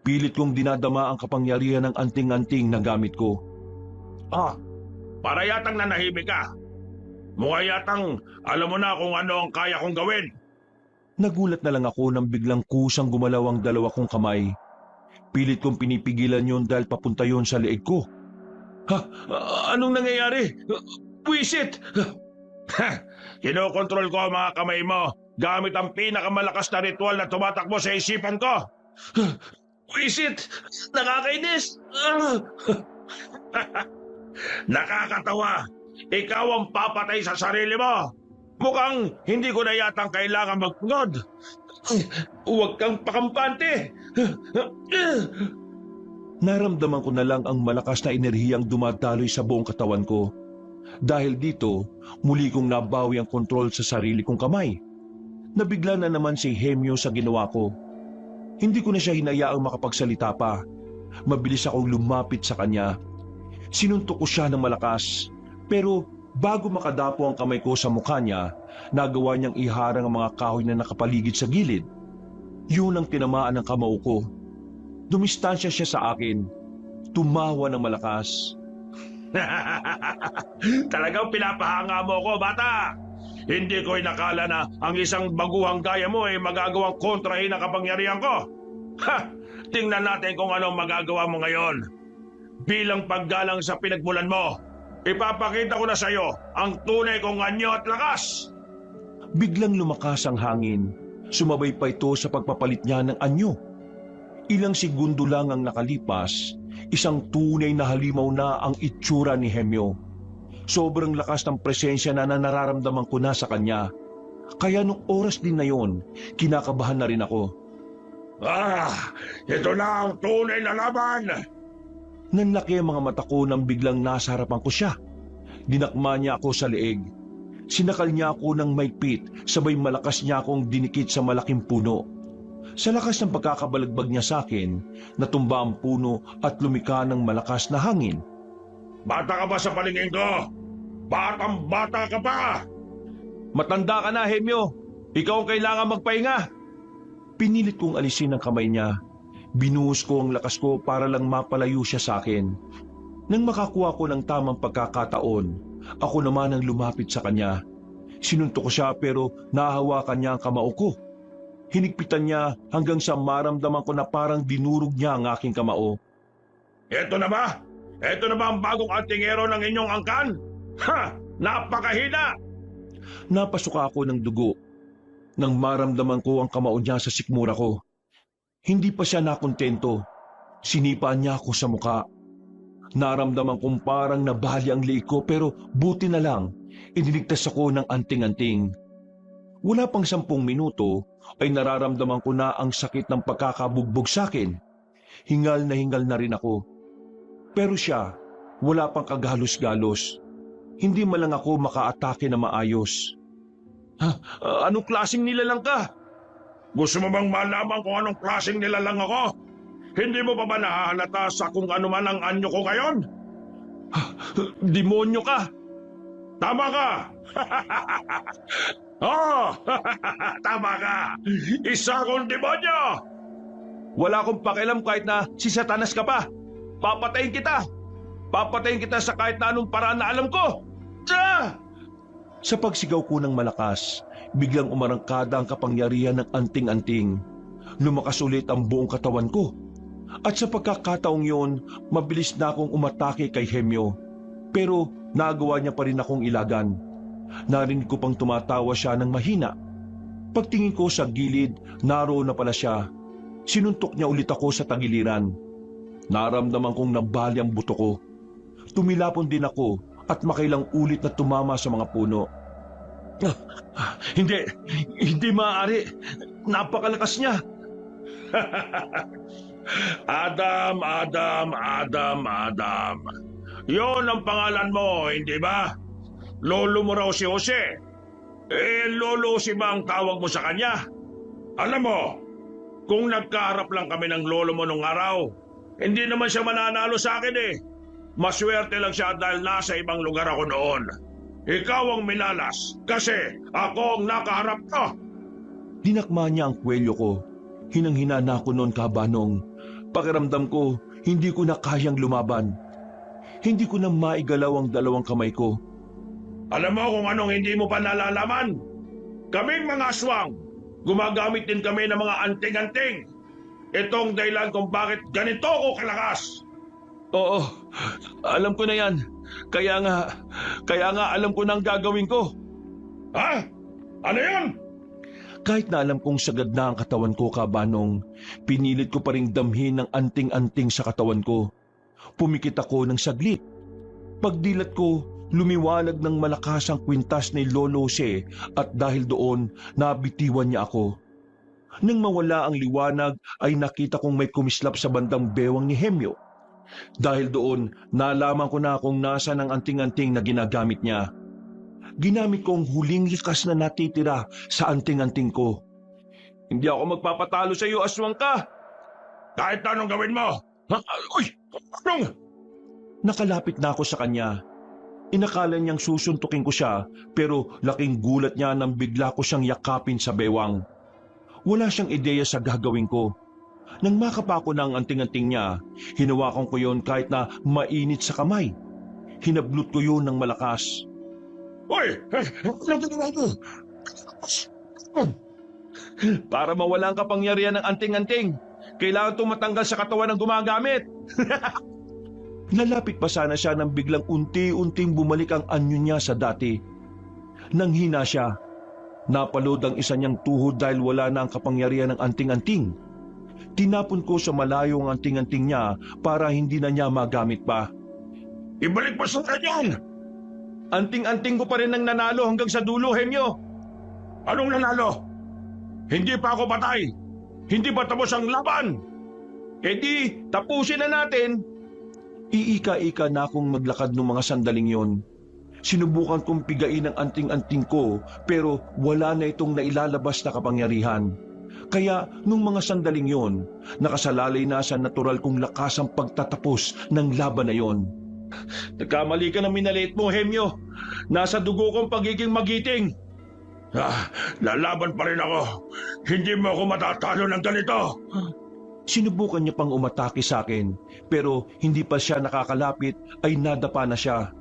Pilit kong dinadama ang kapangyarihan ng anting-anting na gamit ko. Para yatang nanahimik ka. Mukha yatang alam mo na kung ano ang kaya kong gawin. Nagulat na lang ako nang biglang kusang gumalaw ang dalawa kong kamay. Pilit kong pinipigilan yon dahil papunta yon sa leeg ko. Anong nangyayari? Puwisit! Kinokontrol ko ang mga kamay mo gamit ang pinakamalakas na ritual na tumatakbo sa isipan ko. Puwisit! Nakakainis! Nakakatawa. Ikaw ang papatay sa sarili mo. Mukhang hindi ko na yatang kailangan magpungod. Huwag kang pakampante! Naramdaman ko na lang ang malakas na enerhiyang dumadaloy sa buong katawan ko. Dahil dito, muli kong nabawi ang kontrol sa sarili kong kamay. Nabigla na naman si Hemyo sa ginawa ko. Hindi ko na siya hinayaang makapagsalita pa. Mabilis akong lumapit sa kanya. Sinuntok ko siya ng malakas. Pero bago makadapo ang kamay ko sa mukha niya, nagawa niyang iharang ang mga kahoy na nakapaligid sa gilid. Yun ang tinamaan ng kamao ko. Dumistansya siya sa akin. Tumawa ng malakas. Talagang pinapahanga mo ko, bata. Hindi ko inakala na ang isang baguhang gaya mo ay magagawang kontrahin ang kapangyarihan ko. Tingnan natin kung anong magagawa mo ngayon. Bilang paggalang sa pinagmulan mo, ipapakita ko na sa iyo ang tunay kong anyo at lakas. Biglang lumakas ang hangin. Sumabay pa ito sa pagpapalit niya ng anyo. Ilang segundo lang ang nakalipas, isang tunay na halimaw na ang itsura ni Hemyo. Sobrang lakas ng presensya na nararamdaman ko na sa kanya. Kaya nung oras din na yon, kinakabahan na rin ako. Ito na ang tunay na laban. Nanlaki ang mga mata ko nang biglang nasa harapan ko siya. Dinakma niya ako sa leeg. Sinakal niya ako ng maigpit, sabay malakas niya akong dinikit sa malaking puno. Sa lakas ng pagkakabalagbag niya sa akin, natumba ang puno at lumika ng malakas na hangin. Bata ka ba sa palingin ko? Batang-bata ka pa! Matanda ka na, Hemyo. Ikaw ang kailangan magpahinga. Pinilit kong alisin ang kamay niya. Binuhos ko ang lakas ko para lang mapalayo siya sa akin. Nang makakuha ko ng tamang pagkakataon, ako naman ang lumapit sa kanya. Sinuntok ko siya pero nahawakan niya ang kamao ko. Hinigpitan niya hanggang sa maramdaman ko na parang dinurog niya ang aking kamao. Ito na ba? Ito na ba ang bagong antingero ng inyong angkan? Napakahina! Napasuka ako ng dugo. Nang maramdaman ko ang kamao niya sa sikmura ko. Hindi pa siya nakontento. Sinipaan niya ako sa muka. Naramdaman kong parang nabali ang liig ko pero buti na lang, iniligtas ako ng anting-anting. Wala pang 10 minuto ay nararamdaman ko na ang sakit ng pagkakabugbog sa akin. Hingal na rin ako. Pero siya, Wala pang kagalos-galos. Hindi man lang ako makaatake na maayos. Anong klaseng nilalang ka? Gusto mo bang malaman kung anong klaseng nilalang ako? Hindi mo pa ba nahahalata sa kung ano man ang anyo ko ngayon? Demonyo ka! Tama ka! Oh, tama ka! Isa akong demonyo! Wala akong pakialam kahit na si Satanas ka pa. Papatayin kita! Papatayin kita sa kahit na anong paraan na alam ko! Tsa! Sa pagsigaw ko ng malakas, biglang umarangkada ang kapangyarihan ng anting-anting. Lumakas ulit ang buong katawan ko. At sa pagkakataong yun, mabilis na akong umatake kay Hemyo. Pero nagawa niya pa rin akong ilagan. Narinig ko pang tumatawa siya ng mahina. Pagtingin ko sa gilid, naroon na pala siya. Sinuntok niya ulit ako sa tagiliran. Naramdaman kong nabali ang buto ko. Tumilapon din ako at makailang ulit na tumama sa mga puno. Hindi maaari. Napakalakas niya. Adam. Yon ang pangalan mo, hindi ba? Lolo mo raw si Jose. Lolo si ba ang tawag mo sa kanya? Alam mo, kung nagkaharap lang kami ng lolo mo nung araw, hindi naman siya mananalo sa akin eh. Maswerte lang siya dahil nasa ibang lugar ako noon. Ikaw ang minalas kasi ako ang nakaharap ko. Dinakma niya ang kwelyo ko. Hinang-hina na ako noon, Kabanong. Pakiramdam ko, hindi ko na kayang lumaban. Hindi ko na maigalaw ang dalawang kamay ko. Alam mo kung anong hindi mo pa nalalaman? Kaming mga aswang, gumagamit din kami ng mga anting-anting. Itong dahilan kung bakit ganito ko kalakas. Oo, alam ko na yan. Kaya nga alam ko na ang gagawin ko. Ha? Ano yun? Kahit na alam kong sagad na ang katawan ko, Kabanong, pinilit ko pa ring damhin ng anting-anting sa katawan ko. Pumikit ako ng saglit. Pagdilat ko, lumiwanag ng malakas ang kwintas ni Lolo Jose at dahil doon, nabitiwan niya ako. Nang mawala ang liwanag ay nakita kong may kumislap sa bandang bewang ni Hemyo. Dahil doon, nalaman ko na kung nasa ng anting-anting na ginagamit niya. Ginamit ko ang huling likas na natitira sa anting-anting ko. Hindi ako magpapatalo sa iyo, aswang ka! Kahit anong gawin mo! Uy! Anong? Nakalapit na ako sa kanya. Inakala niyang susuntukin ko siya pero laking gulat niya nang bigla ko siyang yakapin sa bewang. Wala siyang ideya sa gagawin ko. Nang makapa ko ng anting-anting niya, hinawakan ko yon kahit na mainit sa kamay. Hinablot ko yun ng malakas. Uy! Anong ginawa mo? Para mawala ang kapangyarihan ng anting-anting, kailangan itong matanggal sa katawan ng gumagamit. Nalapit pa sana siya nang biglang unti-unting bumalik ang anyo niya sa dati. Nang hina siya, napalod ang isa niyang tuhod dahil wala na ang kapangyarihan ng anting-anting. Tinapon ko sa malayo ang anting-anting niya para hindi na niya magamit pa. Ibalik mo sa kanya! Anting-anting ko pa rin ang nanalo hanggang sa dulo, Hemyo. Anong nanalo? Hindi pa ako patay! Hindi pa tapos ang laban! E di, tapusin na natin. Iika-ika na akong maglakad ng mga sandaling yon. Sinubukan kong pigain ang anting-anting ko pero wala na itong nailalabas na kapangyarihan. Kaya nung mga sandaling yon, nakasalalay na sa natural kong lakas ang pagtatapos ng laban na yon. Nagkamali ka na minaliit mo, Hemyo. Nasa dugo kong pagiging magiting. Lalaban pa rin ako. Hindi mo ako matatalo ng ganito. Sinubukan niya pang umatake sa akin, pero hindi pa siya nakakalapit ay nadapa na siya.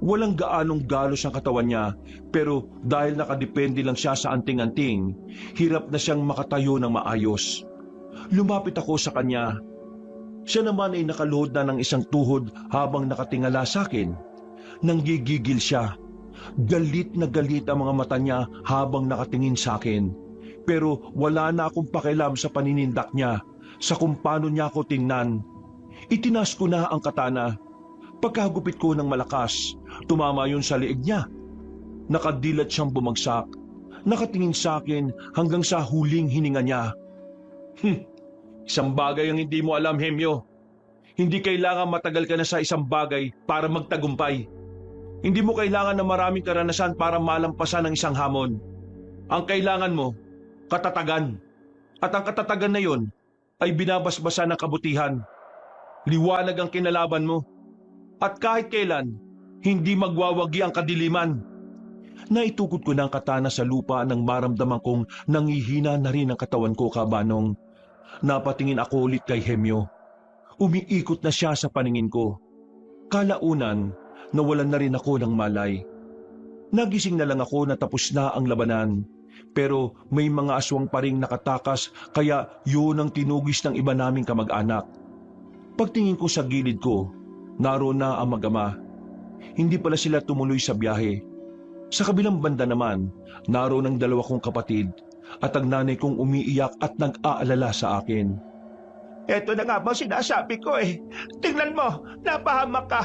Walang gaanong galos ang katawan niya, pero dahil nakadepende lang siya sa anting-anting, hirap na siyang makatayo ng maayos. Lumapit ako sa kanya. Siya naman ay nakaluhod na ng isang tuhod habang nakatingala sa akin. Nanggigigil siya. Galit na galit ang mga mata niya habang nakatingin sa akin. Pero wala na akong pakialam sa paninindak niya, sa kung paano niya ako tingnan. Itinas ko na ang katana. Pagkagupit ko ng malakas, tumama yun sa liig niya. Nakadilat siyang bumagsak. Nakatingin sa akin hanggang sa huling hininga niya. Isang bagay ang hindi mo alam, Hemyo. Hindi kailangan matagal ka na sa isang bagay para magtagumpay. Hindi mo kailangan ng maraming karanasan para malampasan ang isang hamon. Ang kailangan mo, katatagan. At ang katatagan na yon ay binabasbasa ng kabutihan. Liwanag ang kinalaban mo. At kahit kailan, hindi magwawagi ang kadiliman. Naitukod ko ng katana sa lupa nang maramdaman kong nangihina na rin ang katawan ko, Kabanong. Napatingin ako ulit kay Hemyo. Umiikot na siya sa paningin ko. Kalaunan, nawalan na rin ako ng malay. Nagising na lang ako na tapos na ang labanan. Pero may mga aswang pa ring nakatakas kaya yun ang tinugis ng iba naming kamag-anak. Pagtingin ko sa gilid ko, naroon na ang mag-ama. Hindi pala sila tumuloy sa biyahe. Sa kabilang banda naman, naroon ang dalawa kong kapatid at ang nanay kong umiiyak at nag-aalala sa akin. Eto na nga ba sinasabi ko eh. Tingnan mo, napahamak ka.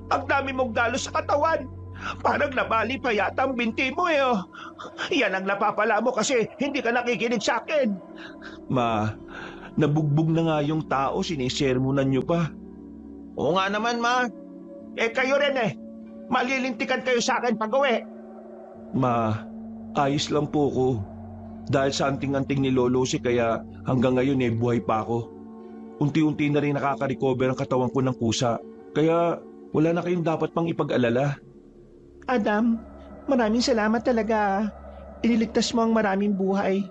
Ang dami mong dalo sa katawan. Parang nabali pa yata ang binti mo eh. Oh. Yan ang napapala mo kasi hindi ka nakikinig sa akin. Ma, nabugbog na nga yung tao, sinisermonan niyo pa. Oo nga naman, ma. Eh kayo rin eh. Malilintikan kayo sa akin pag-uwi. Ma, ayos lang po ko. Dahil sa anting-anting ni Lolo si kaya hanggang ngayon eh buhay pa ako. Unti-unti na rin nakaka-recover ang katawan ko ng kusa. Kaya wala na kayong dapat pang ipag-alala. Adam, maraming salamat talaga. Iniligtas mo ang maraming buhay.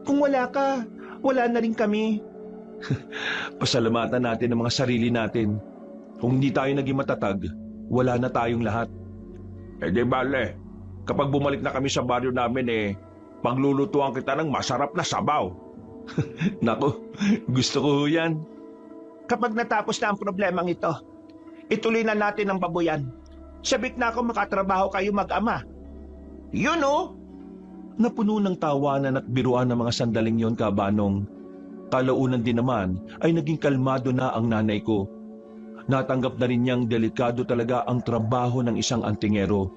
Kung wala ka, wala na rin kami. Pasalamatan natin ang mga sarili natin. Kung hindi tayo naging matatag, wala na tayong lahat. Eh di bale, kapag bumalik na kami sa baryo namin paglulutuan kita ng masarap na sabaw. Nako, gusto ko yan. Kapag natapos na ang problemang ito, ituloy na natin ang babuyan. Sabik na ako makatrabaho kayo mag-ama. Yun oh! Napuno ng tawanan at biruan ng mga sandaling yon, Kabanong. Kalaunan din naman ay naging kalmado na ang nanay ko. Natanggap na rin niyang delikado talaga ang trabaho ng isang antingero.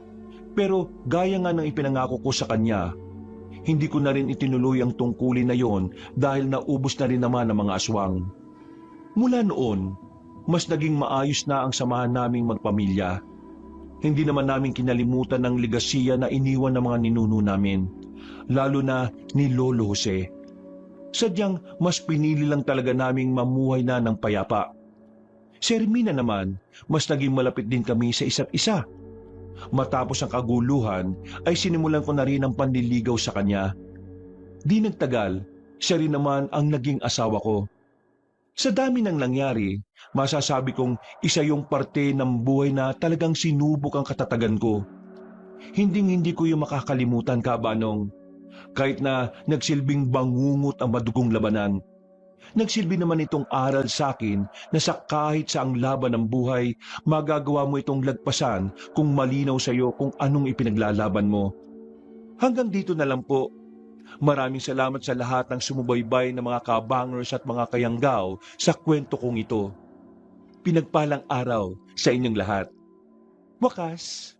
Pero gaya nga ng ipinangako ko sa kanya, hindi ko na rin itinuloy ang tungkulin na yon dahil naubos na rin naman ang mga aswang. Mula noon, mas naging maayos na ang samahan naming magpamilya. Hindi naman namin kinalimutan ang legasiya na iniwan ng mga ninuno namin, lalo na ni Lolo Jose. Sadyang mas pinili lang talaga naming mamuhay na ng payapa. Si Hermina naman, mas naging malapit din kami sa isa't isa. Matapos ang kaguluhan, ay sinimulan ko na rin ang panliligaw sa kanya. Di nagtagal, siya rin naman ang naging asawa ko. Sa dami ng nangyari, masasabi kong isa yung parte ng buhay na talagang sinubok ang katatagan ko. Hinding-hindi ko yung makakalimutan, Kabanong. Kahit na nagsilbing bangungot ang madugong labanan. Nagsilbi naman itong aral sa akin na sa kahit saang laban ng buhay, magagawa mo itong lagpasan kung malinaw sa iyo kung anong ipinaglalaban mo. Hanggang dito na lang po. Maraming salamat sa lahat ng sumubaybay ng mga kabangers at mga kayanggaw sa kwento kong ito. Pinagpalang araw sa inyong lahat. Wakas.